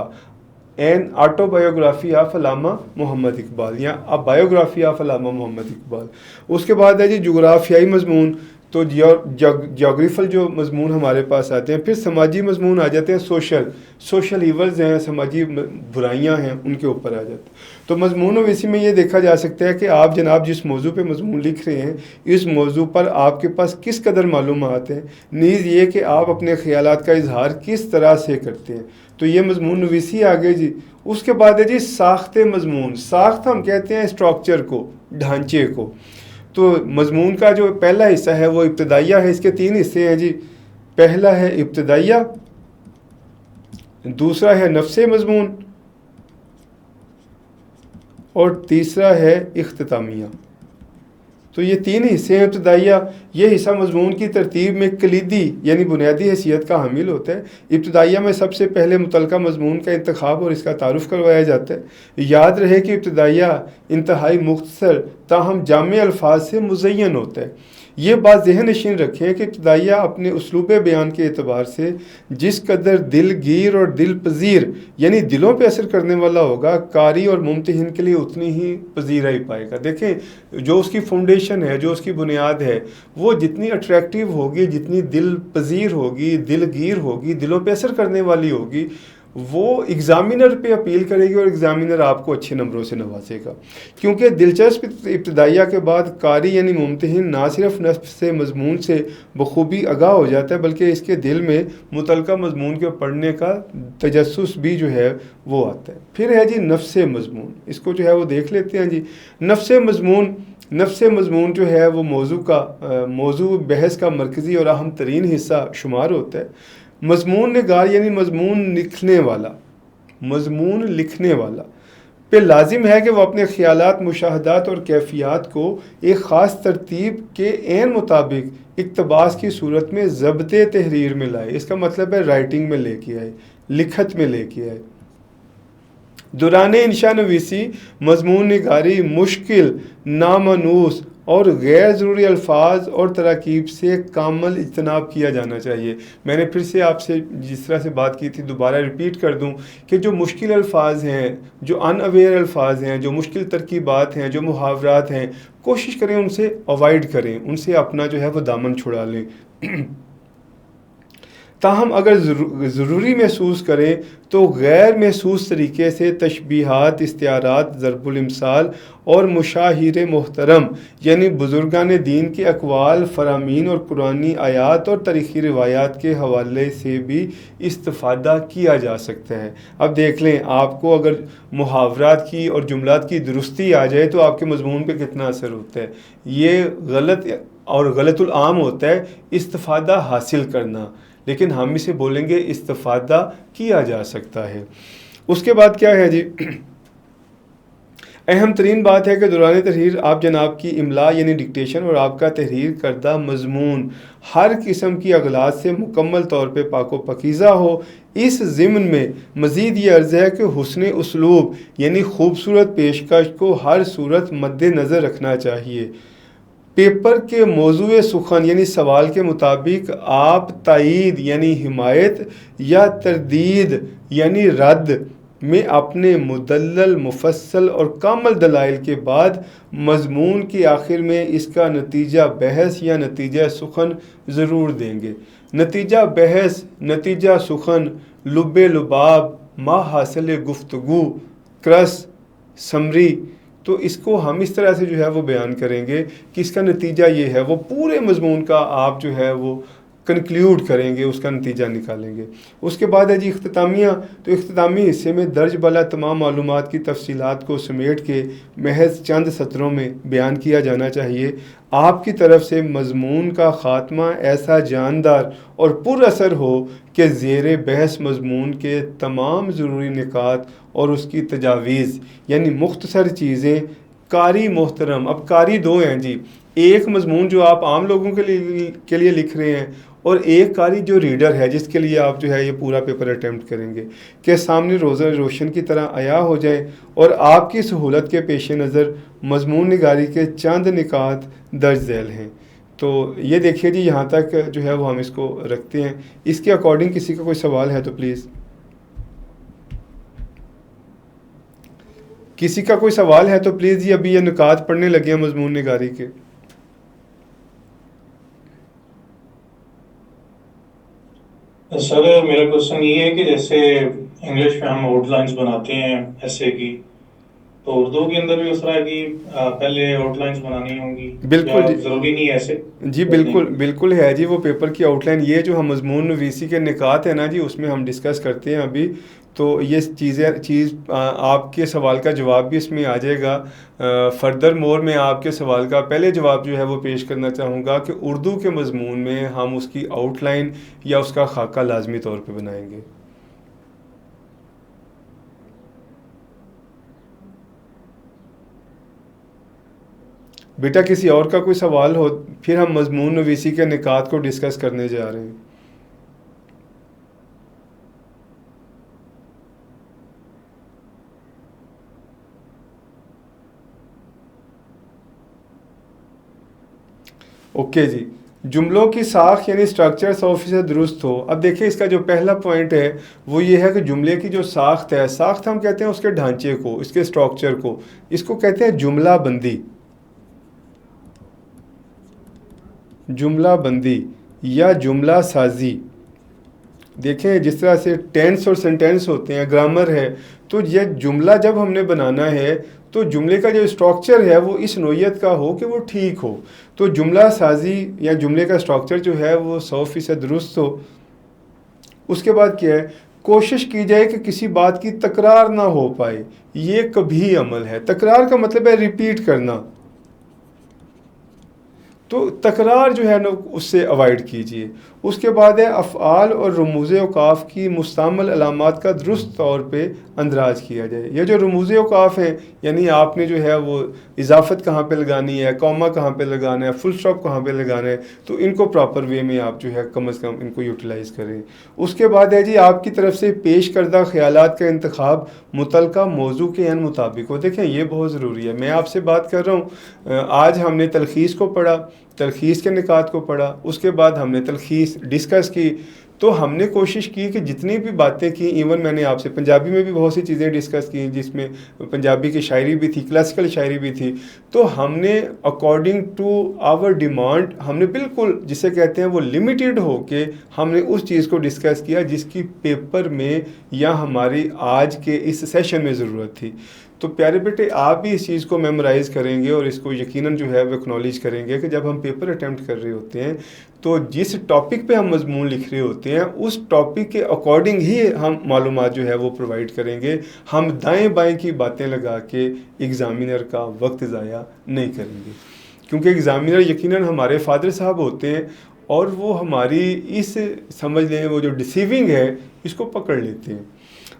एन ऑटोबायोग्राफी ऑफ अल्लामा मोहम्मद इक़बाल या अ बायोग्राफी ऑफ अल्लामा मोहम्मद इक़बाल। उसके बाद है जी जोग्राफियाई मज़मून, तो जोग्राफिकल जो मज़मून हमारे पास आते हैं। फिर समाजी मज़मून आ जाते हैं, सोशल ईवल्स हैं, समाजी बुराइयां हैं, उनके ऊपर आ जाते हैं। तो मज़मून नवीसी में ये देखा जा सकता है कि आप जनाब जिस मौजू पे मज़मून लिख रहे हैं, इस मौजू पर आपके पास किस कदर मालूमात हैं, नीज़ ये कि आप अपने ख़यालात का इजहार किस तरह से करते हैं। तो ये मज़मून नवीसी आ गए जी। उसके बाद है जी साख्त मज़मून। साख्त हम कहते हैं स्ट्रक्चर को, ढांचे को। तो मज़मून का जो पहला हिस्सा है वो इब्तदाइया है। इसके 3 हिस्से हैं जी। पहला है इब्तदाइया, दूसरा है नफ्से मज़मून, और तीसरा है इख्तितामिया। तो ये 3 हिस्से हैं इब्तदाइया। ये हिस्सा मज़मून की तरतीब में कलीदी यानी बुनियादी हैसियत का हामिल होता है। इब्तदाइया में सबसे पहले मुतलका मज़मून का इंतखाब और इसका तारुफ़ करवाया जाता है। याद रहे कि इब्तदाइया इंतहाई मुख्तसर ताहम जामे अल्फाज से मुज़य्यन होता है। ये बात ज़हन नशीन रखें कि इब्तदाइया अपने उसलूब बयान के एतबार से जिस कदर दिलगीर और दिल पजीर यानी दिलों पे असर करने वाला होगा, कारी और मुमतहिन के लिए उतनी ही पजीरा ही पाएगा। देखें, जो उसकी फाउंडेशन है, जो उसकी बुनियाद है, वो जितनी अट्रैक्टिव होगी, जितनी दिल पजीर होगी, दिलगीर होगी, दिलों पे असर करने वाली होगी, वो एग्ज़ामिनर पे अपील करेगी और एग्ज़ामिनर आपको अच्छे नंबरों से नवाजेगा। क्योंकि दिलचस्प इब्तदाइया के बाद कारी यानी मुमतहिन ना सिर्फ नफ्स से मज़मून से बखूबी आगाह हो जाता है, बल्कि इसके दिल में मुतलका मज़मून के पढ़ने का तजस्सुस भी जो है वो आता है। फिर है जी नफ्से मज़मून। इसको जो है वो देख लेते हैं जी। नफ्से मज़मून जो है वो मौजू बहस का मरकज़ी और अहम तरीन हिस्सा शुमार होता है। मज़मून निगार यानी मज़मून लिखने वाला पे लाजिम है कि वह अपने ख़यालात, मुशाहदात और कैफियत को एक ख़ास तरतीब के ऐन मुताबिक इक़्तिबास की सूरत में ज़ब्ते तहरीर में लाए। इसका मतलब है राइटिंग में लेके आए, लिखत में लेके आए। दौरान इंशा नवीसी मज़मून निगारी मुश्किल, नामनूस और गैर ज़रूरी अल्फाज और तराकीब से कामल इज्तनाब किया जाना चाहिए। मैंने फिर से आपसे जिस तरह से बात की थी दोबारा रिपीट कर दूं कि जो मुश्किल अल्फाज हैं, जो अनअवेयर अल्फाज हैं, जो मुश्किल तरकीबात हैं, जो मुहावरात हैं, कोशिश करें उनसे अवॉइड करें, उनसे अपना जो है वो दामन छुड़ा लें। ताहम अगर ज़रूरी महसूस करें तो गैर महसूस तरीके से तशबीहात, इस्तियारात, ज़रबुल इमसाल और मुशाहिर मोहतरम यानी बुज़ुर्गान दीन के अक़वाल, फ़रामीन और कुरानी आयात और तारीख़ी रिवायात के हवाले से भी इस्तिफ़ादा किया जा सकता है। अब देख लें, आपको अगर मुहावरात की और जुमलात की दुरुस्ती आ जाए तो आपके मज़मून पे कितना असर होता है। ये गलत और गलतुल आम होता है इस्तिफ़ादा हासिल करना, लेकिन हम इसे बोलेंगे इस्तिफ़ादा किया जा सकता है। उसके बाद क्या है जी, अहम तरीन बात है कि दौरान तहरीर आप जनाब की इमला यानी डिक्टेशन और आपका तहरीर करदा मजमून हर किस्म की अगलात से मुकम्मल तौर पे पाको पकीज़ा हो। इस ज़िम्न में मज़ीद ये अर्ज़ है कि हुस्न उसलूब यानी खूबसूरत पेशकश को हर सूरत मद्देनज़र रखना चाहिए। पेपर के मौजूए सुखन यानी सवाल के मुताबिक आप तायीद यानी हिमायत या तरदीद यानी रद्द में अपने मुदल्लल, मुफस्सल और कामल दलाइल के बाद मज़मून के आखिर में इसका नतीजा बहस या नतीजा सुखन ज़रूर देंगे। नतीजा बहस, नतीजा सुखन, लुब्बे लुबाब, मा हासिल गुफ्तगू, क्रस, समरी, तो इसको हम इस तरह से जो है वो बयान करेंगे कि इसका नतीजा ये है, वो पूरे मज़मून का आप जो है वो कंक्लूड करेंगे, उसका नतीजा निकालेंगे। उसके बाद है जी इख्तितामिया। तो इख्तितामी हिस्से में दर्ज बला तमाम मालूमात की तफसीलात को समेट के महज चंद सत्रों में बयान किया जाना चाहिए। आपकी तरफ से मज़मून का ख़ात्मा ऐसा जानदार और पुरअसर हो कि ज़ेरे बहस मज़मून के तमाम ज़रूरी निकात और उसकी तजावीज़ यानी मुख्तसर चीज़ें कारी मोहतरम। अब कारी दो हैं जी, एक मज़मून जो आप आम लोगों के लिए लिख रहे हैं और एक कारी जो रीडर है जिसके लिए आप जो है ये पूरा पेपर अटैम्प्ट करेंगे, के सामने रोज़ा रोशन की तरह आया हो जाए और आपकी सहूलत के पेश नज़र मज़मून निगारी के चंद निकात दर्ज झैल हैं। तो ये देखिए जी, यहाँ तक जो है वो हम इसको रखते हैं। इसके अकॉर्डिंग किसी का कोई सवाल है तो प्लीज़, किसी का कोई सवाल है तो प्लीज़ जी, अभी ये निकात पढ़ने लगे हैं मज़मून निगारी के। सर मेरा क्वेश्चन ये है कि जैसे इंग्लिश में हम आउटलाइंस बनाते हैं ऐसे की, तो उर्दू के अंदर भी उस तरह की पहले आउटलाइंस बनानी होंगी? बिल्कुल जी, जरूरी नहीं है ऐसे जी बिल्कुल बिल्कुल है जी। वो पेपर की आउटलाइन, ये जो हम मज़मून नवीसी के निकात है ना जी, उसमें हम डिस्कस करते हैं अभी। तो ये चीज़ आपके सवाल का जवाब भी इसमें आ जाएगा। फर्दर मोर में आपके सवाल का पहले जवाब जो है वो पेश करना चाहूँगा कि उर्दू के मज़मून में हम उसकी आउटलाइन या उसका खाका लाजमी तौर पे बनाएंगे। बेटा किसी और का कोई सवाल हो, फिर हम मज़मून नवीसी के निकात को डिस्कस करने जा रहे हैं। ओके जी, जुमलों की साख यानी स्ट्रक्चर 100% दुरुस्त हो। अब देखिए, इसका जो पहला पॉइंट है वो ये है कि जुमले की जो साख्त है, साख्त हम कहते हैं उसके ढांचे को, इसके स्ट्रक्चर को, इसको कहते हैं जुमला बंदी। जुमला बंदी या जुमला साजी। देखें, जिस तरह से टेंस और सेंटेंस होते हैं, ग्रामर है, तो यह जुमला जब हमने बनाना है तो जुमले का जो स्ट्रक्चर है वो इस नोयत का हो कि वो ठीक हो। तो जुमला साजी या जुमले का स्ट्रक्चर जो है वो 100% दुरुस्त हो। उसके बाद क्या है, कोशिश की जाए कि किसी बात की तकरार ना हो पाए। ये कभी अमल है। तकरार का मतलब है रिपीट करना, तो तकरार जो है ना उससे अवॉइड कीजिए। उसके बाद है अफ़आल और रमूज़े औकाफ़ की मुस्तमल अलामात का दुरुस्त तौर पे अंदराज किया जाए। ये जो रमूज़े औकाफ़ हैं, यानी आपने जो है वो इजाफ़त कहाँ पे लगानी है, कॉमा कहाँ पे लगाना है, फुल स्टॉप कहाँ पे लगाना है, तो इनको प्रॉपर वे में आप जो है कम अज़ कम इनको यूटिलाइज़ करें। उसके बाद है जी आपकी तरफ से पेश करदा ख़यालात का इंतखाब मुतलका मौजू के अन मुताबिक हो। देखें, ये बहुत ज़रूरी है। मैं आपसे बात कर रहा हूँ, आज हमने तलख़ीस को पढ़ा, तलख़ीस के निकात को पढ़ा, उसके बाद हमने तलख़ीस डिस्कस की, तो हमने कोशिश की कि जितनी भी बातें की, इवन मैंने आपसे पंजाबी में भी बहुत सी चीज़ें डिस्कस की जिसमें पंजाबी की शायरी भी थी, क्लासिकल शायरी भी थी, तो हमने अकॉर्डिंग टू आवर डिमांड हमने बिल्कुल जिसे कहते हैं वो लिमिटेड हो के हमने उस चीज़ को डिस्कस किया जिसकी पेपर में या हमारी आज के इस सेशन में ज़रूरत थी। तो प्यारे बेटे, आप भी इस चीज़ को मेमोराइज़ करेंगे और इसको यकीनन जो है वो एक्नॉलेज करेंगे कि जब हम पेपर अटैम्प्ट कर रहे होते हैं तो जिस टॉपिक पे हम मजमून लिख रहे होते हैं उस टॉपिक के अकॉर्डिंग ही हम मालूमात जो है वो प्रोवाइड करेंगे। हम दाएं बाएं की बातें लगा के एग्ज़ामिनर का वक्त ज़ाया नहीं करेंगे, क्योंकि एग्ज़ामिनर यकीनन हमारे फादर साहब होते हैं और वो हमारी इस समझ लें वो जो डिसीविंग है इसको पकड़ लेते हैं।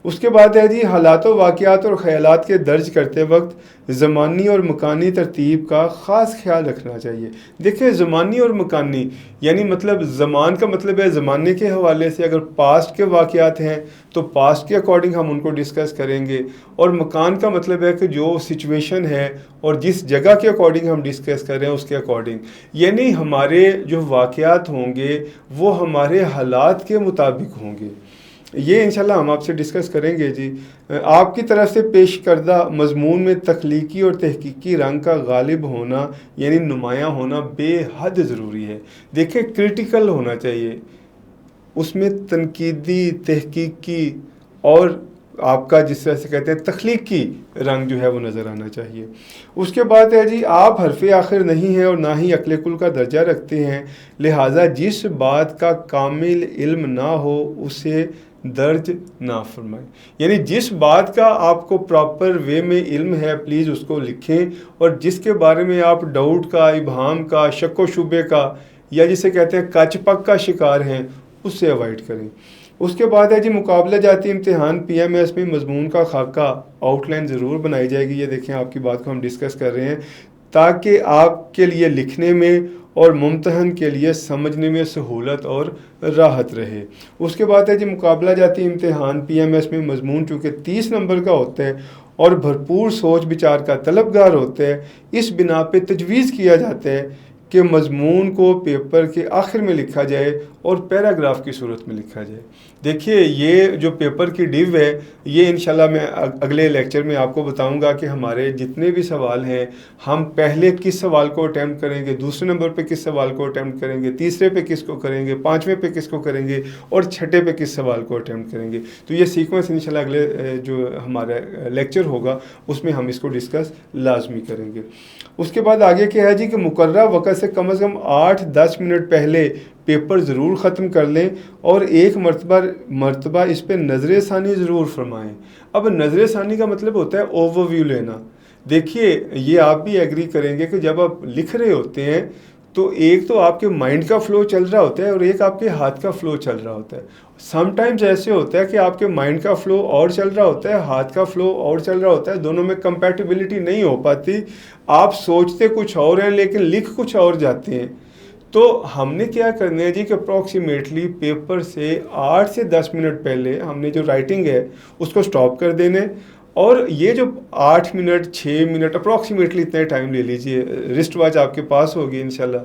उसके बाद है जी, हालात वाक़यात और ख़यालात के दर्ज करते वक्त ज़मानी और मकानी तरतीब का ख़ास ख्याल रखना चाहिए। देखिए, ज़मानी और मकानी यानी मतलब ज़मान का मतलब है ज़माने के हवाले से, अगर पास्ट के वाक़यात हैं तो पास्ट के अकॉर्डिंग हम उनको डिस्कस करेंगे, और मकान का मतलब है कि जो सिचुएशन है और जिस जगह के अकॉर्डिंग हम डिस्कस कर रहे हैं उसके अकॉर्डिंग, यानी हमारे जो वाक़यात होंगे वो हमारे हालात के मुताबिक होंगे। ये इंशाल्लाह हम आपसे डिस्कस करेंगे जी। आपकी तरफ से पेश करदा मजमून में तख्लीकी और तहकीकी रंग का गालिब होना यानी नुमायाँ होना बेहद ज़रूरी है। देखिए, क्रिटिकल होना चाहिए, उसमें तनकीदी, तहकीकी और आपका जिस तरह से कहते हैं तख्लीकी रंग जो है वो नज़र आना चाहिए। उसके बाद है जी, आप हरफ़े आखिर नहीं हैं और ना ही अक्ल कुल का दर्जा रखते हैं, लिहाजा जिस बात का कामिल इल्म ना हो उसे दर्ज ना फरमाएं। यानी जिस बात का आपको प्रॉपर वे में इल्म है प्लीज़ उसको लिखें, और जिसके बारे में आप डाउट का, इबहाम का, शक व शुबे का या जिसे कहते हैं कच पक का शिकार हैं उससे अवॉइड करें। उसके बाद है जी, मुकाबला जाती इम्तिहान PMS में मजमून का खाका आउटलाइन ज़रूर बनाई जाएगी। ये देखें, आपकी बात को हम डिस्कस कर रहे हैं ताकि आपके लिए लिखने में और मुम्तहन के लिए समझने में सहूलत और राहत रहे। उसके बाद है जी, मुकाबला जाती इम्तिहान PMS में मजमून चूँकि 30 नंबर का होता है और भरपूर सोच विचार का तलबगार होता है, इस बिना पे तजवीज़ किया जाता है कि मजमून को पेपर के आखिर में लिखा जाए और पैराग्राफ की सूरत में लिखा जाए। देखिए, ये जो पेपर की डिव है ये इंशाल्लाह मैं अगले लेक्चर में आपको बताऊंगा कि हमारे जितने भी सवाल हैं हम पहले किस सवाल को अटैम्प्ट करेंगे, दूसरे नंबर पे किस सवाल को अटैम्प्ट करेंगे, तीसरे पे किसको करेंगे, पाँचवें पे किसको करेंगे और छठे पे किस सवाल को अटैम्प्ट करेंगे। तो ये सीक्वेंस इंशाल्लाह अगले जो हमारा लेक्चर होगा उसमें हम इसको डिस्कस लाजमी करेंगे। उसके बाद आगे क्या है जी कि मुकर्रर वक़्त से कम 8-10 मिनट पहले पेपर ज़रूर ख़त्म कर लें और एक मरतबा इस पर नज़र सानी ज़रूर फरमाएं। अब नज़र सानी का मतलब होता है ओवरव्यू लेना। देखिए, ये आप भी एग्री करेंगे कि जब आप लिख रहे होते हैं तो एक तो आपके माइंड का फ़्लो चल रहा होता है और एक आपके हाथ का फ़्लो चल रहा होता है। समटाइम्स ऐसे होता है कि आपके माइंड का फ़्लो और चल रहा होता है, हाथ का फ़्लो और चल रहा होता है, दोनों में कंपैटिबिलिटी नहीं हो पाती। आप सोचते कुछ और हैं लेकिन लिख कुछ और जाते हैं। तो हमने क्या करना है जी कि अप्रॉक्सीमेटली पेपर से 8 से 10 मिनट पहले हमने जो राइटिंग है उसको स्टॉप कर देने, और ये जो 8 मिनट 6 मिनट अप्रॉक्सीमेटली इतना टाइम ले लीजिए, रिस्ट वॉच आपके पास होगी इंशाल्लाह।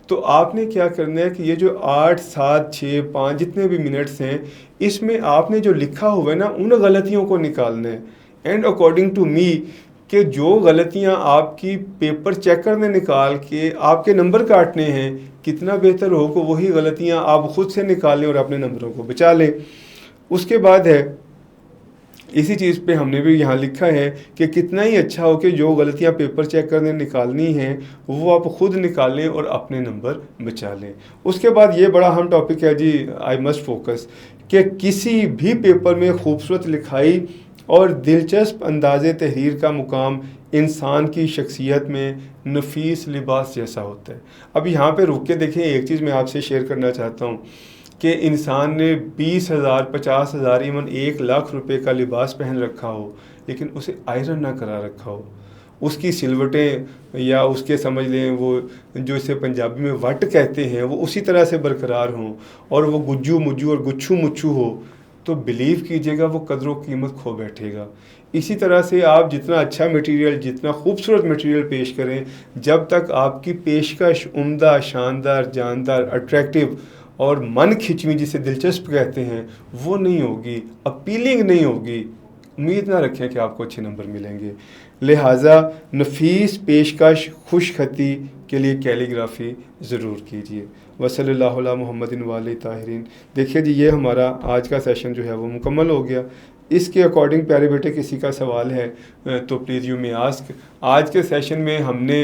तो आपने क्या करना है कि ये जो 8, 7, 6, 5 जितने भी मिनट्स हैं इसमें आपने जो लिखा हुआ है ना उन गलतियों को निकालना है। एंड अकॉर्डिंग टू मी कि जो गलतियां आपकी पेपर चेकर ने निकाल के आपके नंबर काटने हैं, कितना बेहतर हो कि वही गलतियां आप ख़ुद से निकालें और अपने नंबरों को बचा लें। उसके बाद है, इसी चीज़ पे हमने भी यहाँ लिखा है कि कितना ही अच्छा हो कि जो गलतियाँ पेपर चेक करने निकालनी हैं वो आप ख़ुद निकालें और अपने नंबर बचा लें। उसके बाद ये बड़ा अहम टॉपिक है जी, आई मस्ट फोकस, कि किसी भी पेपर में खूबसूरत लिखाई और दिलचस्प अंदाज़े तहरीर का मुकाम इंसान की शख्सियत में नफीस लिबास जैसा होता है। अब यहाँ पे रुक के देखें, एक चीज़ मैं आपसे शेयर करना चाहता हूँ कि इंसान ने 20,000, 50,000, इवन 1 लाख रुपए का लिबास पहन रखा हो लेकिन उसे आयरन ना करा रखा हो, उसकी सिलवटें या उसके समझ लें वो जो इसे पंजाबी में वट कहते हैं वो उसी तरह से बरकरार हों और वो गुज्जू मुज्जू और गुच्छू मुच्छू हो, तो बिलीव कीजिएगा वो कदर व कीमत खो बैठेगा। इसी तरह से आप जितना अच्छा मटेरियल, जितना खूबसूरत मटेरियल पेश करें, जब तक आपकी पेशकश उम्दा, शानदार, जानदार, अट्रैक्टिव और मन खिंचवी जिसे दिलचस्प कहते हैं वो नहीं होगी, अपीलिंग नहीं होगी, उम्मीद ना रखें कि आपको अच्छे नंबर मिलेंगे। लिहाजा नफीस पेशकश खुशखती के लिए कैलीग्राफी ज़रूर कीजिए। वसल्लल्लाहु अला मुहम्मदिन व आलिहि ताहिरीन। देखिए जी, ये हमारा आज का सेशन जो है वो मुकम्मल हो गया। इसके अकॉर्डिंग प्यारे बेटे किसी का सवाल है तो प्लीज़ यू मे आस्क। आज के सेशन में हमने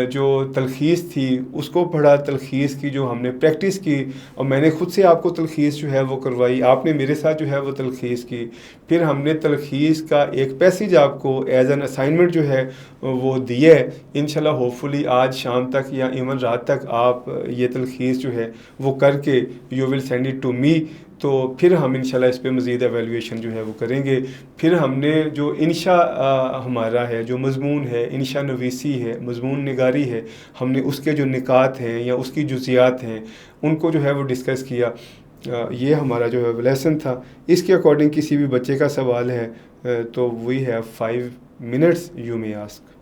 जो तलखीस थी उसको पढ़ा, तलखीस की जो हमने प्रैक्टिस की, और मैंने ख़ुद से आपको तलखीस जो है वो करवाई, आपने मेरे साथ जो है वो तलखीस की। फिर हमने तलखीस का एक पैसेज आपको एज एन असाइनमेंट जो है वो दिया है। इंशाल्लाह होपफुली आज शाम तक या इवन रात तक आप ये तलखीस जो है वो करके you will send it to me. तो फिर हम इंशाल्लाह इस पे मज़ीद एवेलुएशन जो है वो करेंगे। फिर हमने जो इंशा हमारा है, जो मज़मून है, इंशा नवीसी है, मज़मून निगारी है, हमने उसके जो निकात हैं या उसकी जुज़ियात हैं उनको जो है वो डिस्कस किया। ये हमारा जो है लेसन था। इसके अकॉर्डिंग किसी भी बच्चे का सवाल है तो we have 5 minutes, you may ask.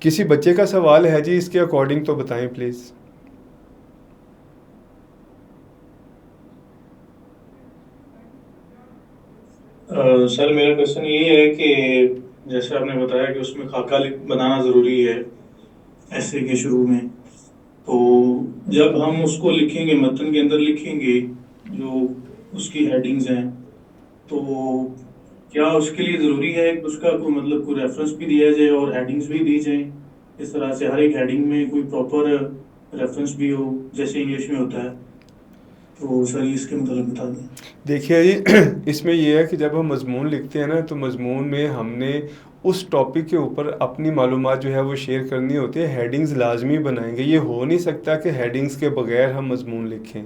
किसी बच्चे का सवाल है जी इसके अकॉर्डिंग तो बताएं प्लीज़। सर मेरा क्वेश्चन ये है कि जैसे आपने बताया कि उसमें खाका बनाना ज़रूरी है ऐसे के शुरू में, तो जब हम उसको लिखेंगे, मतन के अंदर लिखेंगे जो उसकी हेडिंग्स हैं, तो क्या उसके लिए ज़रूरी है कि उसका कोई मतलब कोई रेफरेंस भी दिया जाए और हेडिंग्स भी दी जाए? इस तरह से हर एक हेडिंग में कोई प्रॉपर रेफरेंस भी हो जैसे इंग्लिश में होता है। तो सर इसके मतलब बता दें। देखिए जी, इसमें यह है कि जब हम मज़मून लिखते हैं ना तो मज़मून में हमने उस टॉपिक के ऊपर अपनी मालूमात जो है वो शेयर करनी होती है। हेडिंग्स लाजमी बनाएंगे, ये हो नहीं सकता कि हेडिंग्स के बगैर हम मज़मून लिखें।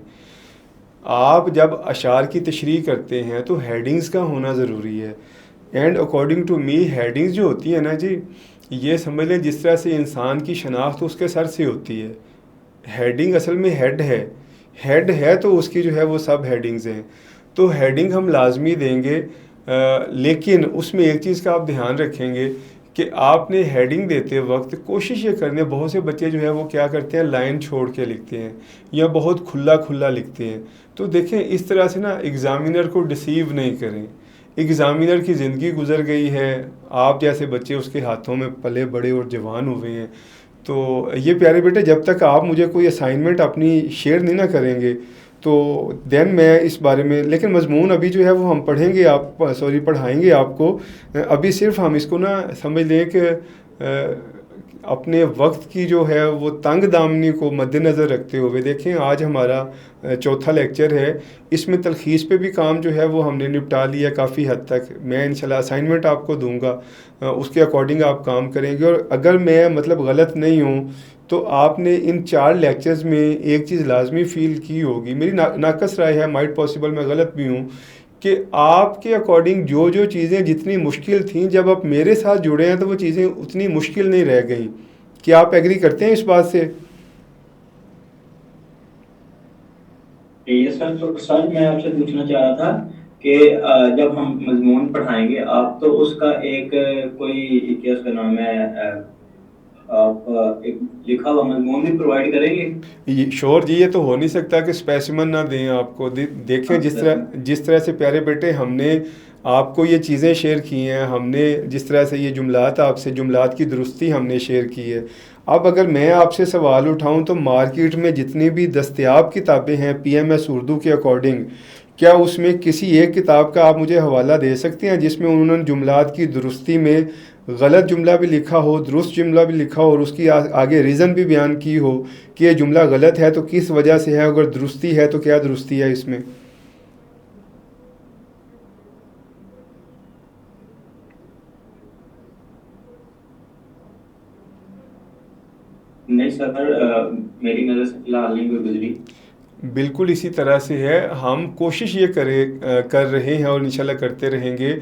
आप जब अशार की तशरीह करते हैं तो हेडिंग्स का होना ज़रूरी है। And according to me headings जो होती है ना जी, ये समझ लें जिस तरह से इंसान की शनाख्त उसके सर से होती है। हेडिंग असल में हेड है तो उसकी जो है वो सब हेडिंग्स हैं। तो हेडिंग हम लाजमी देंगे, लेकिन उसमें एक चीज़ का आप ध्यान रखेंगे कि आपने हेडिंग देते वक्त कोशिश ये करनी है। बहुत से बच्चे जो है वो क्या करते हैं, लाइन छोड़ के लिखते हैं या बहुत खुला लिखते हैं। तो देखें इस तरह से ना एग्ज़ामिनर को डिसीव नहीं करें। एग्ज़ामिनर की ज़िंदगी गुजर गई है, आप जैसे बच्चे उसके हाथों में पले बड़े और जवान हुए हैं। तो ये प्यारे बेटे, जब तक आप मुझे कोई असाइनमेंट अपनी शेयर नहीं ना करेंगे तो देन मैं इस बारे में, लेकिन मज़मून अभी जो है वो हम पढ़ाएंगे आपको। अभी सिर्फ हम इसको ना समझ लें कि अपने वक्त की जो है वो तंग दामनी को मद्देनज़र रखते हुए देखें। आज हमारा चौथा लेक्चर है, इसमें तलखीस पे भी काम जो है वो हमने निपटा लिया काफ़ी हद तक। मैं इंशाल्लाह असाइनमेंट आपको दूंगा, उसके अकॉर्डिंग आप काम करेंगे। और अगर मैं मतलब गलत नहीं हूँ तो आपने इन 4 लेक्चर्स में एक चीज़ लाजमी फ़ील की होगी, मेरी नाकस राय है, माइट पॉसिबल मैं गलत भी हूँ, कि आपके अकॉर्डिंग जो चीज़ें जितनी मुश्किल थीं जब आप मेरे साथ जुड़े हैं तो वो चीज़ें उतनी मुश्किल नहीं रह गई। क्या आप एग्री करते हैं इस बात से? ये सर, तो सर मैं आपसे पूछना चाह रहा था कि जब हम मजमून पढ़ाएंगे आप, तो उसका एक कोई क्या उसका नाम है, आप एक लिखा हुआ मजमून भी प्रोवाइड करेंगे? श्योर जी, ये तो हो नहीं सकता कि स्पेसिमन ना दें आपको। देखें जिस तरह से प्यारे बेटे हमने आपको ये चीज़ें शेयर की हैं, हमने जिस तरह से ये जुमलात आपसे जुमलात की दुरुस्ती हमने शेयर की है। अब अगर मैं आपसे सवाल उठाऊं तो मार्केट में जितनी भी दस्तयाब किताबें हैं PMS उर्दू के अकॉर्डिंग, क्या उसमें किसी एक किताब का आप मुझे हवाला दे सकते हैं जिसमें उन्होंने जुमलात की दुरुस्ती में गलत जुमला भी लिखा हो, दुरुस्त जुमला भी लिखा हो और उसकी आगे रीज़न भी बयान की हो कि ये जुमला गलत है तो किस वजह से है, अगर दुरुस्ती है तो क्या दुरुस्ती है इसमें? नहीं सर, मेरी नज़र से फिलहाल नहीं कोई गुजरी। बिल्कुल इसी तरह से है। हम कोशिश ये कर रहे हैं और इंशाल्लाह करते रहेंगे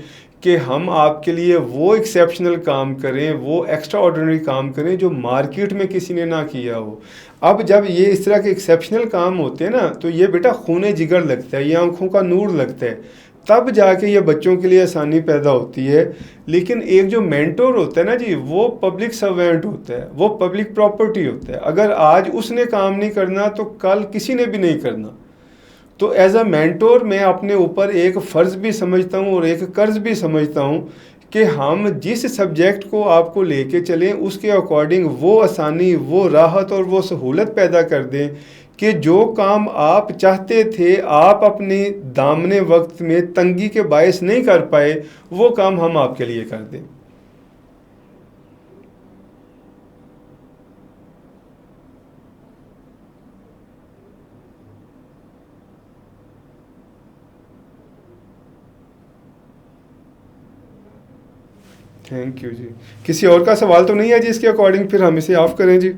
कि हम आपके लिए वो एक्सेप्शनल काम करें, वो एक्स्ट्रा ऑर्डिनरी काम करें जो मार्केट में किसी ने ना किया हो। अब जब ये इस तरह के एक्सेप्शनल काम होते हैं ना तो ये बेटा खूने जिगर लगता है, ये आंखों का नूर लगता है। तब जाके ये बच्चों के लिए आसानी पैदा होती है। लेकिन एक जो मेंटोर होता है ना जी, वो पब्लिक सर्वेंट होता है, वो पब्लिक प्रॉपर्टी होता है। अगर आज उसने काम नहीं करना तो कल किसी ने भी नहीं करना। तो एज अ मेंटोर मैं अपने ऊपर एक फ़र्ज़ भी समझता हूँ और एक कर्ज़ भी समझता हूँ कि हम जिस सब्जेक्ट को आपको लेके चलें उसके अकॉर्डिंग वो आसानी, वो राहत और वो सहूलत पैदा कर दें कि जो काम आप चाहते थे, आप अपने दामने वक्त में तंगी के बायस नहीं कर पाए, वो काम हम आपके लिए कर दें। थैंक यू जी। किसी और का सवाल तो नहीं है जी? इसके अकॉर्डिंग फिर हम इसे ऑफ करें जी।